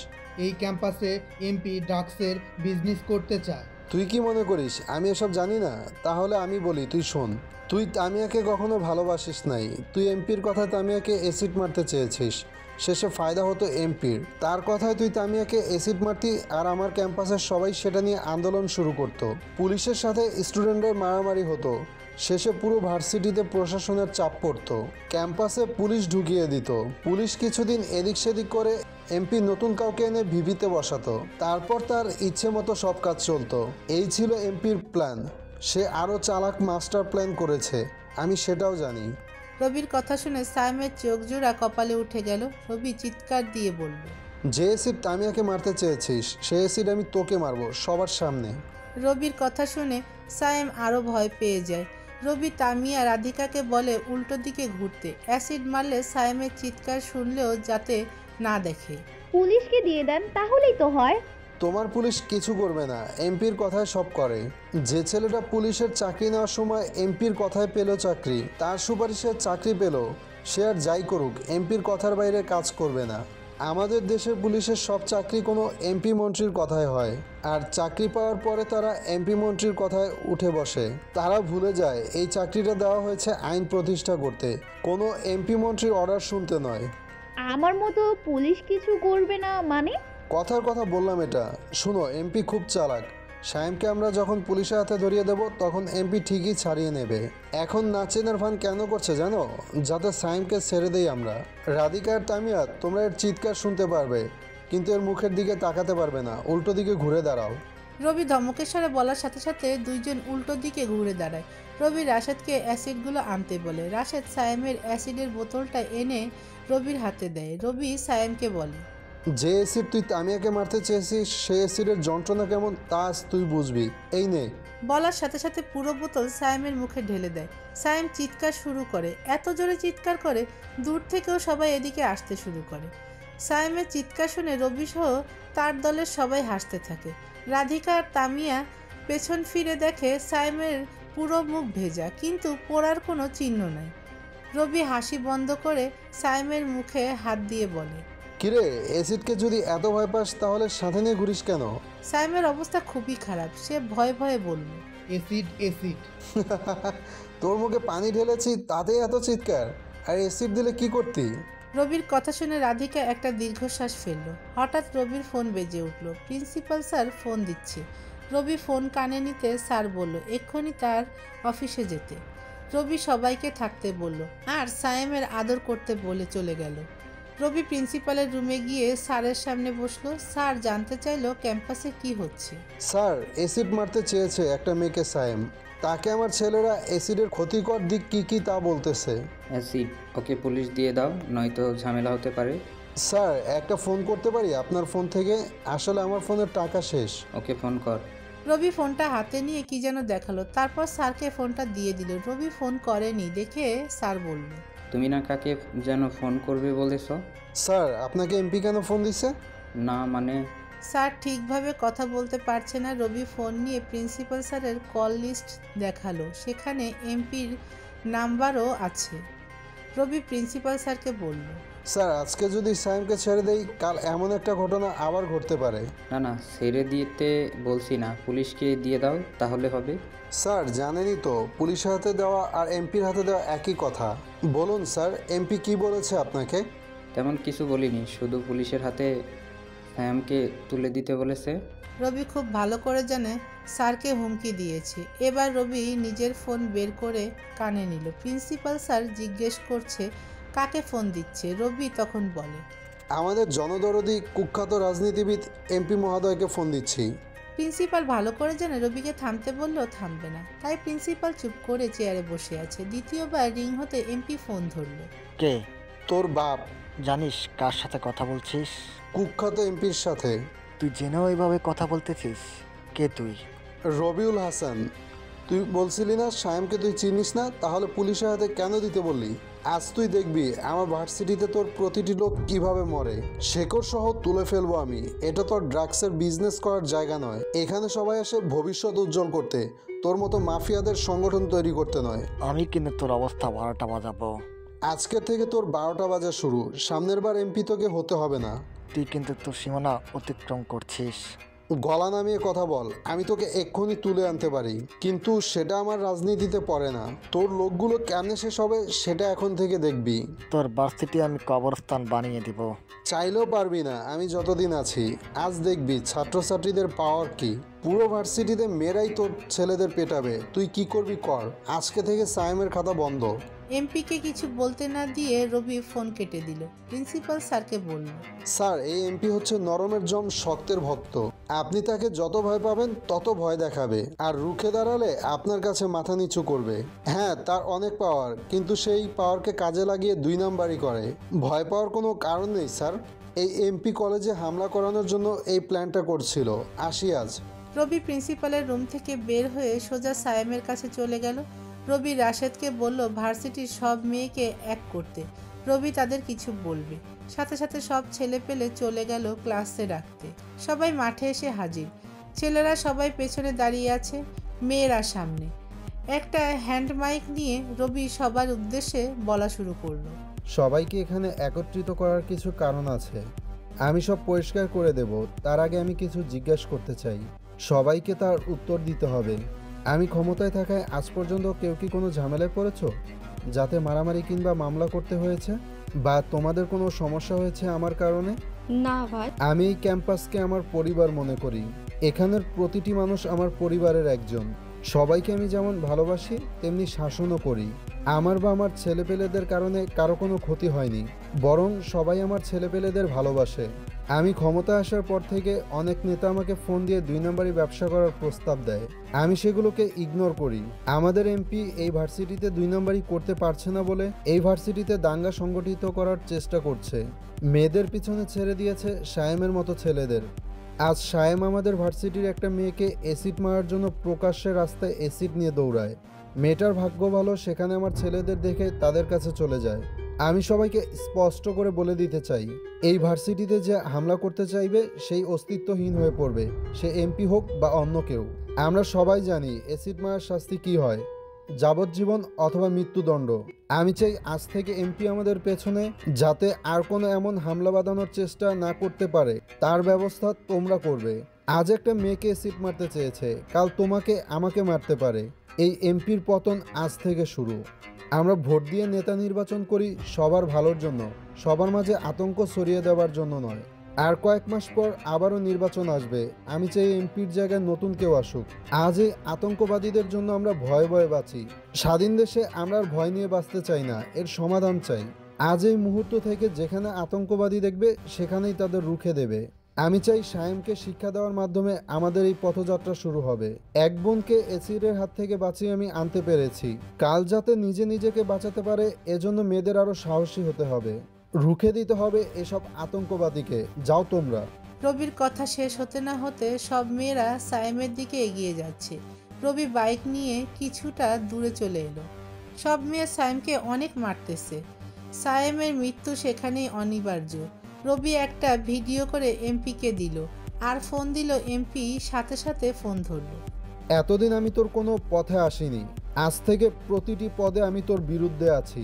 এই ক্যাম্পাসে এমপি ড্রাগসের বিজনেস করতে চায়। তুই কি মনে করিস আমি এসব জানি না? তাহলে আমি বলি তুই শোন। তুই তামিয়াকে কখনো ভালোবাসিস নাই, তুই এমপির কথায় তামিয়াকে অ্যাসিড মারতে চেয়েছিস, শেষে ফায়দা হতো এমপির। তার কথায় তুই তামিয়াকে অ্যাসিড মারতি, আর আমার ক্যাম্পাসের সবাই সেটা নিয়ে আন্দোলন শুরু করত। পুলিশের সাথে স্টুডেন্টদের মারামারি হতো, শেষে পুরো ভার্সিটিতে প্রশাসনের চাপ পড়তো, ক্যাম্পাসে পুলিশ ঢুকিয়ে দিত। পুলিশ কিছুদিন এদিক সেদিক করে এমপি নতুন কাউকে এনে ভিভিতে বসাতো, তারপর তার ইচ্ছে মতো সব কাজ চলতো। এই ছিল এমপির প্ল্যান। সে আরও চালাক মাস্টার প্ল্যান করেছে, আমি সেটাও জানি। রবির কথা শুনে সাইমের চোখ জোড়া কপালে উঠে গেল। রবি চিৎকার দিয়ে বলল, যে অ্যাসিড তামিয়াকে মারতে চেয়েছিস সেই অ্যাসিড আমি তোকে মারবো সবার সামনে। রবির কথা শুনে সাইম আরও ভয় পেয়ে যায়। রবি তামিয়া রাধিকাকে বলে উল্টো দিকে ঘুরতে। অ্যাসিড মারলে সাইমের চিৎকার শুনলেও যাতে না দেখে। পুলিশকে দিয়ে দেন, তাহলেই তো হয়। তোমার পুলিশ কিছু করবে না, এমপির কথায় সব করে। যে ছেলেটা পুলিশের চাকরি নেওয়ার সময় এমপির কথায় পেল চাকরি, তার সুপারিশে চাকরি পেল, সে আর যাই করুক এমপির কথার বাইরে কাজ করবে না। আমাদের দেশের পুলিশের সব চাকরি কোনো এমপি মন্ত্রীর কথায় হয়, আর চাকরি পাওয়ার পরে তারা এমপি মন্ত্রীর কথায় উঠে বসে। তারা ভুলে যায় এই চাকরিটা দেওয়া হয়েছে আইন প্রতিষ্ঠা করতে, কোনো এমপি মন্ত্রীর অর্ডার শুনতে নয়। আমার মতো পুলিশ কিছু করবে না মানে? কথার কথা বললাম এটা। শুনো, এমপি খুব চালাক। সায়েমকে আমরা যখন পুলিশের হাতে ধরিয়ে দেব তখন এমপি ঠিকই ছাড়িয়ে নেবে। এখন না চেনার ভান কেন করছে জানো? যাতে সায়েমকে ছেড়ে দেই আমরা। রাধিকা আর তামিয়া, তোমরা এর চিৎকার শুনতে পারবে কিন্তু এর মুখের দিকে তাকাতে পারবে না, উল্টো দিকে ঘুরে দাঁড়াও। রবি ধমকেশ্বরে বলার সাথে সাথে দুইজন উল্টো দিকে ঘুরে দাঁড়ায়। রবি রাশেদকে অ্যাসিডগুলো আনতে বলে। রাশেদ সায়েমের অ্যাসিডের বোতলটা এনে রবির হাতে দেয়। রবি সায়েমকে বলে, যে অ্যাসিড তুই তামিয়াকে মারতে চেয়েছিস সেই অ্যাসিডের যন্ত্রণা কেমন তা আজ তুই বুঝবি। এই নে। বলার সাথে সাথে পুরো বোতল সায়েমের মুখে ঢেলে দেয়। সায়েম চিৎকার শুরু করে, এত জোরে চিৎকার করে দূর থেকেও সবাই এদিকে আসতে শুরু করে। সায়েমের চিৎকার শুনে রবি সহ তার দলের সবাই হাসতে থাকে। রাধিকা আর তামিয়া পেছন ফিরে দেখে সায়েমের পুরো মুখ ভেজা, কিন্তু পোড়ার কোনো চিহ্ন নাই। রবি হাসি বন্ধ করে সায়েমের মুখে হাত দিয়ে বলে, কিরে, অ্যাসিডকে যদি এত ভয় পাস তাহলে সাথে নিয়ে ঘুরিস কেন? সায়েমের অবস্থা খুবই খারাপ। সে ভয়ে ভয়ে বলল, অ্যাসিড অ্যাসিড। তোর মুখে পানি ঢেলেছি তাতে এত চিৎকার, আর অ্যাসিড দিলে কি করতি? রবির কথা শুনে রাধিকা একটা দীর্ঘশ্বাস ফেলল। হঠাৎ রবির ফোন বেজে উঠল। প্রিন্সিপাল স্যার ফোন দিচ্ছে। রবি ফোন কানে নিতে স্যার বলল এক্ষুনি তার অফিসে যেতে। রবি সবাইকে থাকতে বলল আর সায়েমের আদর করতে বলে চলে গেল। রবি প্রিন্সিপালের রুমে গিয়ে স্যারের সামনে বসলো। স্যার জানতে চাইলো ক্যাম্পাসে কি হচ্ছে। স্যার, অ্যাসিড মারতে চেয়েছে একটা মেয়েকে সায়েম। তাকে আমার ছেলেরা অ্যাসিডের ক্ষতিকর দিক কি কি তা বলতেছে। অ্যাসিড ওকে পুলিশ দিয়ে দাও, নয়তো ঝামেলা হতে পারে। স্যার, একটা ফোন করতে পারি আপনার ফোন থেকে? আসলে আমার ফোনের টাকা শেষ। ওকে ফোন কর। রবি ফোনটা হাতে নিয়ে কি যেন দেখালো, তারপর স্যারকে ফোনটা দিয়ে দিল। রবি ফোন করেনি দেখে স্যার বলল, তুমি না কাকে যেন ফোন করবে বলেছ? স্যার, আপনাকে এমপি কেন ফোন দিছে? না মানে? স্যার ঠিকভাবে কথা বলতে পারছে না। রবি ফোন নিয়ে প্রিন্সিপাল স্যারের কল লিস্ট দেখালো, সেখানে এমপির নাম্বারও আছে। রবি প্রিন্সিপাল স্যারকে বলল, স্যার, আজকে যদি সায়েমকে ছেড়ে দেই কাল এমন একটা ঘটনা আবার ঘটতে পারে। না না, ছেড়ে দিতে বলছি না, পুলিশকে দিয়ে দাও তাহলে হবে। স্যার, জানেনই তো পুলিশের হাতে দেওয়া আর এমপির হাতে দেওয়া একই কথা। বলুন স্যার, এমপি কি বলেছে আপনাকে? তেমন কিছু বলিনি, শুধু পুলিশের হাতে সায়ামকে তুলে দিতে বলেছে। রবি খুব ভালো করে জানে স্যারকে হুমকি দিয়েছে। এবার রবি নিজের ফোন বের করে কানে নিল। প্রিন্সিপাল স্যার জিজ্ঞেস করছে কাকে ফোন দিচ্ছে। রবি তখন বলে, আমাদের জনদরদি কুখ্যাত রাজনীতিবিদ এমপি মহোদয়কে ফোন দিচ্ছি। প্রিন্সিপাল ভালো করে জানে রবিকে থামতে বললেও থামবে না, তাই প্রিন্সিপাল চুপ করে চেয়ারে বসে আছে। দ্বিতীয়বার রিং হতে এমপি ফোন ধরল। কে? তোর বাপ। জানিস কার সাথে কথা বলছিস? কুখ্যাত এমপির সাথে। তুই জেনেও এইভাবে কথা বলতেছিস? কে তুই? রবিউল হাসান। তুই বলছিলি না সায়েমকে তুই চিনিস না, তাহলে পুলিশের হাতে কেন দিতে বললি? আজ তুই দেখবি আমার ভার্সিটিতে তোর প্রতিটি লোক কিভাবে মরে। শেকড় সহ তুলে ফেলবো আমি। এটা তোর ড্রাগসের বিজনেস করার জায়গা নয়। এখানে সবাই আসে ভবিষ্যৎ উজ্জ্বল করতে, তোর মতো মাফিয়াদের সংগঠন তৈরি করতে নয়। আমি কিন্তু তোর অবস্থা 12টা বাজাবো। আজকের থেকে তোর 12টা বাজা শুরু। সামনের বার এমপি তোকে হতে হবে না। তুই কিন্তু তোর সীমানা অতিক্রম করছিস। গলা নামিয়ে কথা বল, আমি তোকে এক্ষুনি তুলে আনতে পারি, কিন্তু সেটা আমার রাজনীতিতে পড়ে না। তোর লোকগুলো কেমনে শেষ হবে সেটা এখন থেকে দেখবি। তোর ভার্সিটি আমি কবরস্থান বানিয়ে দিব। চাইলেও পারবি না আমি যতদিন আছি। আজ দেখবি ছাত্রছাত্রীদের পাওয়ার কি। পুরো ভার্সিটিতে মেয়েরাই তোর ছেলেদের পেটাবে। তুই কি করবি কর। আজকে থেকে সায়েমের খাতা বন্ধ। এমপিকে কিছু বলতে না দিয়ে রবি ফোন কেটে দিল। প্রিন্সিপাল স্যারকে বলল, স্যার, এই এমপি হচ্ছে নরমের জম, শক্তের ভক্ত। আপনি তাকে যত ভয় পাবেন তত ভয় দেখাবে, আর রুখে দাঁড়ালে আপনার কাছে মাথা নিচু করবে। হ্যাঁ, তার অনেক পাওয়ার, কিন্তু সেই পাওয়ারকে কাজে লাগিয়ে 2 নাম্বারই করে। ভয় পাওয়ার কোনো কারণ নেই স্যার। এই এমপি কলেজে হামলা করানোর জন্য এই প্ল্যানটা করছিল। আসি আজ। রবি প্রিন্সিপালের রুম থেকে বের হয়ে সোজা সায়েমের কাছে চলে গেল। রবি রাশেদকে বলল ভার্সিটির সব মেয়েকে এক করতে। রবি তাদের কিছু বলবে। সাথে সাথে সব ছেলে পেলে চলে গেল ক্লাসে রাখতে। সবাই মাঠে এসে হাজির। ছেলেরা সবাই পেছনে দাঁড়িয়ে আছে, মেয়েরা সামনে। একটা হ্যান্ড মাইক নিয়ে রবি সবার উদ্দেশ্যে বলা শুরু করলো। সবাইকে এখানে একত্রিত করার কিছু কারণ আছে, আমি সব পরিষ্কার করে দেব। তার আগে আমি কিছু জিজ্ঞেস করতে চাই। সবাইকে তার উত্তর দিতে হবে। আমি ক্ষমতায় থাকায় আজ পর্যন্ত কেউ কি কোনো ঝামেলায় পড়েছ, যাতে মারামারি কিংবা মামলা করতে হয়েছে, বা তোমাদের কোনো সমস্যা হয়েছে আমার কারণে? না ভাই। আমি এই ক্যাম্পাসকে আমার পরিবার মনে করি। এখানের প্রতিটি মানুষ আমার পরিবারের একজন। সবাইকে আমি যেমন ভালোবাসি তেমনি শাসনও করি। আমার বা আমার ছেলেপেলেদের কারণে কারো কোনো ক্ষতি হয়নি, বরং সবাই আমার ছেলেপেলেদের ভালোবাসে। আমি ক্ষমতা আসার পর থেকে অনেক নেতা আমাকে ফোন দিয়ে 2 নাম্বারি ব্যবসা করার প্রস্তাব দেয়, আমি সেগুলোকে ইগনোর করি। আমাদের এমপি এই ভার্সিটিতে 2 নাম্বারি করতে পারছে না বলে এই ভার্সিটিতে দাঙ্গা সংগঠিত করার চেষ্টা করছে। মেয়েদের পিছনে ছেড়ে দিয়েছে সায়েমের মতো ছেলেদের। আজ সায়েম আমাদের ভার্সিটির একটা মেয়েকে অ্যাসিড মারার জন্য প্রকাশ্যে রাস্তায় অ্যাসিড নিয়ে দৌড়ায়। মেয়েটার ভাগ্য ভালো সেখানে আমার ছেলেদের দেখে তাদের কাছে চলে যায়। আমি সবাইকে স্পষ্ট করে বলে দিতে চাই, এই ভার্সিটিতে যে হামলা করতে চাইবে সেই অস্তিত্বহীন হয়ে পড়বে, সে এমপি হোক বা অন্য কেউ। আমরা সবাই জানি অ্যাসিড মারার শাস্তি কি হয়, যাবজ্জীবন অথবা মৃত্যুদণ্ড। আমি চাই আজ থেকে এমপি আমাদের পেছনে যাতে আর কোনো এমন হামলা বাঁধানোর চেষ্টা না করতে পারে, তার ব্যবস্থা তোমরা করবে। আজ একটা মেয়েকে অ্যাসিড মারতে চেয়েছে, কাল তোমাকে আমাকে মারতে পারে। এই এমপির পতন আজ থেকে শুরু। আমরা ভোট দিয়ে নেতা নির্বাচন করি সবার ভালোর জন্য, সবার মাঝে আতঙ্ক ছড়িয়ে দেওয়ার জন্য নয়। আর কয়েক মাস পর আবারও নির্বাচন আসবে, আমি চাই এমপির জায়গায় নতুন কেউ আসুক। আজ এই আতঙ্কবাদীদের জন্য আমরা ভয়ে ভয়ে বাঁচি। স্বাধীন দেশে আমরা আর ভয় নিয়ে বাঁচতে চাই না, এর সমাধান চাই। আজ এই মুহূর্ত থেকে যেখানে আতঙ্কবাদী দেখবে সেখানেই তাদের রুখে দেবে। আমি চাই সায়েমকে শিক্ষা দেওয়ার মাধ্যমে আমাদের এই পথযাত্রা শুরু হবে। এক বোনকে অ্যাসিডের হাত থেকে বাঁচিয়ে আমি আনতে পেরেছি, কাল যাতে নিজেকে বাঁচাতে পারে এজন্য মেয়েদের আরো সাহসী হতে হবে। রুখে দিতে হবে এসব আতঙ্কবাদীকে। যাও তোমরা। রবির কথা শেষ হতে না হতে সব মেয়েরা সায়েমের দিকে এগিয়ে যাচ্ছে। রবি বাইক নিয়ে কিছুটা দূরে চলে এলো। সব মেয়ে সায়েমকে অনেক মারতেছে। সায়েমের মৃত্যু সেখানেই অনিবার্য। রবি একটা ভিডিও করে এমপিকে দিল, আর ফোন দিল এমপি সাথে সাথে ফোন ধরল। এতদিন আমি তোর কোনো পথে আসিনি, আজ থেকে প্রতিটি পদে আমি তোর বিরুদ্ধে আছি।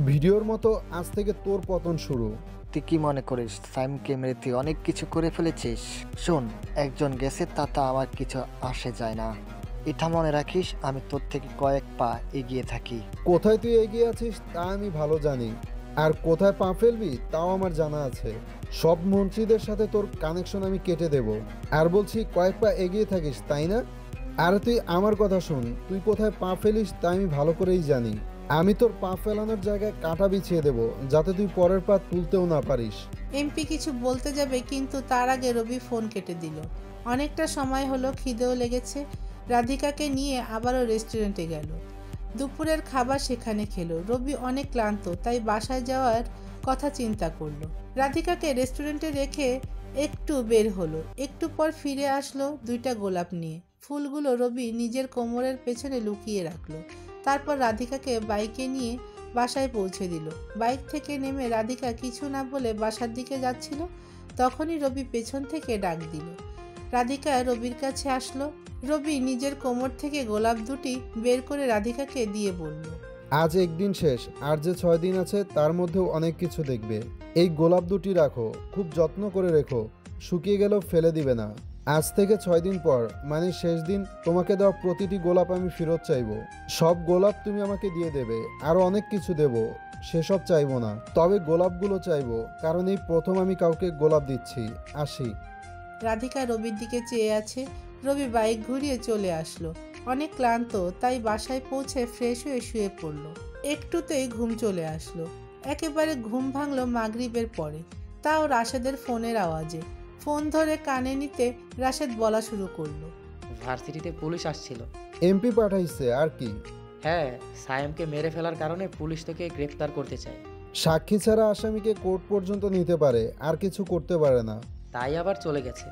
ভিডিওর মতো আজ থেকে তোর পতন শুরু। তুই কি মনে করিস সাইমকে মেরে তুই অনেক কিছু করে ফেলেছিস? শোন, একজন গেছে তাতে আমার কিছু আসে যায় না। এটা মনে রাখিস, আমি তোর থেকে কয়েক পা এগিয়ে থাকি। কোথায় তুই এগিয়ে আছিস তা আমি ভালো জানি, আর কোথায় পা ফেলবি তাও আমার জানা আছে। সব মন্ত্রীদের সাথে তোর কানেকশন আমি কেটে দেব। আর বলছি কয়েক পা এগিয়ে থাকিস, তাই না? আর তুই আমার কথা শুন, তুই কোথায় পা ফেলিস তা আমি ভালো করেই জানি। আমি তোর পা ফেলানোর জায়গায় কাঁটা বিছিয়ে দেব, যাতে তুই পরের পা তুলতেও না পারিস। এমপি কিছু বলতে যাবে, কিন্তু তার আগে রবি ফোন কেটে দিল। অনেকটা সময় হলো, খিদেও লেগেছে। রাধিকাকে নিয়ে আবারও রেস্টুরেন্টে গেল। দুপুরের খাবার সেখানে খেলো। রবি অনেক ক্লান্ত, তাই বাসায় যাওয়ার কথা চিন্তা করলো। রাধিকাকে রেস্টুরেন্টে রেখে একটু বের হলো। একটু পর ফিরে আসলো 2টা গোলাপ নিয়ে। ফুলগুলো রবি নিজের কোমরের পেছনে লুকিয়ে রাখলো। তারপর রাধিকাকে বাইকে নিয়ে বাসায় পৌঁছে দিল। বাইক থেকে নেমে রাধিকা কিছু না বলে বাসার দিকে যাচ্ছিল, তখনই রবি পেছন থেকে ডাক দিল। রাধিকা রবির কাছে আসলো। রবি নিজের কোমর থেকে গোলাপ দুটি বের করে রাধিকাকে দিয়ে বলল, আজ একদিন শেষ, আর যে 6 দিন আছে তার মধ্যেও অনেক কিছু দেখবে। এই গোলাপ দুটি রাখো, খুব যত্ন করে রেখো, শুকিয়ে গেলেও ফেলে দিবে না। আজ থেকে 6 দিন পর, মানে শেষ দিন, তোমাকে দেওয়া প্রতিটি গোলাপ আমি ফেরত চাইবো। সব গোলাপ তুমি আমাকে দিয়ে দেবে। আরো অনেক কিছু দেব, সেসব চাইবো না, তবে গোলাপগুলো চাইবো, কারণ এই প্রথম আমি কাউকে গোলাপ দিচ্ছি। আসি। রাধিকা রবির দিকে চেয়ে আছে। রবি বাইক ঘুরিয়ে চলে আসলো। অনেক ক্লান্ত, তাই বাসায় পৌঁছে ফ্রেশ হয়ে শুয়ে পড়ল। একটুতেই ঘুম চলে আসলো। একেবারে ঘুম ভাঙল মাগরিবের পরে, তাও রাশেদের ফোনের আওয়াজে। ফোন ধরে কানে নিতে রাশেদ বলা শুরু করলো। ভার্সিটিতে পুলিশ আসছিল। এমপি পাঠাইছে আর কি? হ্যাঁ, সায়েমকে মেরে ফেলার কারণে পুলিশ তোকে গ্রেফতার করতে চায়। সাক্ষী ছাড়া আসামিকে কোর্ট পর্যন্ত নিতে পারে, আর কিছু করতে পারে না। তাই আবার চলে গেছে।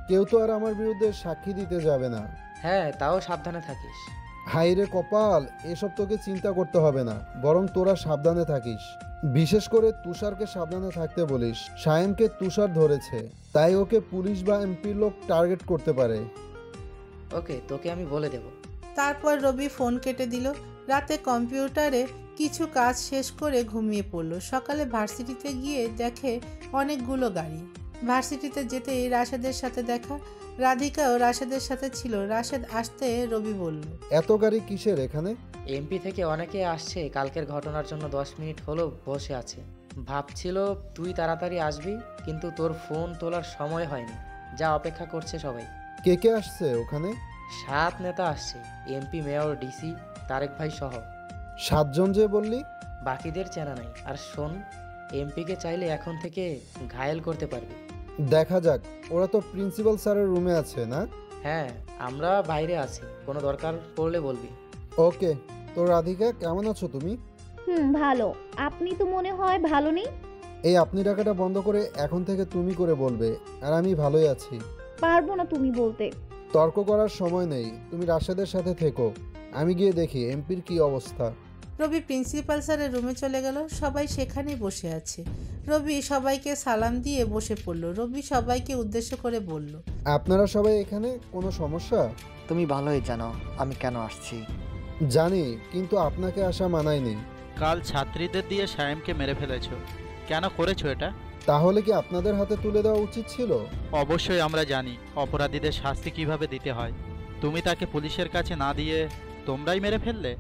কেউ তো আর আমার বিরুদ্ধে সাক্ষী দিতে যাবে না। হ্যাঁ, তাও সাবধানে থাকিস। হাইরে কপাল, এসব তোকে চিন্তা করতে হবে না, বরং তোরা সাবধানে থাকিস। বিশেষ করে তুষারকে সাবধানে থাকতে বলিস। সায়েমকে তুষার ধরেছে, তাই ওকে পুলিশ বা এমপির লোক টার্গেট করতে পারে। ওকে, তোকে আমি বলে দেব। তারপর রবি ফোন কেটে দিল। রাতে কম্পিউটারে কিছু কাজ শেষ করে ঘুমিয়ে পড়ল। সকালে ভার্সিটিতে গিয়ে দেখে অনেকগুলো গাড়ি। ভার্সিটিতে যেতেই রাশেদের সাথে দেখা। রাধিকাও রাশেদের সাথে ছিল। রাশেদ আসতে রবি বলল, এত গাড়ি কিসের এখানে? এমপি থেকে অনেকে আসছে, কালকের ঘটনার জন্য 10 মিনিট হলো বসে আছে। ভাবছিল তুই তাড়াতাড়ি আসবি, কিন্তু তোর ফোন তোলার সময় হয়নি। যা অপেক্ষা করছে সবাই। কে কে আসছে ওখানে? 7 নেতা আসছে, এমপি, মেয়র, ডিসি, তারেক ভাই সহ। 7 জন যে বললি? বাকিদের চেনা নাই। আর শোন, এমপিকে চাইলে এখন থেকে ঘায়েল করতে পারবি। দেখা যাক। ওরা তো প্রিন্সিপাল স্যারের রুমে আছে না? হ্যাঁ, আমরা বাইরে আছি, কোনো দরকার পড়লে বলবি। ওকে। তো রাধিকা, কেমন আছো তুমি? ভালো। আপনি তো মনে হয় ভালো নেই। এই আপনি ডাকাটা বন্ধ করে এখন থেকে তুমি করে বলবে। আর আমি ভালোই আছি। পারবো না তুমি বলতে। তর্ক করার সময় নেই, তুমি রাশেদের সাথে থেকো। আমি গিয়ে দেখি এমপির কি অবস্থা। রবি প্রিন্সিপাল স্যারের রুমে চলে গেল। সবাই সেখানেই বসে আছে। রবি সবাইকে সালাম দিয়ে বসে পড়ল। রবি সবাইকে উদ্দেশ্য করে বলল, আপনারা সবাই এখানে? কোনো সমস্যা? তুমি ভালোই জানো আমি কেন আসছি। জানি, কিন্তু আপনাকে আসা মানায়নি। কাল ছাত্রীদের দিয়ে সায়েমকে মেরে ফেলেছো, কেন করেছো এটা? তাহলে কি আপনাদের হাতে তুলে দেওয়া উচিত ছিল? অবশ্যই আমরা জানি অপরাধীদের শাস্তি কিভাবে দিতে হয়। তুমি তাকে পুলিশের কাছে না দিয়ে তোমরাই মেরে ফেললে।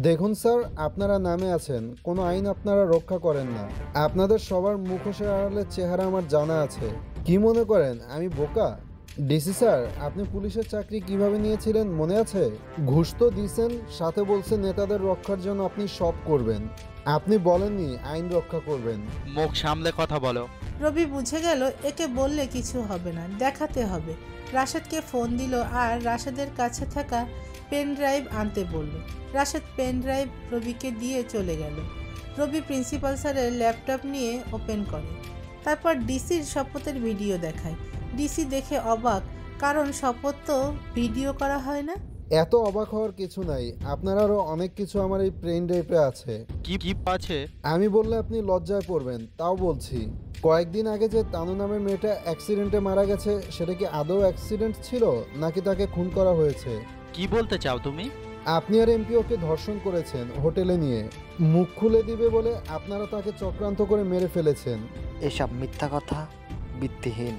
দেখুন স্যার, আপনারা নামে আছেন, কোনো আইন আপনারা রক্ষা করেন না। আপনাদের সবার মুখোশের আড়ালে চেহারা আমার জানা আছে। কি মনে করেন আমি বোকা? ডিসি স্যার, আপনি পুলিশের চাকরি কিভাবে নিয়েছিলেন মনে আছে? ঘুষ তো দিয়েছেন, সাথে বলছেন নেতাদের রক্ষার জন্য আপনি সব করবেন। আপনি বলেননি আইন রক্ষা করবেন। মুখ সামলে কথা বলো। রবি বুঝে গেল একে বললে কিছু হবে না, দেখাতে হবে। রাশেদকে ফোন দিল আর রাশেদের কাছে থাকা পেন ড্রাইভ আনতে বলল। রাশেদ পেন ড্রাইভ রবিকে দিয়ে চলে গেল। রবি প্রিন্সিপাল স্যারের ল্যাপটপ নিয়ে ওপেন করে। তারপর ডিসির শপথের ভিডিও দেখায়। ডিসি দেখে অবাক, কারণ শপথ তো ভিডিও করা হয় না। এত অবাক হওয়ার কিছু নাই, আপনার আরো অনেক কিছু আমার এই পেন ড্রাইভে আছে। কি আছে? আমি বললে আপনি লজ্জায় পড়বেন, তাও বলছি। কয়েকদিন আগে যে তানু নামের মেয়েটা অ্যাক্সিডেন্টে মারা গেছে, সেটা কি আদৌ অ্যাক্সিডেন্ট ছিল নাকি তাকে খুন করা হয়েছে? কি বলতে চাও তুমি? আপনি আর এমপি ওকে ধর্ষণ করেছেন হোটেলে নিয়ে। মুখ খুলে দিবে বলে আপনারা তাকে চক্রান্ত করে মেরে ফেলেছেন। এসব মিথ্যা কথা, ভিত্তিহীন।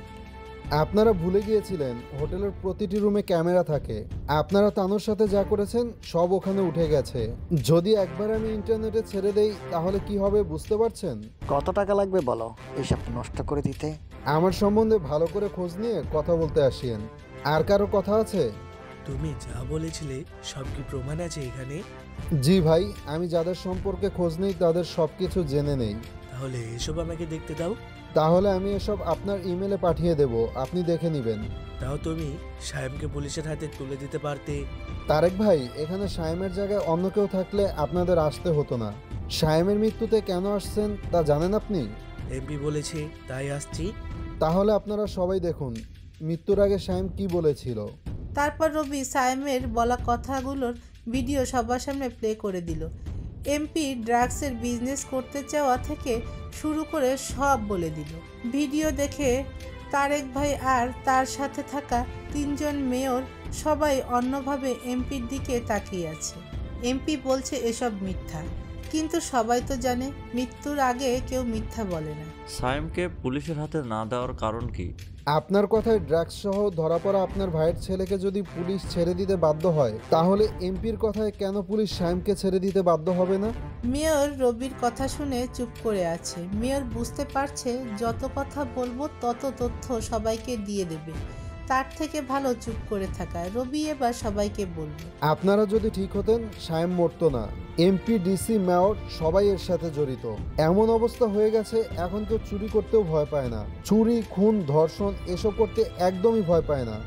আপনারা ভুলে গিয়েছিলেন হোটেলের প্রতিটি রুমে ক্যামেরা থাকে। আপনারা তানুর সাথে যা করেছেন সব ওখানে উঠে গেছে। যদি একবার আমি ইন্টারনেটে ছেড়ে দেই তাহলে কি হবে বুঝতে পারছেন? কত টাকা লাগবে বলো এসব নষ্ট করে দিতে? আমার সম্বন্ধে ভালো করে খোঁজ নিয়ে কথা বলতে আসিয়েন। আর কারো কথা আছে? তুমি যা বলেছিলে সব কি প্রমাণ আছে এখানে? জি ভাই, আমি যাদের সম্পর্কে খোঁজ নেই তাদের সবকিছু জেনে নেই। তাহলে এসব আমাকে দেখতে দাও। তাহলে আমি এসব আপনার ইমেলে পাঠিয়ে দেব, আপনি দেখে নেবেন। তাও তুমি সায়েমকে পুলিশের হাতে তুলে দিতে পারতে। তারেক ভাই, এখানে সায়েমের জায়গায় অন্য কেউ থাকলে আপনাদের আসতে হতো না। সায়েমের মৃত্যুতে কেন আসছেন তা জানেন আপনি? এমপি বলেছে তাই আসছি। তাহলে আপনারা সবাই দেখুন মৃত্যুর আগে সায়েম কি বলেছিল। তারপর রবি সায়েমের বলা কথাগুলোর ভিডিও সবার সামনে প্লে করে দিল। এমপি ড্রাগসের বিজনেস করতে চাওয়া থেকে শুরু করে সব বলে দিল। ভিডিও দেখে তারেক ভাই আর তার সাথে থাকা 3 জন মেয়র সবাই অন্যভাবে এমপির দিকে তাকিয়ে আছে। এমপি বলছে এসব মিথ্যা, কিন্তু সবাই তো জানে মৃত্যুর আগে কেউ মিথ্যা বলে না। সায়েমকে পুলিশের হাতে না দেওয়ার কারণ কি? আপনার কথায় ড্রাগস সহ ধরা পড়া আপনার ভাইয়ের ছেলেকে যদি পুলিশ ছেড়ে দিতে বাধ্য হয়, তাহলে এমপির কথায় কেন পুলিশ সায়েমকে ছেড়ে দিতে বাধ্য হবে না? মেয়র রবির কথা শুনে চুপ করে আছে। মেয়র বুঝতে পারছে যত কথা বলবো তত তথ্য সবাইকে দিয়ে দেবে। তার থেকে ভালো চুপ করে থাকা। রবি এবার সবাইকে বলল, আপনারা যদি ঠিক হতেন সায়েম মরতো না। এমপি, ডিসি, মেয়র সবাই এর সাথে জড়িত। এমন অবস্থা হয়ে গেছে এখন কেউ চুরি করতেও ভয় পায় না। চুরি, খুন, ধর্ষণ এসব করতে একদমই ভয় পায় না।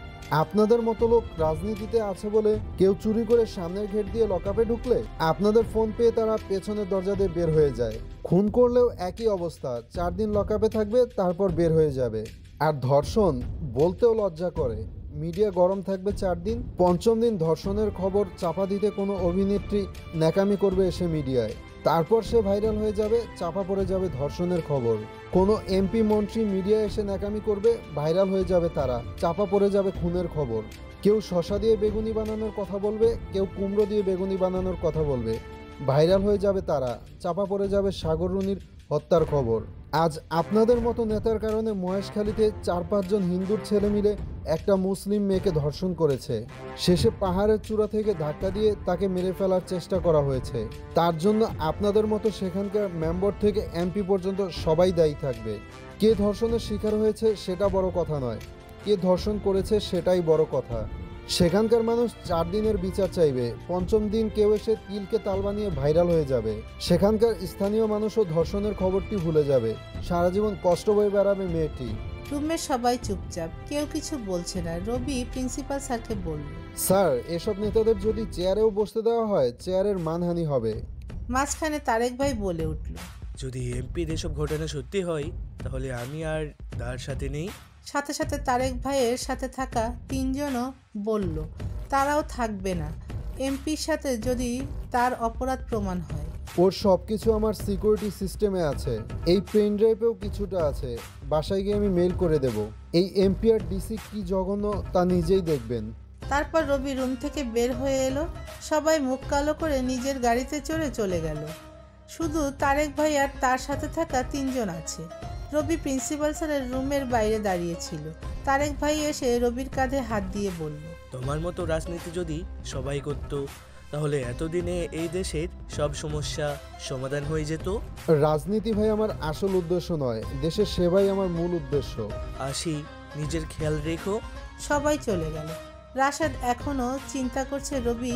আপনাদের মতো লোক রাজনীতিতে আছে বলে কেউ চুরি করে সামনের গেট দিয়ে লকআপে ঢুকলে আপনাদের ফোন পেয়ে তারা পেছনের দরজা দিয়ে বের হয়ে যায়। খুন করলেও একই অবস্থা, 4 দিন লকআপে থাকবে, তারপর বের হয়ে যাবে। আর ধর্ষণ বলতেও লজ্জা করে। মিডিয়া গরম থাকবে 4 দিন, 5ম দিন ধর্ষণের খবর চাপা দিতে কোনো অভিনেত্রী ন্যাকামি করবে এসে মিডিয়ায়, তারপর সে ভাইরাল হয়ে যাবে, চাপা পড়ে যাবে ধর্ষণের খবর। কোনো এমপি, মন্ত্রী মিডিয়া এসে ন্যাকামি করবে, ভাইরাল হয়ে যাবে তারা, চাপা পড়ে যাবে খুনের খবর। কেউ শশা দিয়ে বেগুনি বানানোর কথা বলবে, কেউ কুমড়ো দিয়ে বেগুনি বানানোর কথা বলবে, ভাইরাল হয়ে যাবে তারা, চাপা পড়ে যাবে সাগর রুনির হত্যার খবর। আজ আপনাদের মতো নেতার কারণে মহেশখালীতে 4-5 জন হিন্দুর ছেলে মিলে একটা মুসলিম মেয়েকে ধর্ষণ করেছে। শেষে পাহাড়ের চূড়া থেকে ধাক্কা দিয়ে তাকে মেরে ফেলার চেষ্টা করা হয়েছে। তার জন্য আপনাদের মতো সেখানকার মেম্বার থেকে এমপি পর্যন্ত সবাই দায়ী থাকবে। কে ধর্ষণের শিকার হয়েছে সেটা বড় কথা নয়, কে ধর্ষণ করেছে সেটাই বড় কথা। সেখানকার মানুষ 4 দিনের বিচার চাইবে, 5ম দিন কেউ এসে তিলকে তাল বানিয়ে ভাইরাল হয়ে যাবে। সেখানকার স্থানীয় মানুষও ধর্ষণের খবরটি ভুলে যাবে, সারা জীবন কষ্ট বয়ে বেড়াবে মেয়েটি। রুমের সবাই চুপচাপ, কেউ কিছু বলছে না। রবি প্রিন্সিপাল স্যারকে বলল, স্যার, এসব নেতাদের যদি চেয়ারেও বসতে দেওয়া হয় চেয়ারের মানহানি হবে। মাঝখানে তারেক ভাই বলে উঠল, যদি এমপির এসব ঘটনা সত্যি হয় তাহলে আমি আর তার সাথে নেই। সাথে সাথে তারেক ভাইয়ের সাথে থাকা 3 জনও বলল তারাও থাকবে না এমপির সাথে যদি তার অপরাধ প্রমাণ হয়। ওর সব কিছু আমার সিকিউরিটি সিস্টেমে আছে, এই পেন ড্রাইভেও কিছুটা আছে, বাসায় গিয়ে আমি মেইল করে দেব। এই এমপি আর ডিসি কি জঘন্য তা নিজেই দেখবেন। তারপর রবি রুম থেকে বের হয়ে এলো, সবাই মুখ কালো করে নিজের গাড়িতে চড়ে চলে গেল। শুধু তারেক ভাই আর তার সাথে থাকা 3 জন আছে। রবি প্রিন্সিপাল স্যারের রুমের বাইরে দাঁড়িয়েছিল। তারেক ভাই এসে রবির কাঁধে হাত দিয়ে বলল, তোমার মতো রাজনীতি যদি সবাই করত তাহলে এতদিনে এই দেশের সব সমস্যা সমাধান হয়ে যেত। রাজনীতি ভাই আমার আসল উদ্দেশ্য নয়, দেশের সেবাই আমার মূল উদ্দেশ্য। আসি, নিজের খেয়াল রেখো। সবাই চলে গেল। রাশেদ এখনো চিন্তা করছে রবি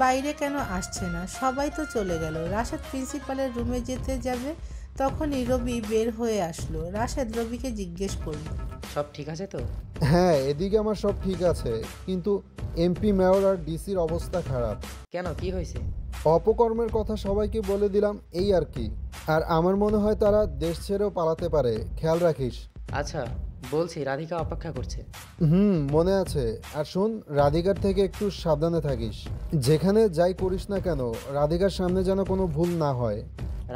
বাইরে কেন আসছে না। সবাই তো চলে গেল। রাশেদ প্রিন্সিপালের রুমে যেতে যাবে, তখনই রবি বের হয়ে আসলো। রাশেদ রবিকে জিজ্ঞেস করল, সব ঠিক আছে তো? হ্যাঁ, এদিকে আমার সব ঠিক আছে, কিন্তু এমপি, মেয়র আর ডিসির অবস্থা খারাপ। কেন, কি হয়েছে? অপকর্মের কথা সবাইকে বলে দিলাম, এই আর কি। আর আমার মনে হয় তারা দেশ ছেড়েও পালাতে পারে, খেয়াল রাখিস। আচ্ছা, বলছি, রাধিকা অপেক্ষা করছে। মনে আছে। আর শোন, রাধিকার থেকে একটু সাবধানে থাকিস। যেখানে যাই করিস না কেন, রাধিকার সামনে যেন কোনো ভুল না হয়।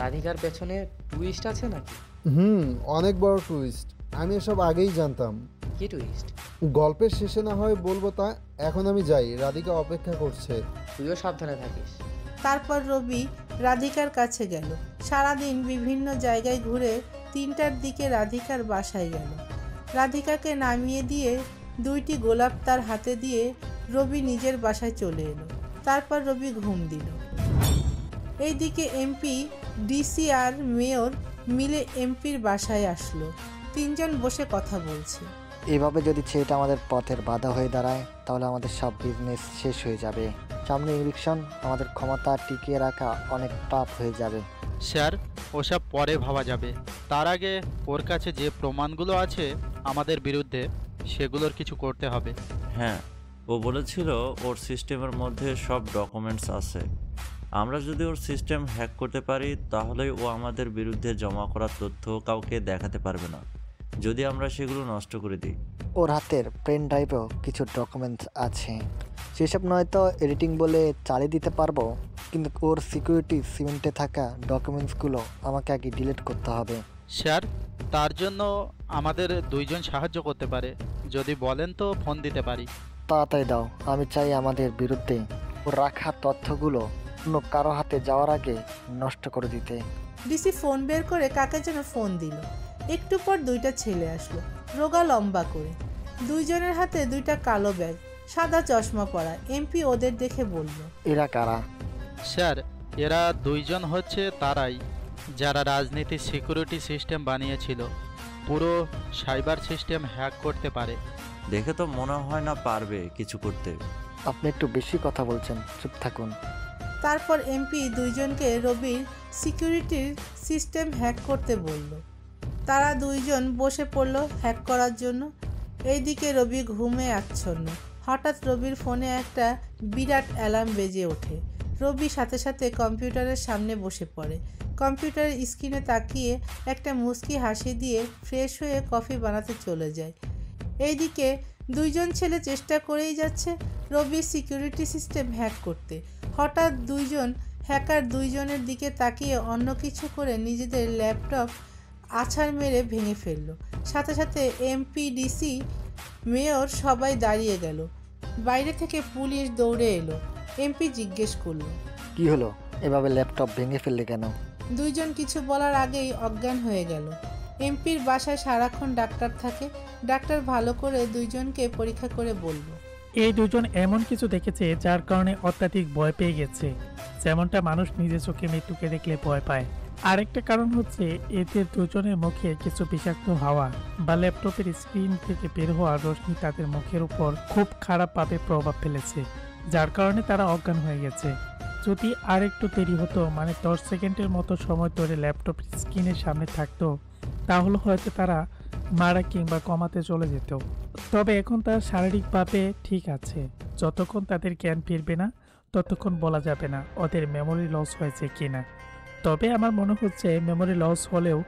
রাধিকার পেছনে টুইস্ট আছে নাকি? অনেক বড় টুইস্ট। আমি এসব আগেই জানতাম। কি টুইস্ট? গল্পের শেষে না হয় বলবো তা, এখন আমি যাই, রাধিকা অপেক্ষা করছে। তুইও সাবধানে থাকিস। তারপর রবি রাধিকার কাছে গেল। সারাদিন বিভিন্ন জায়গায় ঘুরে 3টার দিকে রাধিকার বাসায় গেল। রাধিকাকে নামিয়ে দিয়ে 2টি গোলাপ তার হাতে দিয়ে রবি নিজের বাসায় চলে এলো। তারপর রবি ঘুম দিল। এইদিকে এমপি, ডিসি আর মেয়র মিলে এমপির বাসায় আসলো। 3 জন বসে কথা বলছে। এভাবে যদি ছেলেটা আমাদের পথের বাধা হয়ে দাঁড়ায় তাহলে আমাদের সব বিজনেস শেষ হয়ে যাবে। সামনে ইলেকশন, আমাদের ক্ষমতা টিকিয়ে রাখা অনেক টাফ হয়ে যাবে। স্যার, ওসব পরে ভাবা যাবে। তার আগে ওর কাছে যে প্রমাণগুলো আছে আমাদের বিরুদ্ধে, সেগুলোর কিছু করতে হবে। হ্যাঁ, ও বলেছিল ওর সিস্টেমের মধ্যে সব ডকুমেন্টস আছে। আমরা যদি ওর সিস্টেম হ্যাক করতে পারি তাহলেই ও আমাদের বিরুদ্ধে জমা করা তথ্য কাউকে দেখাতে পারবে না, যদি আমরা সেগুলো নষ্ট করে দিই। ওর হাতের পেন ড্রাইভেও কিছু ডকুমেন্টস আছে, সেসব নয়তো এডিটিং বলে চালিয়ে দিতে পারবো, কিন্তু ওর সিকিউরিটি সিমেন্টে থাকা ডকুমেন্টসগুলো আমাকে আগে ডিলিট করতে হবে। স্যার, তার জন্য আমাদের 2 জন সাহায্য করতে পারে। যদি বলেন তো ফোন দিতে পারি। তাড়াতাড়ি দাও, আমি চাই আমাদের বিরুদ্ধে ওর রাখা তথ্যগুলো অন্য কারো হাতে যাওয়ার আগে নষ্ট করে দিতে। ডিসি ফোন বের করে কাকে যেন ফোন দিল। একটু পর 2টা ছেলে আসলো, রোগা লম্বা করে। 2 জনের হাতে 2টা কালো ব্যাগ, সাদা চশমা পরা। এমপি ওদের দেখে বলল, এরা কারা? স্যার, এরা 2 জন হচ্ছে তারাই যারা রাজনীতির সিকিউরিটি সিস্টেম বানিয়েছিল, পুরো সাইবার সিস্টেম হ্যাক করতে পারে। দেখে তো মনে হয় না পারবে কিছু করতে। আপনি একটু বেশি কথা বলছেন, চুপ থাকুন। তারপর এমপি দুইজনকে রবির সিকিউরিটির সিস্টেম হ্যাক করতে বলল। তারা দুইজন বসে পড়ল হ্যাক করার জন্য। এইদিকে রবি ঘুমে আচ্ছন্ন। হঠাৎ রবির ফোনে একটা বিরাট অ্যালার্ম বেজে ওঠে। রবি সাথে সাথে কম্পিউটারের সামনে বসে পড়ে। কম্পিউটারের স্ক্রিনে তাকিয়ে একটা মুচকি হাসি দিয়ে ফ্রেশ হয়ে কফি বানাতে চলে যায়। এইদিকে দুইজন ছেলে চেষ্টা করেই যাচ্ছে রবির সিকিউরিটি সিস্টেম হ্যাক করতে। হঠাৎ দুইজন হ্যাকার দুইজনের দিকে তাকিয়ে অন্য কিছু করে নিজেদের ল্যাপটপ আছাড় মেরে ভেঙে ফেলল। সাথে সাথে এমপি, ডিসি, মেয়র সবাই দাঁড়িয়ে গেল। বাইরে থেকে পুলিশ দৌড়ে এলো। এমপি জিজ্ঞেস করলো, কি হলো, এভাবে ল্যাপটপ ভেঙে ফেললে কেন? দুইজন কিছু বলার আগেই অজ্ঞান হয়ে গেল। এমপির বাসায় সারাক্ষণ ডাক্তার থাকে। ডাক্তার ভালো করে দুইজনকে পরীক্ষা করে বলল, এই দুজন এমন কিছু দেখেছে যার কারণে অত্যাধিক ভয় পেয়ে গেছে, যেমনটা মানুষ নিজের চোখে মৃত্যুকে দেখলে ভয় পায়। আরেকটা কারণ হচ্ছে এদের দুজনের মুখে কিছু বিষাক্ত হাওয়া বা ল্যাপটপের স্ক্রিন থেকে বের হওয়া রশ্মি তাদের মুখের উপর খুব খারাপভাবে প্রভাব ফেলেছে, যার কারণে তারা অজ্ঞান হয়ে গেছে। যদি আরেকটু দেরি হতো, মানে 10 সেকেন্ডের মতো সময় ধরে ল্যাপটপের স্ক্রিনের সামনে থাকতো, তাহলে হয়তো তারা মারা কিংবা কমাতে চলে যেত। তবে এখন তারা শারীরিকভাবে ঠিক আছে। যতক্ষণ তাদের জ্ঞান ফিরবে না ততক্ষণ বলা যাবে না ওদের মেমোরি লস হয়েছে কিনা। তবে আমার মনে হচ্ছে মেমোরি লস হলেও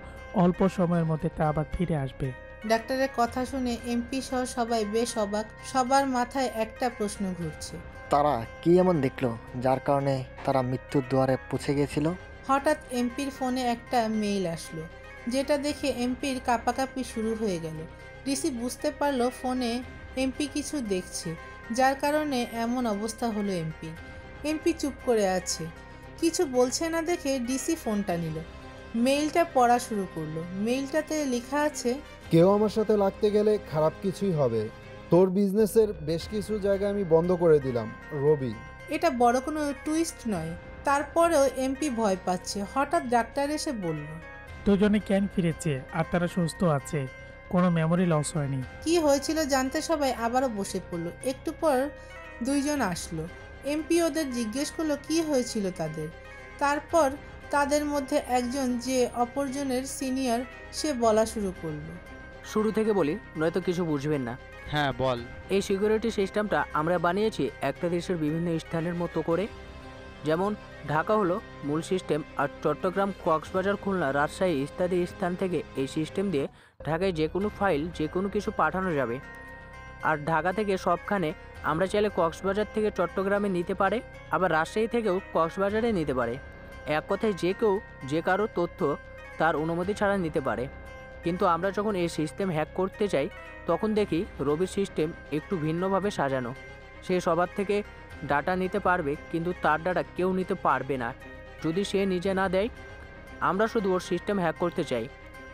অল্প সময়ের মধ্যে তা আবার ফিরে আসবে। ডাক্তারের কথা শুনে এমপি সহ সবাই বেশ অবাক। সবার মাথায় একটা প্রশ্ন ঘুরছে, তারা কি এমন দেখলো যার কারণে তারা মৃত্যুর দুয়ারে পৌঁছে গিয়েছিল? হঠাৎ এমপির ফোনে একটা মেইল আসলো, যেটা দেখে এমপির কাঁপাকাঁপি শুরু হয়ে গেল। ডিসি বুঝতে পারলো ফোনে এমপি কিছু দেখছে, যার কারণে এমন অবস্থা হলো এমপির। এমপি চুপ করে আছে, কিছু বলছে না দেখে ডিসি ফোনটা নিল। মেইলটা পড়া শুরু করলো। মেইলটাতে লেখা আছে, কেউ আমার সাথে লাগতে গেলে খারাপ কিছুই হবে। তোর বিজনেসের বেশ কিছু জায়গা আমি বন্ধ করে দিলাম, রবি। এটা বড় কোনো টুইস্ট নয়, তারপরেও এমপি ভয় পাচ্ছে। হঠাৎ ডাক্তার এসে বলল, দুজনে জ্ঞান ফিরেছে আর তারা সুস্থ আছে, কোনো মেমোরি লস হয়নি। কি হয়েছিল জানতে সবাই আবারও বসে পড়লো। একটু পর দুইজন আসলো। এমপি ওদের জিজ্ঞেস করলো কি হয়েছিল তাদের। তারপর তাদের মধ্যে একজন, যে অপরজনের সিনিয়র, সে বলা শুরু করলো। শুরু থেকে বলি, নয়তো কিছু বুঝবেন না। হ্যাঁ বল। এই সিকিউরিটি সিস্টেমটা আমরা বানিয়েছি একটা দেশের বিভিন্ন স্থানের মতো করে। যেমন ঢাকা হলো মূল সিস্টেম, আর চট্টগ্রাম, কক্সবাজার, খুলনা, রাজশাহী ইত্যাদি স্থান থেকে এই সিস্টেম দিয়ে ঢাকায় যে কোনো ফাইল, যে কোনো কিছু পাঠানো যাবে। আর ঢাকা থেকে সবখানে আমরা চাইলে কক্সবাজার থেকে চট্টগ্রামে নিতে পারে, আবার রাজশাহী থেকেও কক্সবাজারে নিতে পারে। এক কথায় যে কেউ যে কারো তথ্য তার অনুমতি ছাড়া নিতে পারে। কিন্তু আমরা যখন এই সিস্টেম হ্যাক করতে চাই, তখন দেখি রবির সিস্টেম একটু ভিন্নভাবে সাজানো। সে সবার থেকে ডাটা নিতে পারবে, কিন্তু তার ডাটা কেউ নিতে পারবে না যদি সে নিজে না দেয়। আমরা শুধু ওর সিস্টেম হ্যাক করতে চাই,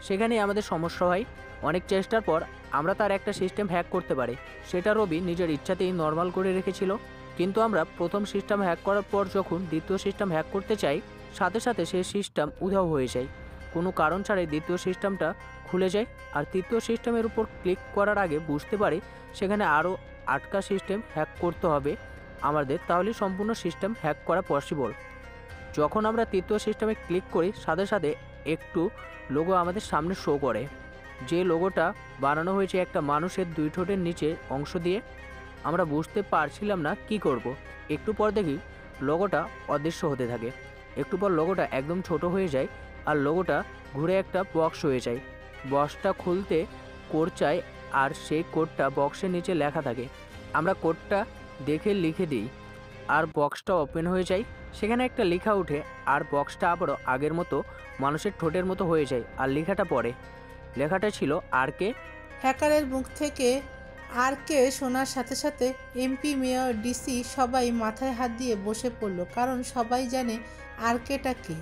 সেখানেই আমাদের সমস্যা হয়। অনেক চেষ্টার পর আমরা তার একটা সিস্টেম হ্যাক করতে পারি, সেটা রবি নিজের ইচ্ছাতেই নর্মাল করে রেখেছিল। কিন্তু আমরা প্রথম সিস্টেম হ্যাক করার পর যখন দ্বিতীয় সিস্টেম হ্যাক করতে চাই, সাথে সাথে সেই সিস্টেম উধাও হয়ে যায়। কোনো কারণ ছাড়াই দ্বিতীয় সিস্টেমটা খুলে যায়। আর তৃতীয় সিস্টেমের উপর ক্লিক করার আগে বুঝতে পারি সেখানে আরও 8টা সিস্টেম হ্যাক করতে হবে আমাদের, তাহলে সম্পূর্ণ সিস্টেম হ্যাক করা পসিবল। যখন আমরা তৃতীয় সিস্টেমে ক্লিক করি, সাথে সাথে একটু লোগো আমাদের সামনে শো করে। যে লোগোটা বানানো হয়েছে একটা মানুষের 2 ঠোঁটের নিচে অংশ দিয়ে। আমরা বুঝতে পারছিলাম না কি করব। একটু পর দেখি লোগোটা অদৃশ্য হতে থাকে। একটু পর লোগোটা একদম ছোট হয়ে যায়, আর লোগোটা ঘুরে একটা বক্স হয়ে যায়। বক্সটা খুলতে কোড চাই, আর সেই কোডটা বক্সের নিচে লেখা থাকে। আমরা কোডটা দেখে লিখে দিই, আর বক্সটা ওপেন হয়ে যায়। সেখানে একটা লেখা ওঠে, আর বক্সটা আবারও আগের মতো মানুষের ঠোঁটের মতো হয়ে যায়। আর লেখাটা পড়ে, লেখাটা ছিল আরকে। হ্যাকারের মুখ থেকে আরকে শোনার সাথে সাথে এমপি, মেয়র, ডিসি সবাই মাথায় হাত দিয়ে বসে পড়ল, কারণ সবাই জানে আরকেটা কে।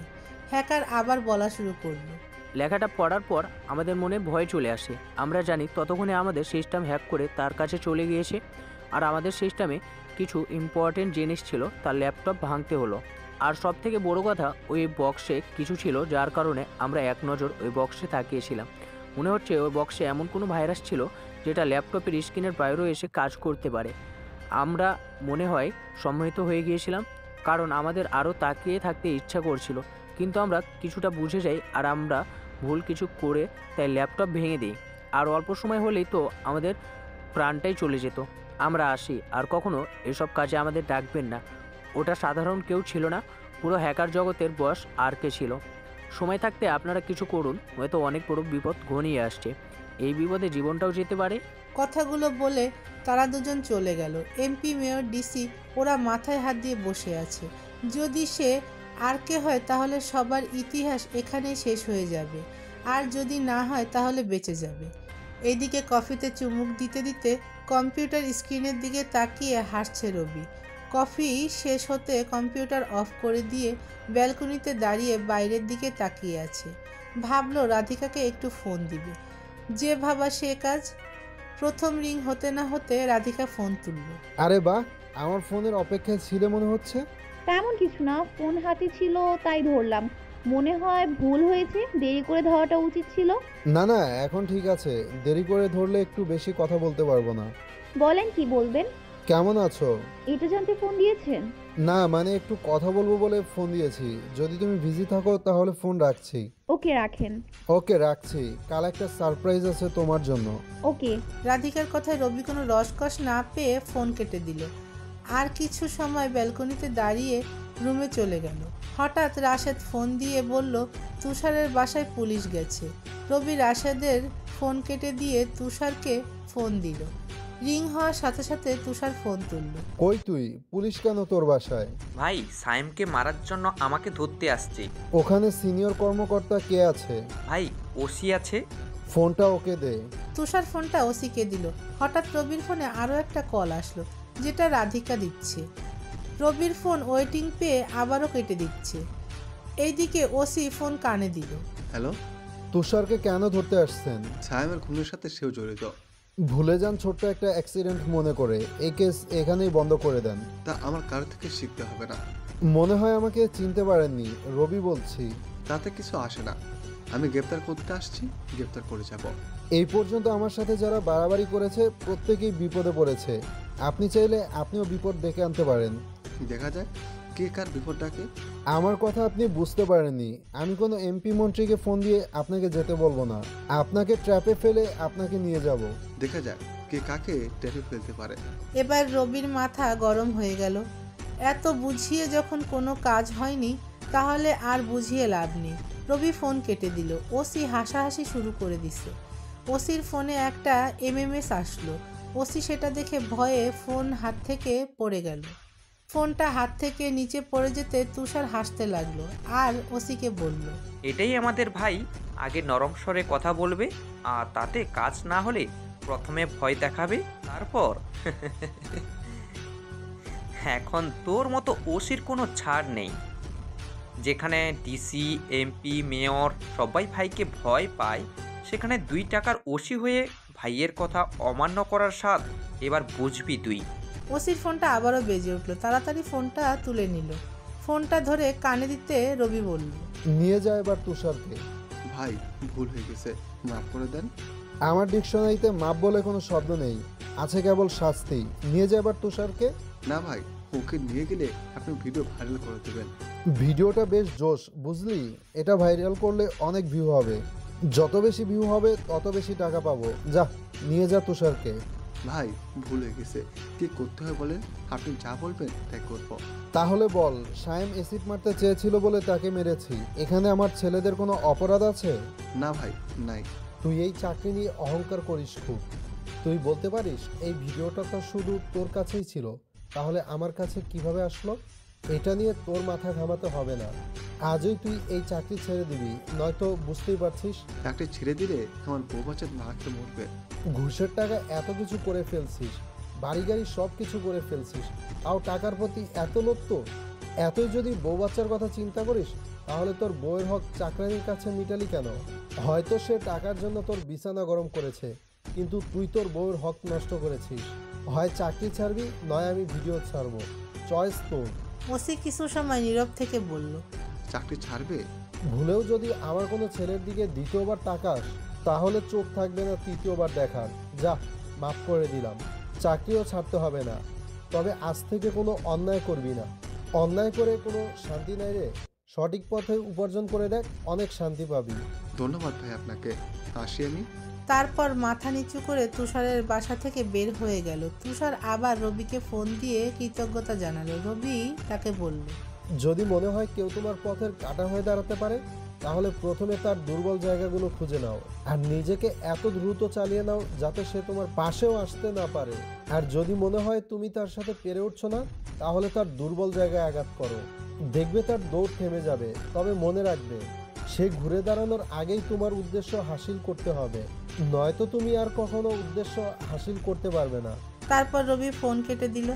হ্যাকার আবার বলা শুরু করলো। লেখাটা পড়ার পর আমাদের মনে ভয় চলে আসে। আমরা জানি ততক্ষণে আমাদের সিস্টেম হ্যাক করে তার কাছে চলে গিয়েছে, আর আমাদের সিস্টেমে কিছু ইম্পর্টেন্ট জিনিস ছিল, তার ল্যাপটপ ভাঙতে হলো। আর সব থেকে বড়ো কথা, ওই বক্সে কিছু ছিল যার কারণে আমরা এক নজর ওই বক্সে তাকিয়েছিলাম। মনে হচ্ছে ওই বক্সে এমন কোনো ভাইরাস ছিল যেটা ল্যাপটপের স্ক্রিনের বাইরেও এসে কাজ করতে পারে। আমরা মনে হয় সম্মোহিত হয়ে গিয়েছিলাম, কারণ আমাদের আরও তাকিয়ে থাকতে ইচ্ছা করছিল, কিন্তু আমরা কিছুটা বুঝে যাই আর আমরা ভুল কিছু করে তাই ল্যাপটপ ভেঙে দিই। আর অল্প সময় হলেই তো আমাদের প্রাণটাই চলে যেত। আমরা আসি, আর কখনো এসব কাজে আমাদের ডাকবেন না। ওটা সাধারণ কেউ ছিল না, পুরো হ্যাকার জগতের বস আর কে ছিল। সময় থাকতে আপনারা কিছু করুন, হয়তো অনেক বড় বিপদ ঘনিয়ে আসছে। এই বিপদে জীবনটাও যেতে পারে। কথাগুলো বলে তারা দুজন চলে গেল। এমপি, মেয়র, ডিসি ওরা মাথায় হাত দিয়ে বসে আছে। যদি সে আর কে হয় তাহলে সবার ইতিহাস এখানেই শেষ হয়ে যাবে, আর যদি না হয় তাহলে বেঁচে যাবে। এইদিকে কফিতে চুমুক দিতে দিতে কম্পিউটার স্ক্রিনের দিকে তাকিয়ে হাসছে রবি। কফি শেষ হতে কম্পিউটার অফ করে দিয়ে ব্যালকনিতে দাঁড়িয়ে বাইরের দিকে তাকিয়ে আছে। ভাবলো রাধিকাকে একটু ফোন দিবে, যে ভাবা সে কাজ। প্রথম রিং হতে না হতে রাধিকা ফোন তুলল। আরে বাহ, আমার ফোনের অপেক্ষায় ছিলে মনে হচ্ছে। তেমন কিছু না, ফোন হাতে ছিল তাই ধরলাম। মনে হয় ভুল হয়েছে, দেরি করে ধরাটা উচিত ছিল। না না, এখন ঠিক আছে। দেরি করে ধরলে একটু বেশি কথা বলতে পারবো না। বলেন, কি বলবেন? কেমন আছো? এটা জানতে ফোন দিয়েছেন? না মানে একটু কথা বলবো বলে ফোন দিয়েছি। যদি তুমি বিজি থাকো তাহলে ফোন রাখছি। ওকে, রাখেন। ওকে, রাখছি। কাল একটা সারপ্রাইজ আছে তোমার জন্য। ওকে। রাধিকার কথায় রবি কোনো রসকস না পেয়ে ফোন কেটে দিল। আর কিছু সময় ব্যালকনিতে দাঁড়িয়ে রুমে চলে গেল। হঠাৎ রাশেদ ফোন দিয়ে বলল তুষারের বাসায় পুলিশ গেছে। রবি রাশেদের ফোন কেটে দিয়ে তুষারকে ফোন দিল। রিং হওয়ার সাথে সাথে তুষার ফোন তুলল। কই তুই? পুলিশ কেন তোর বাসায়? ভাই, সাইমকে মারার জন্য আমাকে ধরতে আসছে। ওখানে সিনিয়র কর্মকর্তা কে আছে? ভাই, ওসি আছে। ফোনটা ওকে দে। তুষার ফোনটা ওসিকে দিল। হঠাৎ রবির ফোনে আরও একটা কল আসলো, যেটা রাধিকা দিচ্ছে। রবির ফোন ওয়েটিং পেয়ে আবারও কেটে দিচ্ছে। এইদিকে ওসি ফোন কানে দিল। হ্যালো, তুষারকে কেন ধরতে আসছেন? সাইমের খুনের সাথে সেও জড়িত। ভুলে যান ছোট্ট একটা অ্যাক্সিডেন্ট মনে করে। এই কেস এখানেই বন্ধ করে দেন। তা আমার কারো থেকে শিখতে হবে না। মনে হয় আমাকে চিনতে পারেননি। রবি বলছি। তাতে কিছু আসে না। আমি গ্রেপ্তার করতে আসছি, গ্রেপ্তার করে যাব। এই পর্যন্ত আমার সাথে যারা বাড়াবাড়ি করেছে প্রত্যেকেই বিপদে পড়েছে। আপনি চাইলে আপনিও বিপদ ডেকে আনতে পারেন। দেখা যায় কে কার বিপদ ডাকে। আমার কথা আপনি বুঝতে পারেননি। আমি কোনো এমপি মন্ত্রীকে ফোন দিয়ে আপনাকে যেতে বলবো না। আপনাকে ট্র্যাপে ফেলে আপনাকে নিয়ে যাব। দেখা যাক কে কাকে ট্র্যাপে ফেলতে পারে। এবার রবির মাথা গরম হয়ে গেল। এত বুঝিয়ে যখন কোনো কাজ হয়নি, তাহলে আর বুঝিয়ে লাভ নেই। রবি ফোন কেটে দিল। ওসি হাসাহাসি শুরু করে দিছে। ওসির ফোনে একটা এমএমএস আসলো। ওসি সেটা দেখে ভয়ে ফোন হাত থেকে পড়ে গেল। ফোনটা হাত থেকে নিচে পড়ে যেতে তুষার হাসতে লাগলো আর ওসিকে বলল, এটাই আমাদের ভাই। আগে নরম স্বরে কথা বলবে, আর তাতে কাজ না হলে প্রথমে ভয় দেখাবে, তারপর এখন তোর মতো ওসির কোনো ছাড় নেই। যেখানে ডিসি, এমপি, মেয়র সবাই ভাইকে ভয় পায়, সেখানে 2 টাকার ওসি হয়ে ভাইয়ের কথা অমান্য করার স্বাদ এবার বুঝবি তুই। ওসির ফোনটা আবারও বেজে উঠলো। তাড়াতাড়ি ফোনটা তুলে নিল। ফোনটা ধরে কানে দিতে রবি বলল, নিয়ে যায় এবার তুষারকে। ভাই, ভুল হয়ে গেছে, মাফ করে দেন। আমার ডিকশনারিতে মাপ বলে কোনো শব্দ নেই, আছে কেবল শাস্তি। নিয়ে যায় এবার তুষারকে। না ভাই, ওকে নিয়ে গেলে আপনি ভিডিও ভাইরাল করে দেবেন। ভিডিওটা বেশ জোশ, বুঝলি? এটা ভাইরাল করলে অনেক ভিউ হবে। যত বেশি ভিউ হবে তত বেশি টাকা পাবো। যা, নিয়ে যা তুষারকে। ভাই, ভুল হয়ে গেছে। কি করতে হয় বলেন, আপনি যা বলবেন তাই করব। তাহলে বল, সায়েম অ্যাসিড মারতে চেয়েছিল বলে তাকে মেরেছি। এখানে আমার ছেলেদের কোনো অপরাধ আছে? না ভাই, নাই। তুই এই চাকরি নিয়ে অহংকার করিস খুব। তুই বলতে পারিস এই ভিডিওটা তো শুধু তোর কাছেই ছিল, তাহলে আমার কাছে কিভাবে আসলো? এটা নিয়ে তোর মাথা ঘামাতে হবে না। আজই তুই এই চাকরি ছেড়ে দিবি, নয়তো বুঝতেই পারছিস চাকরি ছেড়ে দিলে আমার বউ বাচ্চা না খেয়ে মরবে। ঘুষের টাকা এত কিছু করে ফেলছিস, বাড়ি গাড়ি সব কিছু করে ফেলছিস, তাও টাকার প্রতি এত লোভ। তো এতই যদি বউ বাচ্চার কথা চিন্তা করিস, তাহলে তোর বউয়ের হক চাকরানির কাছে মিটালি কেন? হয়তো সে টাকার জন্য তোর বিছানা গরম করেছে, কিন্তু তুই তোর বউয়ের হক নষ্ট করেছিস। হয় চাকরি ছাড়বি, নয় আমি ভিডিও ছাড়বো, চয়েস তোর। ওসি কিছু সময় নীরব থেকে বলল, চাকরি ছাড়বে? ভুলেও যদি আমার কোনো ছেলের দিকে দ্বিতীয়বার তাকাস, তাহলে চোখ থাকবে না তৃতীয়বার দেখার। যা, মাফ করে দিলাম। চাকরিও ছাড়তে হবে না, তবে আজ থেকে কোনো অন্যায় করবি না। অন্যায় করে কোনো শান্তি নাই রে। সঠিক পথে উপার্জন করে দেখ, অনেক শান্তি পাবি। ধন্যবাদ ভাই আপনাকে, আসি আমি। তারপর মাথা নিচু করে তুষারের বাসা থেকে বের হয়ে গেল। তুষার আবার রবিকে ফোন দিয়ে কৃতজ্ঞতা জানালো। রবি তাকে বলল, যদি মনে হয় কেউ তোমার পথের কাঁটা হয়ে দাঁড়াতে পারে, তাহলে প্রথমে তার দুর্বল জায়গাগুলো খুঁজে নাও আর নিজেকে এত দ্রুত চালিয়ে নাও যাতে সে তোমার পাশেও আসতে না পারে। আর যদি মনে হয় তুমি তার সাথে পেরে উঠছো না, তাহলে তার দুর্বল জায়গায় আঘাত করো। দেখবে তার দৌড় থেমে যাবে। তবে মনে রাখবে, সে ঘুরে দাঁড়ানোর আগেই তোমার উদ্দেশ্য হাসিল করতে হবে, নয়তো তুমি আর কখনো উদ্দেশ্য হাসিল করতে পারবে না। তারপর রবি ফোন কেটে দিল।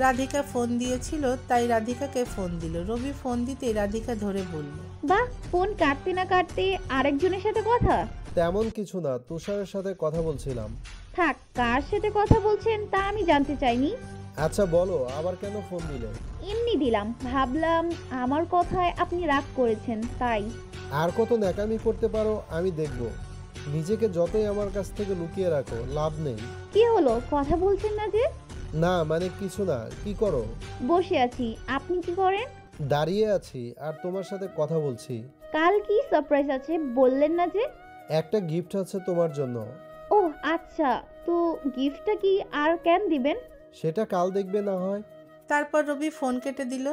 রাধিকা ফোন দিয়েছিল, তাই রাধিকাকে ফোন দিল। রবি ফোন দিতেই রাধিকা ধরে বলল, বাহ, ফোন কাটতে না কাটতে আরেকজনের সাথে কথা। তেমন কিছু না, তুষারের সাথে কথা বলছিলাম। থাক, কার সাথে কথা বলছেন তা আমি জানতে চাইনি। আচ্ছা বলো, আবার কেন ফোন দিলে? এমনি দিলাম, ভাবলাম আমার কথায় আপনি রাগ করেছেন তাই। আর কত ন্যাকামি করতে পারো আমি দেখব। নিজেকে যতই আমার কাছ থেকে লুকিয়ে রাখো, লাভ নেই। কি হলো, কথা বলছেন না যে? না মানে কিছু না। কি করো? বসে আছি। আপনি কি করেন? দাঁড়িয়ে আছি আর তোমার সাথে কথা বলছি। কাল কি সারপ্রাইজ আছে বললেন না যে? একটা গিফট আছে তোমার জন্য। ও আচ্ছা, তো গিফটটা কি আর কেন দিবেন? সেটা কাল দেখবে না হয়। তারপর রবি ফোন কেটে দিল।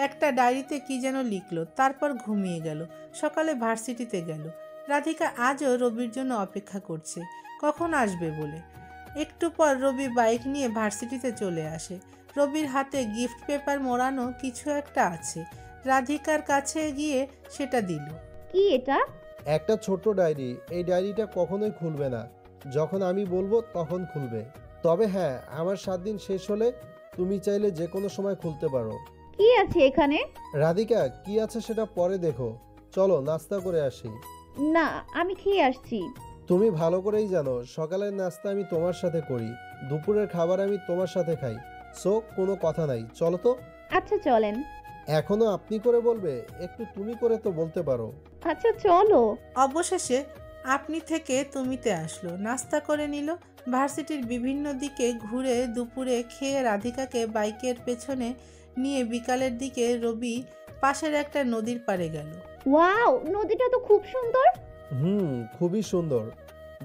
একটা ডায়েরিতে কি যেন লিখলো, তারপর ঘুমিয়ে গেল। সকালে ভার্সিটিতে গেল। রাধিকা আজও রবির জন্য অপেক্ষা করছে, কখন আসবে বলে। একটু পর রবি বাইক নিয়ে ভার্সিটিতে চলে আসে। রবির হাতে গিফট পেপার মোড়ানো কিছু একটা আছে। রাধিকার কাছে গিয়ে সেটা দিল। কি এটা? একটা ছোট্ট ডায়েরি। এই ডায়েরিটা কখনোই খুলবে না, যখন আমি বলবো তখন খুলবে। তবে হ্যাঁ, আমার 7 দিন শেষ হলে তুমি চাইলে যে কোনো সময় খুলতে পারো। কি আছে এখানে? রাধিকা, কি আছে সেটা পরে দেখো। চলো নাস্তা করে আসি। না, আমি খেয়ে আসছি। তুমি ভালো করেই জানো সকালের নাস্তা আমি তোমার সাথে করি, দুপুরের খাবার আমি তোমার সাথে খাই। সো কোনো কথা নাই, চলো তো। আচ্ছা চলেন। এখনো আপনি করে বলবে? একটু তুমি করে তো বলতে পারো। আচ্ছা চলো। অবশেষে আপনি থেকে তুমিতে আসলো। নাস্তা করে নিল। ভার্সিটির বিভিন্ন দিকে ঘুরে দুপুরে খেয়ে রাধিকাকে বাইকের পেছনে নিয়ে বিকালের দিকে রবি পাশের একটা নদীর পাড়ে গেল। ওয়াও, নদীটা তো খুব সুন্দর। খুবই সুন্দর।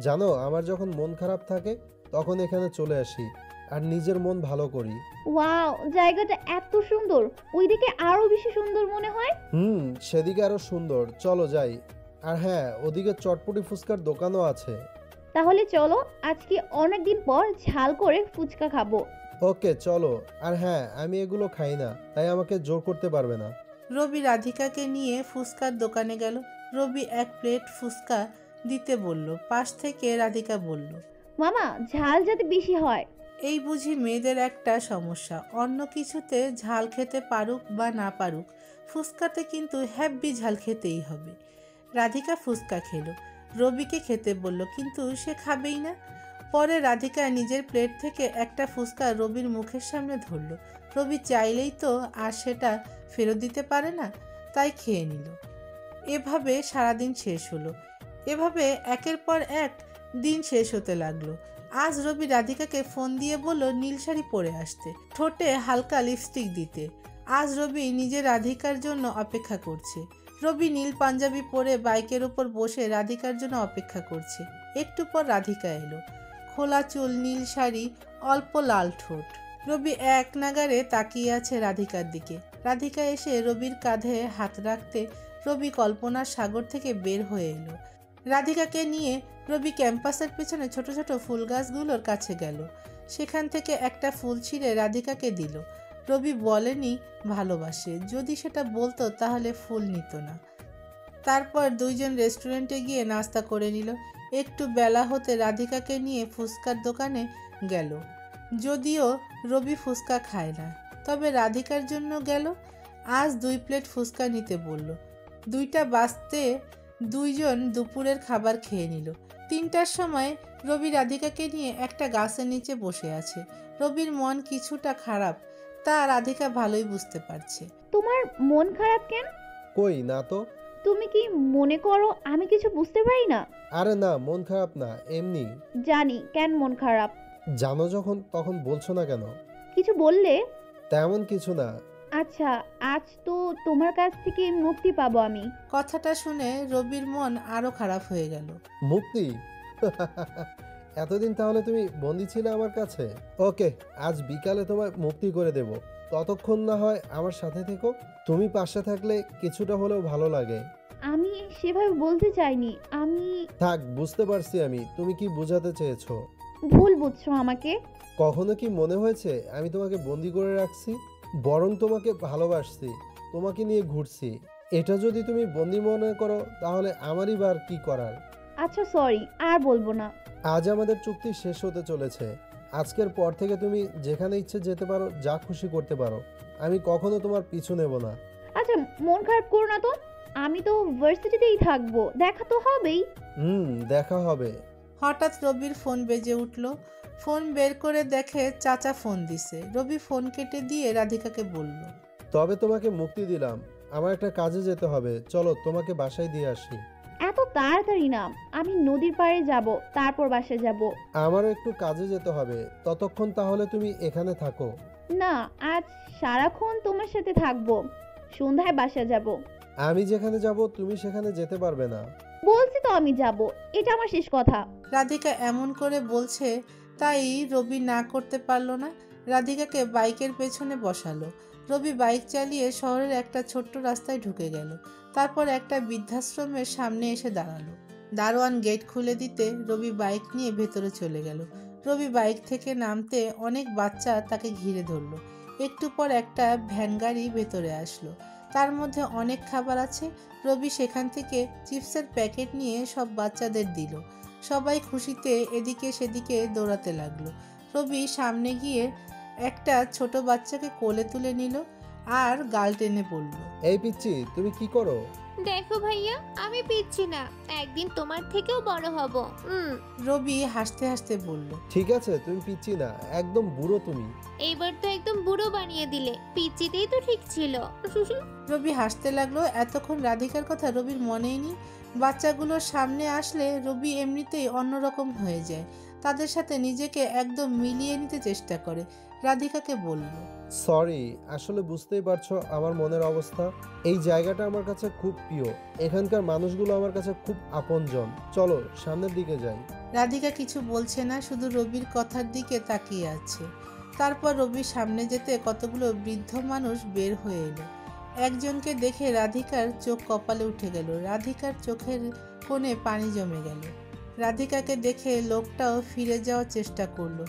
জানো, আমার যখন মন খারাপ থাকে তখন এখানে চলে আসি আর নিজের মন ভালো করি। ওয়াও, জায়গাটা এত সুন্দর। ওইদিকে আরো বেশি সুন্দর মনে হয়। সেদিকে আরো সুন্দর। চলো যাই। আর হ্যাঁ, ওদিকে চটপটি ফুচকার দোকানও আছে। তাহলে চলো, আজকে অনেকদিন পর ঝাল করে ফুচকা খাবো। ওকে চলো। আর হ্যাঁ, আমি এগুলো খাই না, তাই আমাকে জোর করতে পারবে না। রবি রাধিকাকে নিয়ে ফুচকার দোকানে গেল। রবি 1 প্লেট ফুচকা দিতে বলল। পাশ থেকে রাধিকা বলল, মামা, ঝাল যাতে বেশি হয়। এই বুঝি মেয়েদের একটা সমস্যা, অন্য কিছুতে ঝাল খেতে পারুক বা না পারুক, ফুচকাতে কিন্তু হ্যাব্বি ঝাল খেতেই হবে। রাধিকা ফুচকা খেলো। রবিকে খেতে বলল, কিন্তু সে খাবেই না। পরে রাধিকা নিজের প্লেট থেকে একটা ফুচকা রবির মুখের সামনে ধরল। রবি চাইলেই তো আর সেটা ফেরত দিতে পারে না, তাই খেয়ে নিল। এভাবে সারাদিন শেষ হলো। এভাবে একের পর এক দিন শেষ হতে লাগলো। আজ রবি রাধিকাকে ফোন দিয়ে বলল নীল শাড়ি পরে আসতে, ঠোঁটে হালকা লিপস্টিক দিতে। আজ রবি নিজে রাধিকার জন্য অপেক্ষা করছে। রবি নীল পাঞ্জাবি পরে বাইকের উপর বসে রাধিকার জন্য অপেক্ষা করছে। একটু পর রাধিকা এলো। খোলা চুল, নীল শাড়ি, অল্প লাল ঠোঁট। রবি এক নাগারে তাকিয়ে আছে রাধিকার দিকে। রাধিকা এসে রবির কাঁধে হাত রাখতে রবি কল্পনার সাগর থেকে বের হয়ে এলো। রাধিকাকে নিয়ে রবি ক্যাম্পাসের পেছনে ছোট ছোট ফুল গাছগুলোর কাছে গেল। সেখান থেকে একটা ফুল ছিঁড়ে রাধিকাকে দিল। রবি বলেনি ভালোবাসে, যদি সেটা বলতো তাহলে ফুল নিত না। তারপর দুইজন রেস্টুরেন্টে গিয়ে নাস্তা করে নিল। একটু বেলা হতে রাধিকাকে নিয়ে ফুচকার দোকানে গেল। যদিও রবি ফুচকা খায় না, তবে রাধিকার জন্য গেল। আজ 2 প্লেট ফুচকা নিতে বলল। 2টা বাজতে দুইজন দুপুরের খাবার খেয়ে নিল। 3টার সময় রবি রাধিকাকে নিয়ে একটা গাছের নিচে বসে আছে। রবির মন কিছুটা খারাপ, তা রাধিকা ভালোই বুঝতে পারছে। তোমার মন খারাপ কেন? কই না তো। তুমি কি মনে করো আমি কিছু বুঝতে পারি না? আরে না, মন খারাপ না, এমনি। জানি কেন মন খারাপ। জানো যখন তখন বলছো না কেন? কিছু বললে? তেমন কিছু না। আচ্ছা, আজ তো তোমার কাছ থেকে মুক্তি পাবো আমি। কথাটা শুনে রবির মন আরো খারাপ হয়ে গেল। মুক্তি? এতদিন তাহলে তুমি বন্দি ছিলে আমার কাছে। ওকে, আজ বিকালে তোমায় মুক্তি করে দেব। ততক্ষণ না হয় আমার সাথে থেকো। তুমি পাশে থাকলে কিছুটা হলেও ভালো লাগে। আমি সেভাবে বলতে চাইনি। আমি থাক, বুঝতে পারছি আমি তুমি কি বোঝাতে চেয়েছো। ভুল বুঝছো আমাকে। কখনো কি মনে হয়েছে আমি তোমাকে বন্দি করে রাখছি? বরং তোমাকে ভালোবাসছি, তোমাকে নিয়ে ঘুরছি। এটা যদি তুমি বন্দি মনে করো তাহলে আমারই বার কি করার। আচ্ছা সরি, আর বলবো না। আজ আমাদের চুক্তি শেষ হতে চলেছে। আজকের পর থেকে তুমি যেখানে ইচ্ছে যেতে পারো, যা খুশি করতে পারো। আমি কখনো তোমার পিছু নেব না। আচ্ছা মন খারাপ করো না তো, আমি তো ভার্সিটিতেই থাকবো, দেখা তো হবেই। দেখা হবে। হঠাৎ রবির ফোন বেজে উঠল। ফোন বের করে দেখে চাচা ফোন দিছে। রবি ফোন কেটে দিয়ে রাধিকাকে বলল, তবে তোমাকে মুক্তি দিলাম, আমার একটা কাজে যেতে হবে, চলো তোমাকে বাসায় দিয়ে আসি। এত তাড়াতাড়ি না, আমি নদীর পাড়ে যাব, তারপর বাসায় যাব। আমারও একটু কাজে যেতে হবে, ততক্ষণ তাহলে তুমি এখানে থাকো। না, আজ সারাক্ষণ তোমার সাথে থাকবো, সন্ধ্যায় বাসায় যাব। আমি যেখানে যাব তুমি সেখানে যেতে পারবে না। বলছি তো আমি যাব, এটা আমার শেষ কথা। রাধিকা এমন করে বলছে তাই রবি না করতে পারল না। রাধিকাকে বাইকের পেছনে বসালো। রবি বাইক চালিয়ে শহরের একটা ছোট্ট রাস্তায় ঢুকে গেল। তারপর একটা বৃদ্ধাশ্রমের সামনে এসে দাঁড়ালো। দারোয়ান গেট খুলে দিতে রবি বাইক নিয়ে ভেতরে চলে গেল। রবি বাইক থেকে নামতে অনেক বাচ্চা তাকে ঘিরে ধরলো। একটু পর একটা ভ্যান গাড়ি ভেতরে আসলো, তার মধ্যে অনেক খাবার আছে। রবি সেখান থেকে চিপসের প্যাকেট নিয়ে সব বাচ্চাদের দিল। সবাই খুশিতে এদিকে সেদিকে দৌড়াতে লাগলো। রবি সামনে গিয়ে একটা ছোট বাচ্চাকে কোলে তুলে নিল আর গাল টেনে পড়ল, এই পিচ্চি তুমি কি করো? দেখো ভাইয়া, আমি পিচ্ছি না, একদিন তোমার থেকেও বড় হব। রবি হাসতে হাসতে বলল, ঠিক আছে তুমি পিচ্চি না, একদম বুড়ো তুমি। এইবার তো একদম বুড়ো বানিয়ে দিলে, পিচ্চিতেই তো ঠিক ছিল। রবি হাসতে লাগলো। এতক্ষণ রাধিকার কথা রবির মনেই নেই। বাচ্চাগুলোর সামনে আসলে রবি এমনিতেই অন্যরকম হয়ে যায়, তাদের সাথে নিজেকে একদম মিলিয়ে নিতে চেষ্টা করে। রাধিকাকে বলল, সরি, আসলে বুঝতেই পারছো আমার মনের অবস্থা। এই জায়গাটা আমার কাছে খুব প্রিয়, এখানকার মানুষগুলো আমার কাছে খুব আপনজন। চলো সামনের দিকে যাই। রাধিকা কিছু বলছে না, শুধু রবির কথার দিকে তাকিয়ে আছে। তারপর রবির সামনে যেতে কতগুলো বৃদ্ধ মানুষ বের হয়ে এলো। একজনকে দেখে রাধিকার চোখ কপালে উঠে গেল। রাধিকার চোখের কোণে পানি জমে গেল। রাধিকাকে দেখে লোকটাও ফিরে যাওয়ার চেষ্টা করলো,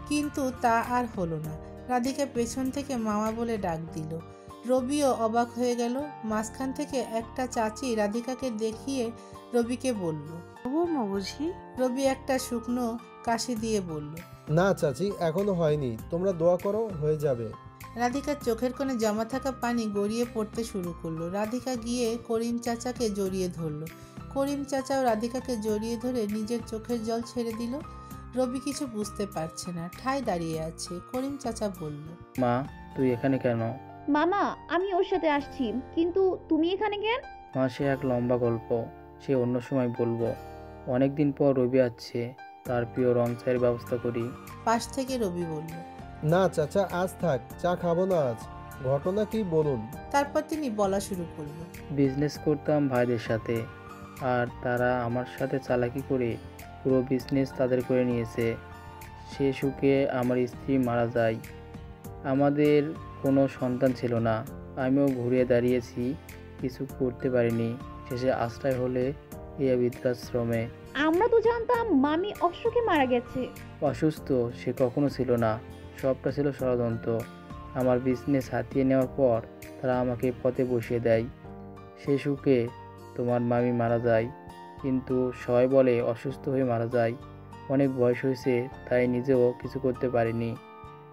কিন্তু তা আর হলো না। রাধিকা পেছন থেকে মামা বলে ডাক দিল। রবিও অবাক হয়ে গেল। মাঝখান থেকে একটা চাচি রাধিকাকে দেখিয়ে রবিকে বলল, বুঝি। রবি একটা শুকনো কাশি দিয়ে বলল, না চাচি, এখনো হয়নি, তোমরা দোয়া করো, হয়ে যাবে। রাধিকার চোখের কোণে জমা থাকা পানি গড়িয়ে পড়তে শুরু করলো। রাধিকা গিয়ে করিম চাচাকে জড়িয়ে ধরলো। করিম চাচাও রাধিকাকে জড়িয়ে ধরে নিজের চোখের জল ছেড়ে দিল। রবি কিছু বুঝতে পারছে না, ঠায় দাঁড়িয়ে আছে। করিম চাচা বলল, মা তুই এখানে কেন? মামা, আমি ওর সাথে আসছি, কিন্তু তুমি এখানে কেন? মা, সে এক লম্বা গল্প, সে অন্য সময় বলবো। অনেকদিন পর রবি আসছে, তার প্রিয় রং চায়ের ব্যবস্থা করি। পাশ থেকে রবি বলল, না চাচা, আজ থাক, চা খাবো না আজ। ঘটনা কি বলুন। তারপর তিনি বলা শুরু করলো, বিজনেস করতাম ভাইদের সাথে, আর তারা আমার সাথে চালাকি করে পুরো বিজনেস তাদের করে নিয়েছে। সে সুখে আমার স্ত্রী মারা যায়। আমাদের কোনো সন্তান ছিল না। আমিও ঘুরে দাঁড়িয়েছি, কিছু করতে পারিনি। শেষে আশ্রয় হলে এই বৃদ্ধাশ্রমে। আমরা তো জানতাম মামি অসুখে মারা গেছে। অসুস্থ সে কখনো ছিল না, সবটা ছিল ষড়যন্ত্র। আমার বিজনেস হাতিয়ে নেওয়ার পর তারা আমাকে পথে বসিয়ে দেয়। সে সুখে তোমার মামি মারা যায়, কিন্তু সবাই বলে অসুস্থ হয়ে মারা যায়। অনেক বয়স হয়েছে, তাই নিজেও কিছু করতে পারিনি।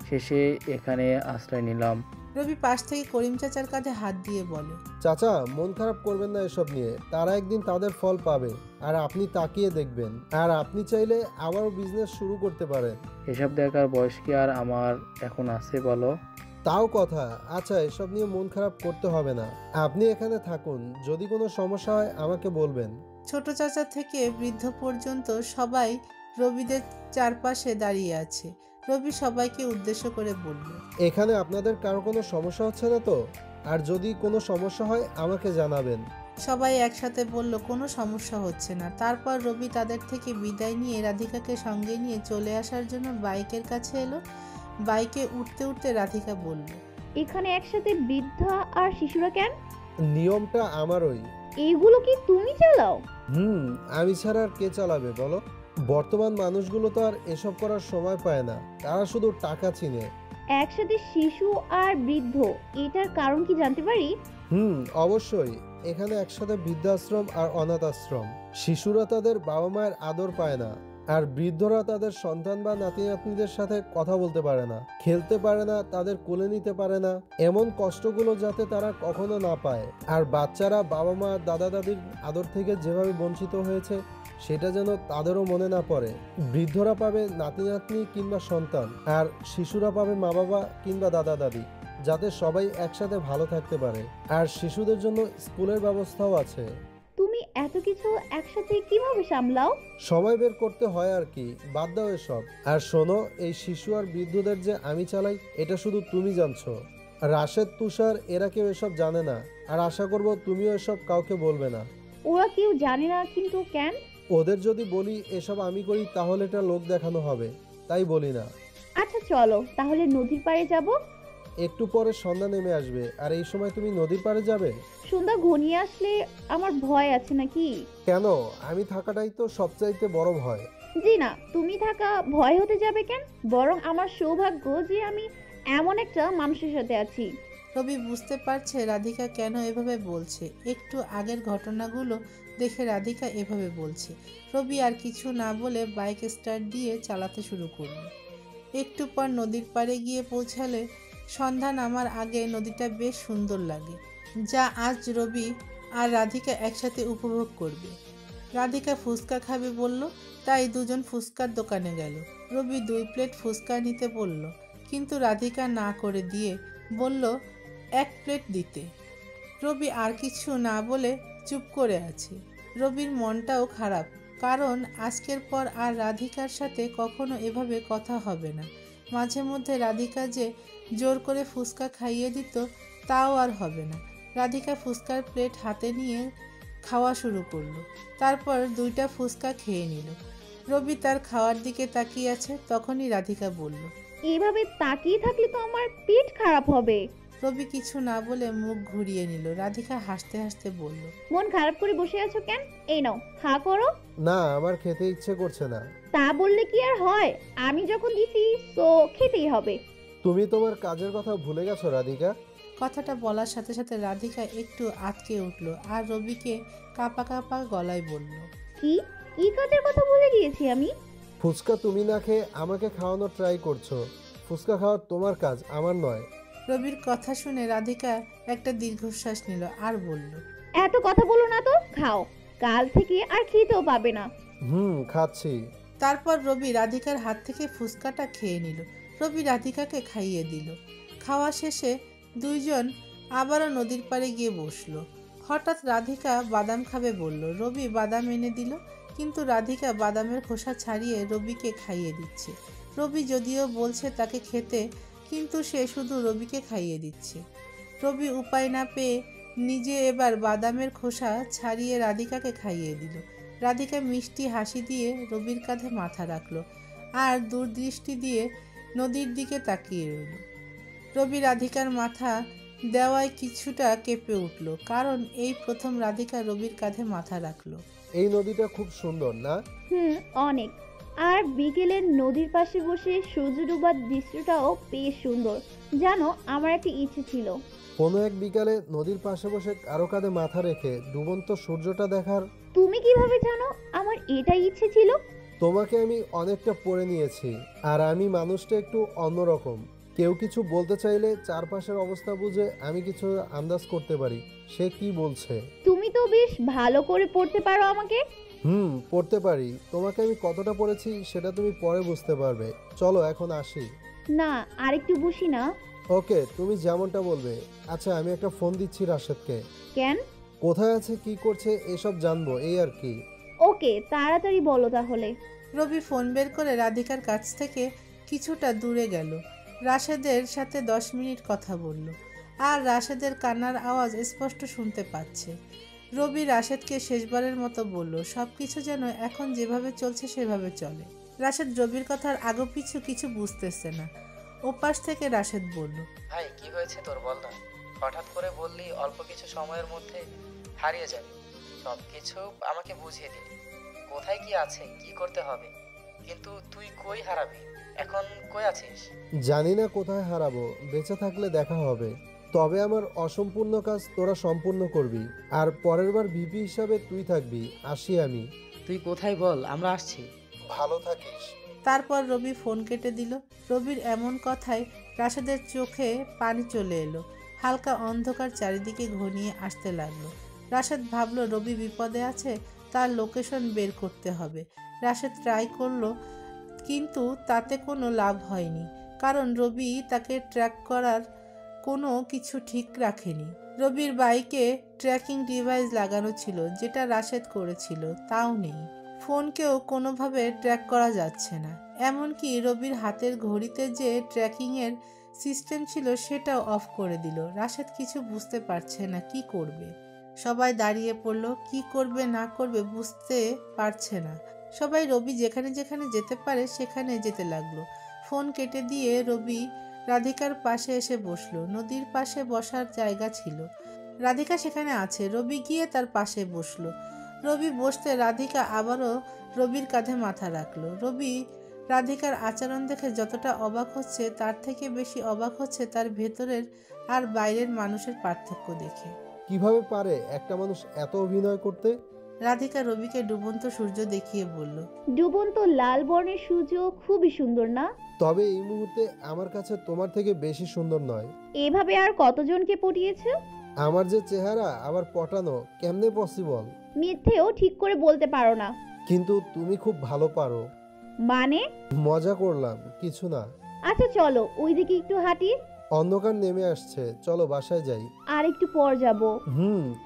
শেষে এখানে আশ্রয় নিলাম। রবি পাশ থেকে করিম চাচার কাঁধে হাত দিয়ে বলে, চাচা মন খারাপ করবেন না এসব নিয়ে, তারা একদিন তাদের ফল পাবে, আর আপনি তাকিয়ে দেখবেন। আর আপনি চাইলে আবারও বিজনেস শুরু করতে পারেন। এসব দেখার বয়স কি আর আমার এখন আছে বলো? তাও কথা। আচ্ছা, এসব নিয়ে মন খারাপ করতে হবে না, আপনি এখানে থাকুন, যদি কোনো সমস্যা হয় আমাকে বলবেন। ছোট চাচা থেকে বৃদ্ধ পর্যন্ত সবাই রবিদের চারপাশে দাঁড়িয়ে আছে। রবি সবাইকে উদ্দেশ্য করে বলল, এখানে আপনাদের কারো কোনো সমস্যা হচ্ছে না তো? আর যদি কোনো সমস্যা হয় আমাকে জানাবেন। সবাই একসাথে বলল কোনো সমস্যা হচ্ছে না। তারপর রবি তাদের থেকে বিদায় নিয়ে রাধিকাকে সঙ্গে নিয়ে চলে আসার জন্য বাইকের কাছে এলো। বাইকে উঠতে উঠতে রাধিকা বলল, এখানে একসাথে বৃদ্ধা আর শিশুরা কেন? নিয়মটা আমারই। এইগুলো কি তুমি চালাও? আমি ছাড়া আর কে চালাবে বলো? বর্তমান মানুষগুলো তো আর এসব করার সময় পায় না, তারা শুধু টাকা চিনে। একসাথে শিশু আর বৃদ্ধ, এটার কারণ কি জানতে পারি? অবশ্যই। এখানে একসাথে বৃদ্ধাশ্রম আর অনাথ আশ্রম। শিশুরা তাদের বাবা মায়ের আদর পায় না, আর বৃদ্ধরা তাদের সন্তান বা নাতি নাতনিদের সাথে কথা বলতে পারে না, খেলতে পারে না, তাদের কোলে নিতে পারে না। এমন কষ্টগুলো যাতে তারা কখনো না পায়। আর বাচ্চারা বাবা মা দাদা দাদির আদর থেকে যেভাবে বঞ্চিত হয়েছে সেটা যেন তাদেরও মনে না পড়ে। বৃদ্ধরা পাবে নাতি নাতনি কিংবা সন্তান, আর শিশুরা পাবে মা বাবা কিংবা দাদা দাদি, যাতে সবাই একসাথে ভালো থাকতে পারে। আর শিশুদের জন্য স্কুলের ব্যবস্থাও আছে। তুমি এত কিছু একসাথে কিভাবে সামলাও? সময় বের করতে হয় আর কি, বাদ দাও এসব। আর শোনো, এই শিশু আর বৃদ্ধদের যে আমি চালাই এটা শুধু তুমি জানছো। রাশেদ, তুষার এরা কেউ এসব জানে না, আর আশা করব তুমিও এসব কাউকে বলবে না। ওরা কেউ জানে না, কিন্তু কেন? ওদের যদি বলি এসব আমি করি তাহলে এটা লোক দেখানো হবে, তাই বলি না। আচ্ছা চলো তাহলে নদীর পাড়ে যাব। একটু পরে সন্ধ্যা নেমে আসবে, আর এই সময় তুমি নদীর পাড়ে যাবে? সন্ধ্যা ঘনিয়ে আসলে আমার ভয় আছে নাকি? কেন? আমি থাকাটাই তো সবচাইতে বড় ভয়। জি না, তুমি থাকা ভয় হতে যাবে কেন? বরং আমার সৌভাগ্য যে আমি এমন একটা মানুষের সাথে আছি। রবি বুঝতে পারছে রাধিকা কেন এভাবে বলছে। একটু আগের ঘটনাগুলো দেখে রাধিকা এভাবে বলছে। রবি আর কিছু না বলে বাইক স্টার্ট দিয়ে চালাতে শুরু করলো। একটু পর নদীর পাড়ে গিয়ে পৌঁছালে সন্ধ্যা নামার আগে নদীটা বেশ সুন্দর লাগে, যা আজ রবি আর রাধিকা একসাথে উপভোগ করবে। রাধিকা ফুচকা খাবে বলল, তাই দুজন ফুচকার দোকানে গেল। রবি 2 প্লেট ফুচকা নিতে বলল, কিন্তু রাধিকা না করে দিয়ে বলল 1 প্লেট দিতে। রবি আর কিছু না বলে চুপ করে আছে। রবির মনটাও খারাপ, কারণ আজকের পর আর রাধিকার সাথে কখনো এভাবে কথা হবে না। মাঝে মধ্যে রাধিকা যে জোর করে ফুচকা খাইয়ে দিত তাও আর হবে না। রাধিকা ফুচকার প্লেট হাতে নিয়ে খাওয়া শুরু করলো। তারপর 2টা ফুচকা খেয়ে নিল। রবি তার খাওয়ার দিকে তাকিয়ে আছে, তখনই রাধিকা বলল, এভাবে তাকিয়ে থাকলে তো আমার পেট খারাপ হবে। রবি কিছু না বলে মুখ ঘুরিয়ে নিল। রাধিকা হাসতে হাসতে বলল, মন খারাপ করে বসে আছো কেন? এই নাও, হা করো। না, আমার খেতে ইচ্ছে করছে না। তা বললে কি আর হয়? আমি যখন দিছি তো খেতেই হবে। তুমি তোমার কাজের কথা ভুলে গেছো রাধিকা? কথাটা বলার সাথে সাথে রাধিকা একটু আটকে উঠল আর রবিকে কাঁপা কাঁপা গলায় বলল, কি কি কাজের কথা ভুলে গিয়েছি আমি? ফুচকা তুমি না খেয়ে আমাকে খাওয়ানোর ট্রাই করছো। ফুচকা খাওয়া তোমার কাজ, আমার নয়। রবির কথা শুনে রাধিকা একটা দীর্ঘশ্বাস নিল আর বলল, এত কথা বলো না তো, খাও, কাল থেকে আর খেতেও পাবে না। খাচ্ছি। তারপর রবি রাধিকার হাত থেকে ফুচকাটা খেয়ে নিল। রবি রাধিকাকে খাইয়ে দিল। খাওয়া শেষে দুইজন আবারও নদীর পাড়ে গিয়ে বসলো। হঠাৎ রাধিকা বাদাম খাবে বলল। রবি বাদাম এনে দিল, কিন্তু রাধিকা বাদামের খোসা ছাড়িয়ে রবিকে খাইয়ে দিচ্ছে। রবি যদিও বলছে তাকে খেতে, কিন্তু সে শুধু রবিকে খাইয়ে দিচ্ছে। রবি উপায় না পেয়ে নিজে এবার বাদামের খোসা ছাড়িয়ে রাধিকাকে খাইয়ে দিল। রাধিকা মিষ্টি হাসি দিয়ে রবির কাঁধে মাথা রাখলো আর দূরদৃষ্টি দিয়ে নদীর দিকে তাকিয়ে রইল। রবি রাধিকার মাথা দেওয়ায় কিছুটা কেঁপে উঠল, কারণ এই প্রথম রাধিকা রবির কাঁধে মাথা রাখলো। এই নদীটা খুব সুন্দর না? অনেক। আর বিকেলে নদীর পাশে বসে সূর্য ডুবার দৃশ্যটাও বেশ সুন্দর। জানো, আমার একটা ইচ্ছে ছিল কোনো এক বিকালে নদীর পাশে বসে কারো কাঁধে মাথা রেখে ডুবন্ত সূর্যটা দেখার। তুমি কিভাবে জানো আমার এটাই ইচ্ছে ছিল? তোমাকে আমি অনেকটা পড়ে নিয়েছি, আর আমি মানুষটা একটু অন্যরকম। কেউ কিছু বলতে চাইলে চারপাশের অবস্থা বুঝে আমি কিছু আন্দাজ করতে পারি সে কি বলছে। তুমি তো বেশ ভালো করে পড়তে পারো আমাকে। পড়তে পারি। তোমাকে আমি কতটা পড়েছি সেটা তুমি পরে বুঝতে পারবে। চলো এখন আসি। না, আরেকটু বসি না। ওকে, তুমি যেমনটা বলবে। আচ্ছা, আমি একটা ফোন দিচ্ছি রাশেদকে। কেন? কোথায় আছে, কি করছে, এসব জানবো, এই আর কি। ওকে, তাড়াতাড়ি বলো তাহলে। রবি ফোন বের করে রাধিকার কাছ থেকে কিছুটা দূরে গেল। রাশেদের সাথে 10 মিনিট কথা বলল, আর রাশেদের কান্নার আওয়াজ স্পষ্ট শুনতে পাচ্ছে। রবি রাশেদকে শেষবারের মতো বলল সব কিছু যেন এখন যেভাবে চলছে সেভাবে চলে। রাশেদ রবির কথার আগো পিছু কিছু বুঝতেছে না। ওপাশ থেকে রাশেদ বলল, ভাই কি হয়েছে তোর বল না, হঠাৎ করে বললি অল্প কিছু সময়ের মধ্যে হারিয়ে যাবে। সব কিছু আমাকে বুঝিয়ে দিলি, কোথায় কি আছে, কি করতে হবে, কিন্তু তুই কই হারাবি, এখন কই আছিস? জানি না কোথায় হারাবো, বেঁচে থাকলে দেখা হবে। তবে আমার অসম্পূর্ণ কাজ তোরা সম্পূর্ণ করবি, আর পরের বার ভিপি হিসাবে তুই থাকবি। আসি আমি। তুই কোথায় বল, আমরা আসছি। ভালো থাকিস। তারপর রবি ফোন কেটে দিল। রবির এমন কথায় রাশেদের চোখে পানি চলে এলো। হালকা অন্ধকার চারিদিকে ঘনিয়ে আসতে লাগলো। রাশেদ ভাবলো রবি বিপদে আছে, তার লোকেশন বের করতে হবে। রাশেদ ট্রাই করলো, কিন্তু তাতে কোনো লাভ হয়নি, কারণ রবি তাকে ট্র্যাক করার কোনো কিছু ঠিক রাখেনি। রবির বাইকে ট্র্যাকিং ডিভাইস লাগানো ছিল, যেটা রাশেদ করেছিল, তাও নেই। ফোনকেও কোনোভাবে ট্র্যাক করা যাচ্ছে না। এমনকি রবির হাতের ঘড়িতে যে ট্র্যাকিংয়ের সিস্টেম ছিল সেটাও অফ করে দিল। রাশেদ কিছু বুঝতে পারছে না কি করবে। সবাই দাঁড়িয়ে পড়ল, কি করবে না করবে বুঝতে পারছে না। সবাই রবি যেখানে যেখানে যেতে পারে সেখানে যেতে লাগলো। ফোন কেটে দিয়ে রবি রাধিকার পাশে এসে বসলো। নদীর পাশে বসার জায়গা ছিল, রাধিকা সেখানে আছে। রবি গিয়ে তার পাশে বসলো। রবি বসতে রাধিকা আবারও রবির কাঁধে মাথা রাখলো। রবি রাধিকার আচরণ দেখে যতটা অবাক হচ্ছে, তার থেকে বেশি অবাক হচ্ছে তার ভেতরের আর বাইরের মানুষের পার্থক্য দেখে। কিভাবে পারে একটা মানুষ এত অভিনয় করতে? রাধিকা রবিকে ডুবন্ত সূর্য দেখিয়ে বলল, ডুবন্ত লাল বর্ণের সূর্য খুবই সুন্দর না? তবে এই মুহূর্তে আমার কাছে তোমার থেকে বেশি সুন্দর নয়। এভাবে আর কতজনকে পটিয়েছো? আমার যে চেহারা, আবার পটানো কেমনে পসিবল? মিথ্যেও ঠিক করে বলতে পারো না। কিন্তু তুমি খুব ভালো পারো। মানে? মজা করলাম, কিছু না। আচ্ছা চলো ওইদিকে একটু হাঁটি। অন্ধকার নেমে আসছে, চলো বাসায় যাই। আর একটু পর যাব।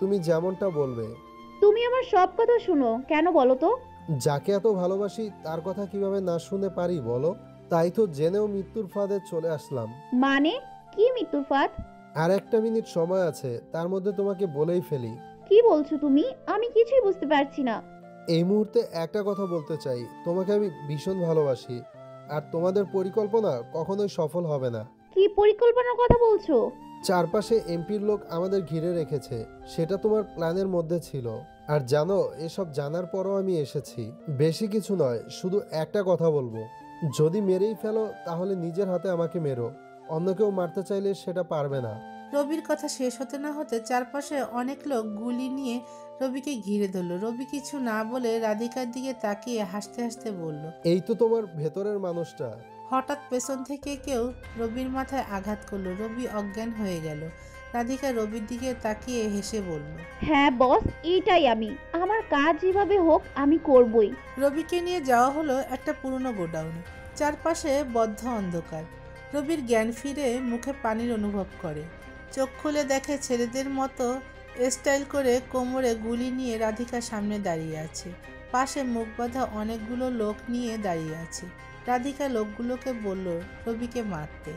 তুমি যেমনটা বলবে। তুমি আমার সব কথা শুনো কেন বলো তো? যাকে এত ভালোবাসি তার কথা কিভাবে না শুনে পারি বলো? তাই তো জেনেও মৃত্যুর ফাঁদে চলে আসলাম। মানে কি মৃত্যুর ফাঁদ? আর 1 মিনিট সময় আছে, তার মধ্যে তোমাকে বলেই ফেলি। কি বলছো তুমি? আমি কিছুই বুঝতে পারছি না। এই মুহূর্তে একটা কথা বলতে চাই, তোমাকে আমি ভীষণ ভালোবাসি, আর তোমাদের পরিকল্পনা কখনোই সফল হবে না। কি পরিকল্পনার কথা বলছো? চারপাশে এমপির লোক আমাদের ঘিরে রেখেছে, সেটা তোমার প্ল্যানের মধ্যে ছিল। আর জানো, এসব জানার পরও আমি এসেছি। বেশি কিছু নয়, শুধু একটা কথা বলবো, যদি মেরেই ফেলো তাহলে নিজের হাতে আমাকে মেরো, অন্য কেউ মারতে চাইলে সেটা পারবে না। রবির কথা শেষ হতে না হতে চারপাশে অনেক লোক গুলি নিয়ে রবিকে ঘিরে ধরলো। রবি কিছু না বলে রাধিকার দিকে তাকিয়ে হাসতে হাসতে বলল, এই তো তোমার ভেতরের মানুষটা। হঠাৎ পেছন থেকে কেউ রবির মাথায় আঘাত করলো। রবি অজ্ঞান হয়ে গেল। রাধিকা রবির দিকে তাকিয়ে হেসে বলল, হ্যাঁ বস, এইটাই আমি। আমার কাজ যেভাবে হোক আমি করবই। রবিকে নিয়ে যাওয়া হলো একটা পুরনো গোডাউনে। চারপাশে বদ্ধ অন্ধকার। রবির জ্ঞান ফিরে মুখে পানির অনুভব করে। চোখ খুলে দেখে ছেলেদের মতো স্টাইল করে কোমরে গুলি নিয়ে রাধিকার সামনে দাঁড়িয়ে আছে। পাশে মুখ বাঁধা অনেকগুলো লোক নিয়ে দাঁড়িয়ে আছে। রাধিকা লোকগুলোকে বলল রবিকে মারতে।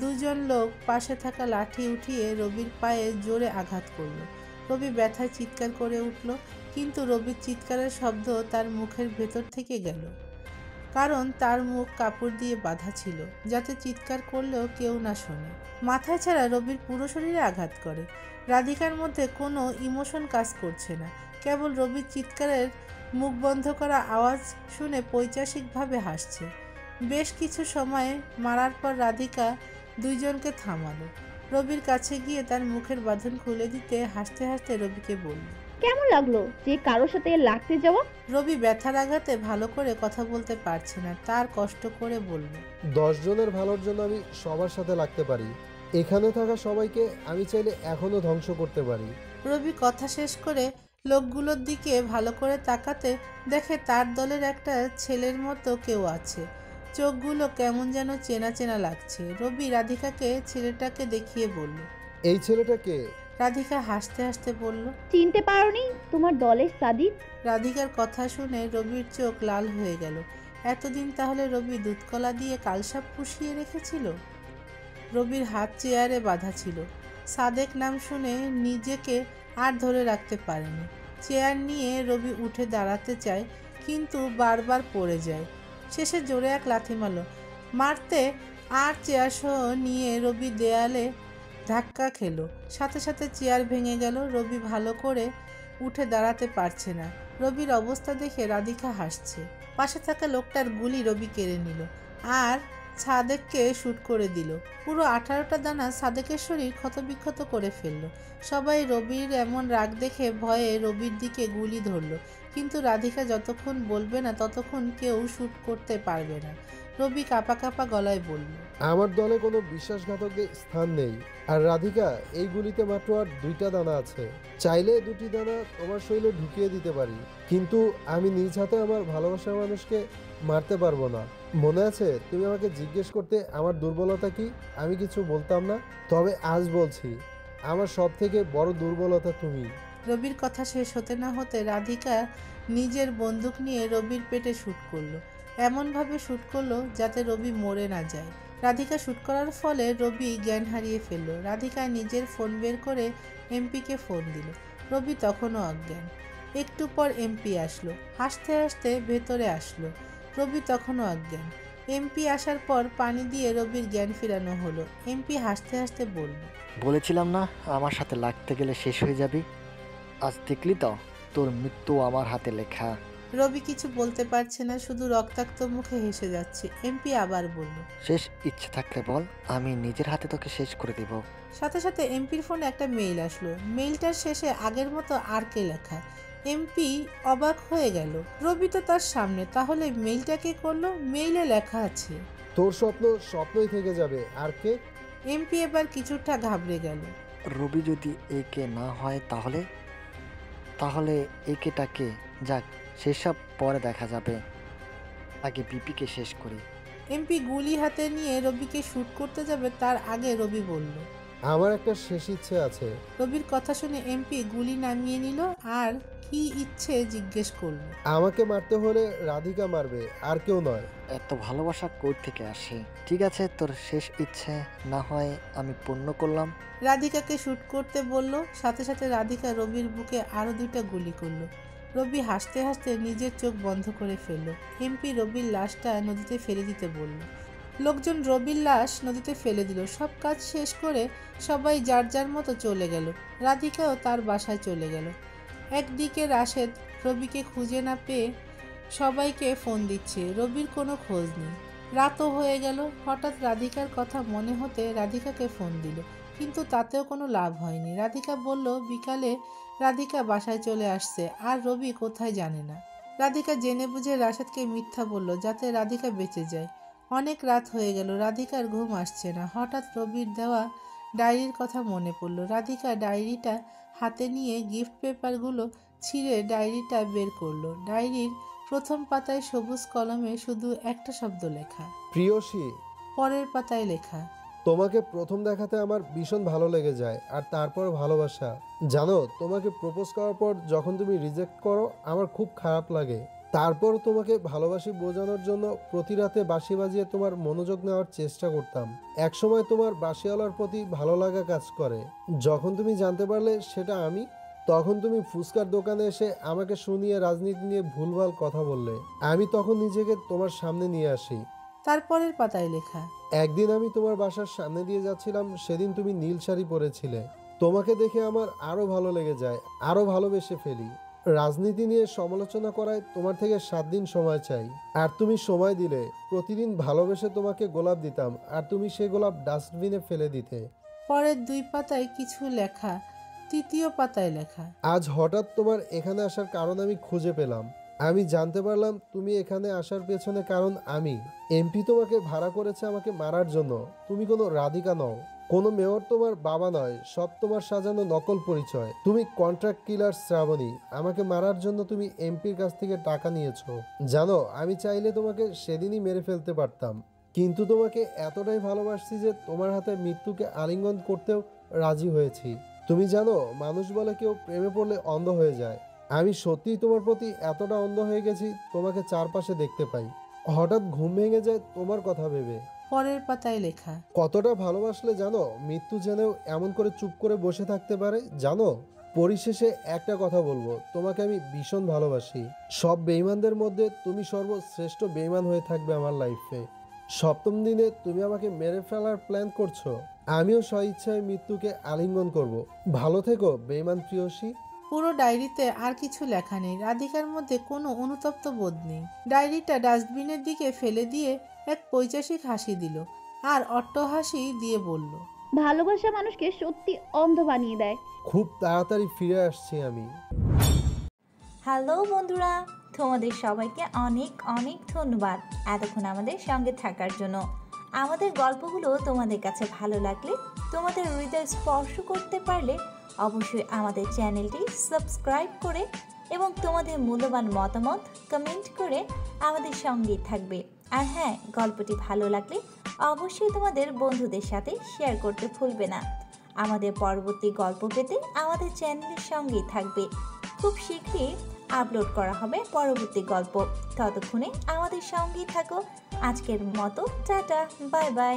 2 জন লোক পাশে থাকা লাঠি উঠিয়ে রবির পায়ে জোরে আঘাত করলো। রবি ব্যথায় চিৎকার করে উঠল, কিন্তু রবির চিৎকারের শব্দ তার মুখের ভেতর থেকে গেল, কারণ তার মুখ কাপড় দিয়ে বাঁধা ছিল, যাতে চিৎকার করলেও কেউ না শোনে। মাথায় ছাড়া রবির পুরো শরীরে আঘাত করে। রাধিকার মধ্যে কোনো ইমোশন কাজ করছে না, কেবল রবির চিৎকারের মুখ বন্ধ করা আওয়াজ শুনে পৈশাসিকভাবে হাসছে। বেশ কিছু সময় মারার পর রাধিকা 2 জনকে থামালো। রবির কাছে গিয়ে তার মুখের বাঁধন খুলে দিতে হাসতে হাসতে রবিকে বলল, কেমন লাগলো যে কারোর সাথে লাগতে যাওয়া? রবি ব্যথার আঘাতে ভালো করে কথা বলতে পারছে না, তার কষ্ট করে বলল, 10 জনের ভালোর জন্য আমি সবার সাথে লাগতে পারি। এখানে থাকা সবাইকে আমি চাইলে এখনো ধ্বংস করতে পারি। রবি কথা শেষ করে লোকগুলোর দিকে ভালো করে তাকাতে দেখে তার দলের একটা ছেলের মতো কেউ আছে। চোখগুলো কেমন যেন চেনা চেনা লাগছে। রবি রাধিকাকে ছেলেটাকে দেখিয়ে বলল। এই ছেলেটা কে? রাধিকা হাসতে হাসতে বলল, চিনতে পারোনি? তোমার দলের সাদিক। রাধিকার কথা শুনে রবির চোখ লাল হয়ে গেল। এতদিন তাহলে রবি দুধকলা দিয়ে কালসাপ পুষিয়ে রেখেছিল। রবির হাত চেয়ারে বাঁধা ছিল। সাদেক নাম শুনে নিজেকে আর ধরে রাখতে পারেনি। চেয়ার নিয়ে রবি উঠে দাঁড়াতে চায়, কিন্তু বারবার পড়ে যায়। শেষে জোরে এক লাথি মারতে আর চেয়ার সহ নিয়ে রবি দেয়ালে ধাক্কা খেলো। সাথে সাথে চেয়ার ভেঙে গেল। রবি ভালো করে উঠে দাঁড়াতে পারছে না। রবির অবস্থা দেখে রাধিকা হাসছে। পাশে থাকা লোকটার গুলি রবি কেড়ে নিল আর সাদেককে শ্যুট করে দিল। পুরো 18টা দানা সাদেকের শরীর ক্ষতবিক্ষত করে ফেলল। সবাই রবির এমন রাগ দেখে ভয়ে রবির দিকে গুলি ধরল, কিন্তু রাধিকা যতক্ষণ বলবে না ততক্ষণ কেউ শ্যুট করতে পারবে না। রবি কাঁপা কাঁপা গলায় বলল, আমার দলে কোনো বিশ্বাসঘাতকের স্থান নেই। আর রাধিকা, এই গুলিতে মাত্র আর 2টা দানা আছে। চাইলে 2টি দানা তোমার শরীরে ঢুকিয়ে দিতে পারি, কিন্তু আমি নিজ হাতে আমার ভালোবাসার মানুষকে মারতে পারবো না। মনে আছে তুমি আমাকে জিজ্ঞেস করতে আমার দুর্বলতা কি? আমি কিছু বলতাম না, তবে আজ বলছি, আমার সব থেকে বড় দুর্বলতা তুমি। রবির কথা শেষ হতে না হতে রাধিকা নিজের বন্দুক নিয়ে রবির পেটে শ্যুট করলো। এমনভাবে শ্যুট করলো যাতে রবি মরে না যায়। রাধিকা শ্যুট করার ফলে রবি জ্ঞান হারিয়ে ফেলল। রাধিকা নিজের ফোন বের করে এমপিকে ফোন দিল। রবি তখনও অজ্ঞান। একটু পর এমপি আসলো, হাসতে হাসতে ভেতরে আসলো। রবি তখনও অজ্ঞান। এমপি আসার পর পানি দিয়ে রবির জ্ঞান ফেরানো হলো। এমপি হাসতে হাসতে বলল, বলেছিলাম না আমার সাথে লাগতে গেলে শেষ হয়ে যাবি। আজ দেখলি তো, তোর মৃত্যু আমার হাতে লেখা। রবি কিছু বলতে পারছে না, শুধু রক্তাক্ত মুখে হেসে যাচ্ছে। এমপি আবার বলল, শেষ ইচ্ছে থাকলে বল, আমি নিজের হাতে তোকে শেষ করে দেব। সাথে সাথে এমপির ফোনে একটা মেইল আসলো। মেইলটার শেষে আগের মতো আর কে লেখা। এমপি অবাক হয়ে গেল। রবি তো তার সামনে, তাহলে মেইলটা কে করলো? মেইলে লেখা আছে, তোর স্বপ্ন স্বপ্নই থেকে যাবে। আর কে? এমপি এবার কিছুটা ঘাবড়ে গেল। রবি যদি একে না হয় তাহলে একেটাকে যাক, সেসব পরে দেখা যাবে, আগে বিপিকে শেষ করি। এমপি গুলি হাতে নিয়ে রবিকে শ্যুট করতে যাবে, তার আগে রবি বলল, আমার একটা শেষ ইচ্ছে আছে। রবির কথা শুনে এমপি গুলি নামিয়ে নিল আর কি ইচ্ছে জিজ্ঞেস করলো। আমাকে মারতে হলে রাধিকা মারবে, আর কেউ নয়। এত ভালোবাসা কই থেকে আসে? ঠিক আছে, তোর শেষ ইচ্ছে না হয় আমি পূর্ণ করলাম। রাধিকাকে শ্যুট করতে বলল। সাথে সাথে রাধিকা রবির বুকে আরো 2টা গুলি করলো। রবি হাসতে হাসতে নিজের চোখ বন্ধ করে ফেলল। এমপি রবির লাশটা নদীতে ফেলে দিতে বলল। লোকজন রবির লাশ নদীতে ফেলে দিল। সব কাজ শেষ করে সবাই যার যার মতো চলে গেল। রাধিকাও তার বাসায় চলে গেল। একদিকে রাশেদ রবিকে খুঁজে না পেয়ে সবাইকে ফোন দিচ্ছে, রবির কোনো খোঁজ নেই। রাতও হয়ে গেল। হঠাৎ রাধিকার কথা মনে হতে রাধিকাকে ফোন দিল, কিন্তু তাতেও কোনো লাভ হয়নি। রাধিকা বলল বিকালে রাধিকা বাসায় চলে আসছে, আর রবি কোথায় জানে না। রাধিকা জেনে বুঝে রাশেদকে মিথ্যা বলল যাতে রাধিকা বেঁচে যায়। অনেক রাত হয়ে গেল, রাধিকার ঘুম আসছে না। হঠাৎ রবির দেওয়া ডায়েরির কথা মনে পড়ল। রাধিকা ডায়েরিটা হাতে নিয়ে গিফট পেপারগুলো ছিঁড়ে ডায়েরিটা বের করলো। ডায়েরির প্রথম পাতায় সবুজ কলমে শুধু একটা শব্দ লেখা, প্রিয়সী। পরের পাতায় লেখা, তোমাকে প্রথম দেখাতে আমার ভীষণ ভালো লেগে যায়, আর তারপর ভালোবাসা। জানো, তোমাকে প্রপোজ করার পর যখন তুমি রিজেক্ট করো আমার খুব খারাপ লাগে। তারপর তোমাকে ভালোবাসি বোঝানোর জন্য প্রতি রাতে বাঁশি বাজিয়ে তোমার মনোযোগ নেওয়ার চেষ্টা করতাম। একসময় তোমার বাঁশিওয়ালার প্রতি ভালো লাগা কাজ করে। যখন তুমি জানতে পারলে সেটা আমি, তখন তুমি ফুচকার দোকানে এসে আমাকে শুনিয়ে রাজনীতি নিয়ে ভুলভাল কথা বললে। আমি তখন নিজেকে তোমার সামনে নিয়ে আসি। তারপরের পাতায় লেখা, একদিন আমি তোমার বাসার সামনে দিয়ে যাচ্ছিলাম, সেদিন তুমি নীল শাড়ি পরেছিলে। তোমাকে দেখে আমার আরো ভালো লেগে যায়, আরো ভালোবেসে ফেলি। রাজনীতি নিয়ে সমালোচনা করায় তোমার থেকে 7 দিন সময় চাই, আর তুমি সময় দিলে। প্রতিদিন ভালোবেসে তোমাকে গোলাপ দিতাম, আর তুমি সে গোলাপ ডাস্টবিনে ফেলে দিতে। পরের 2 পাতায় কিছু লেখা, তৃতীয় পাতায় লেখা, আজ হঠাৎ তোমার এখানে আসার কারণ আমি খুঁজে পেলাম। আমি জানতে পারলাম তুমি এখানে আসার পেছনে কারণ আমি। এমপি তোমাকে ভাড়া করেছে আমাকে মারার জন্য। তুমি কোনো রাধিকা নও। কোনো মেয়র তোমার বাবা নয়, সব তোমার সাজানো নকল পরিচয়। তুমি কন্ট্রাক্ট কিলার শ্রাবণী। আমাকে মারার জন্য তুমি এমপির কাছ থেকে টাকা নিয়েছো। জানো, আমি চাইলে তোমাকে সেদিনই মেরে ফেলতে পারতাম, কিন্তু তোমাকে এতটাই ভালোবাসছি যে তোমার হাতে মৃত্যুকে আলিঙ্গন করতেও রাজি হয়েছি। তুমি জানো, মানুষ বলে কেউ প্রেমে পড়লে অন্ধ হয়ে যায়। আমি সত্যিই তোমার প্রতি এতটা অন্ধ হয়ে গেছি, তোমাকে চারপাশে দেখতে পাই, হঠাৎ ঘুম ভেঙে যায় তোমার কথা ভেবে। পরের পাতায় লেখা। কতটা ভালোবাসলে জানো, মৃত্যু জেনেও এমন করে চুপ করে বসে থাকতে পারে জানো। পরিশেষে একটা কথা বলবো, তোমাকে আমি ভীষণ ভালোবাসি। সব বেঈমানদের মধ্যে তুমি সর্বশ্রেষ্ঠ বেঈমান হয়ে থাকবে আমার লাইফে। সপ্তম দিনে তুমি আমাকে মেরে ফেলার প্ল্যান করছো, আমিও স্বইচ্ছায় মৃত্যুকে আলিঙ্গন করব। ভালো থেকো বেঈমান প্রিয়সী। পুরো ডায়েরিতে আর কিছু লেখা নেই। রাধিকার মধ্যে কোনো অনুতপ্ত বোধ নেই। ডায়েরিটা ডাস্টবিনের দিকে ফেলে দিয়ে এক পৈশাসিক হাসি দিল আর অট্টহাসি দিয়ে বলল, ভালোবাসা মানুষকে সত্যি অন্ধ বানিয়ে দেয়। খুব তাড়াতাড়ি ফিরে আসছি আমি। হ্যালো বন্ধুরা, তোমাদের সবাইকে অনেক অনেক ধন্যবাদ এতক্ষণ আমাদের সঙ্গে থাকার জন্য। আমাদের গল্পগুলো তোমাদের কাছে ভালো লাগলে, তোমাদের হৃদয় স্পর্শ করতে পারলে অবশ্যই আমাদের চ্যানেলটি সাবস্ক্রাইব করে এবং তোমাদের মূল্যবান মতামত কমেন্ট করে আমাদের সঙ্গেই থাকবে। আর হ্যাঁ, গল্পটি ভালো লাগলে অবশ্যই তোমাদের বন্ধুদের সাথে শেয়ার করতে ভুলবে না। আমাদের পরবর্তী গল্প পেতে আমাদের চ্যানেলের সঙ্গেই থাকবে। খুব শীঘ্রই আপলোড করা হবে পরবর্তী গল্প। ততক্ষণে আমাদের সঙ্গেই থাকো। আজকের মতো টাটা, বাই বাই।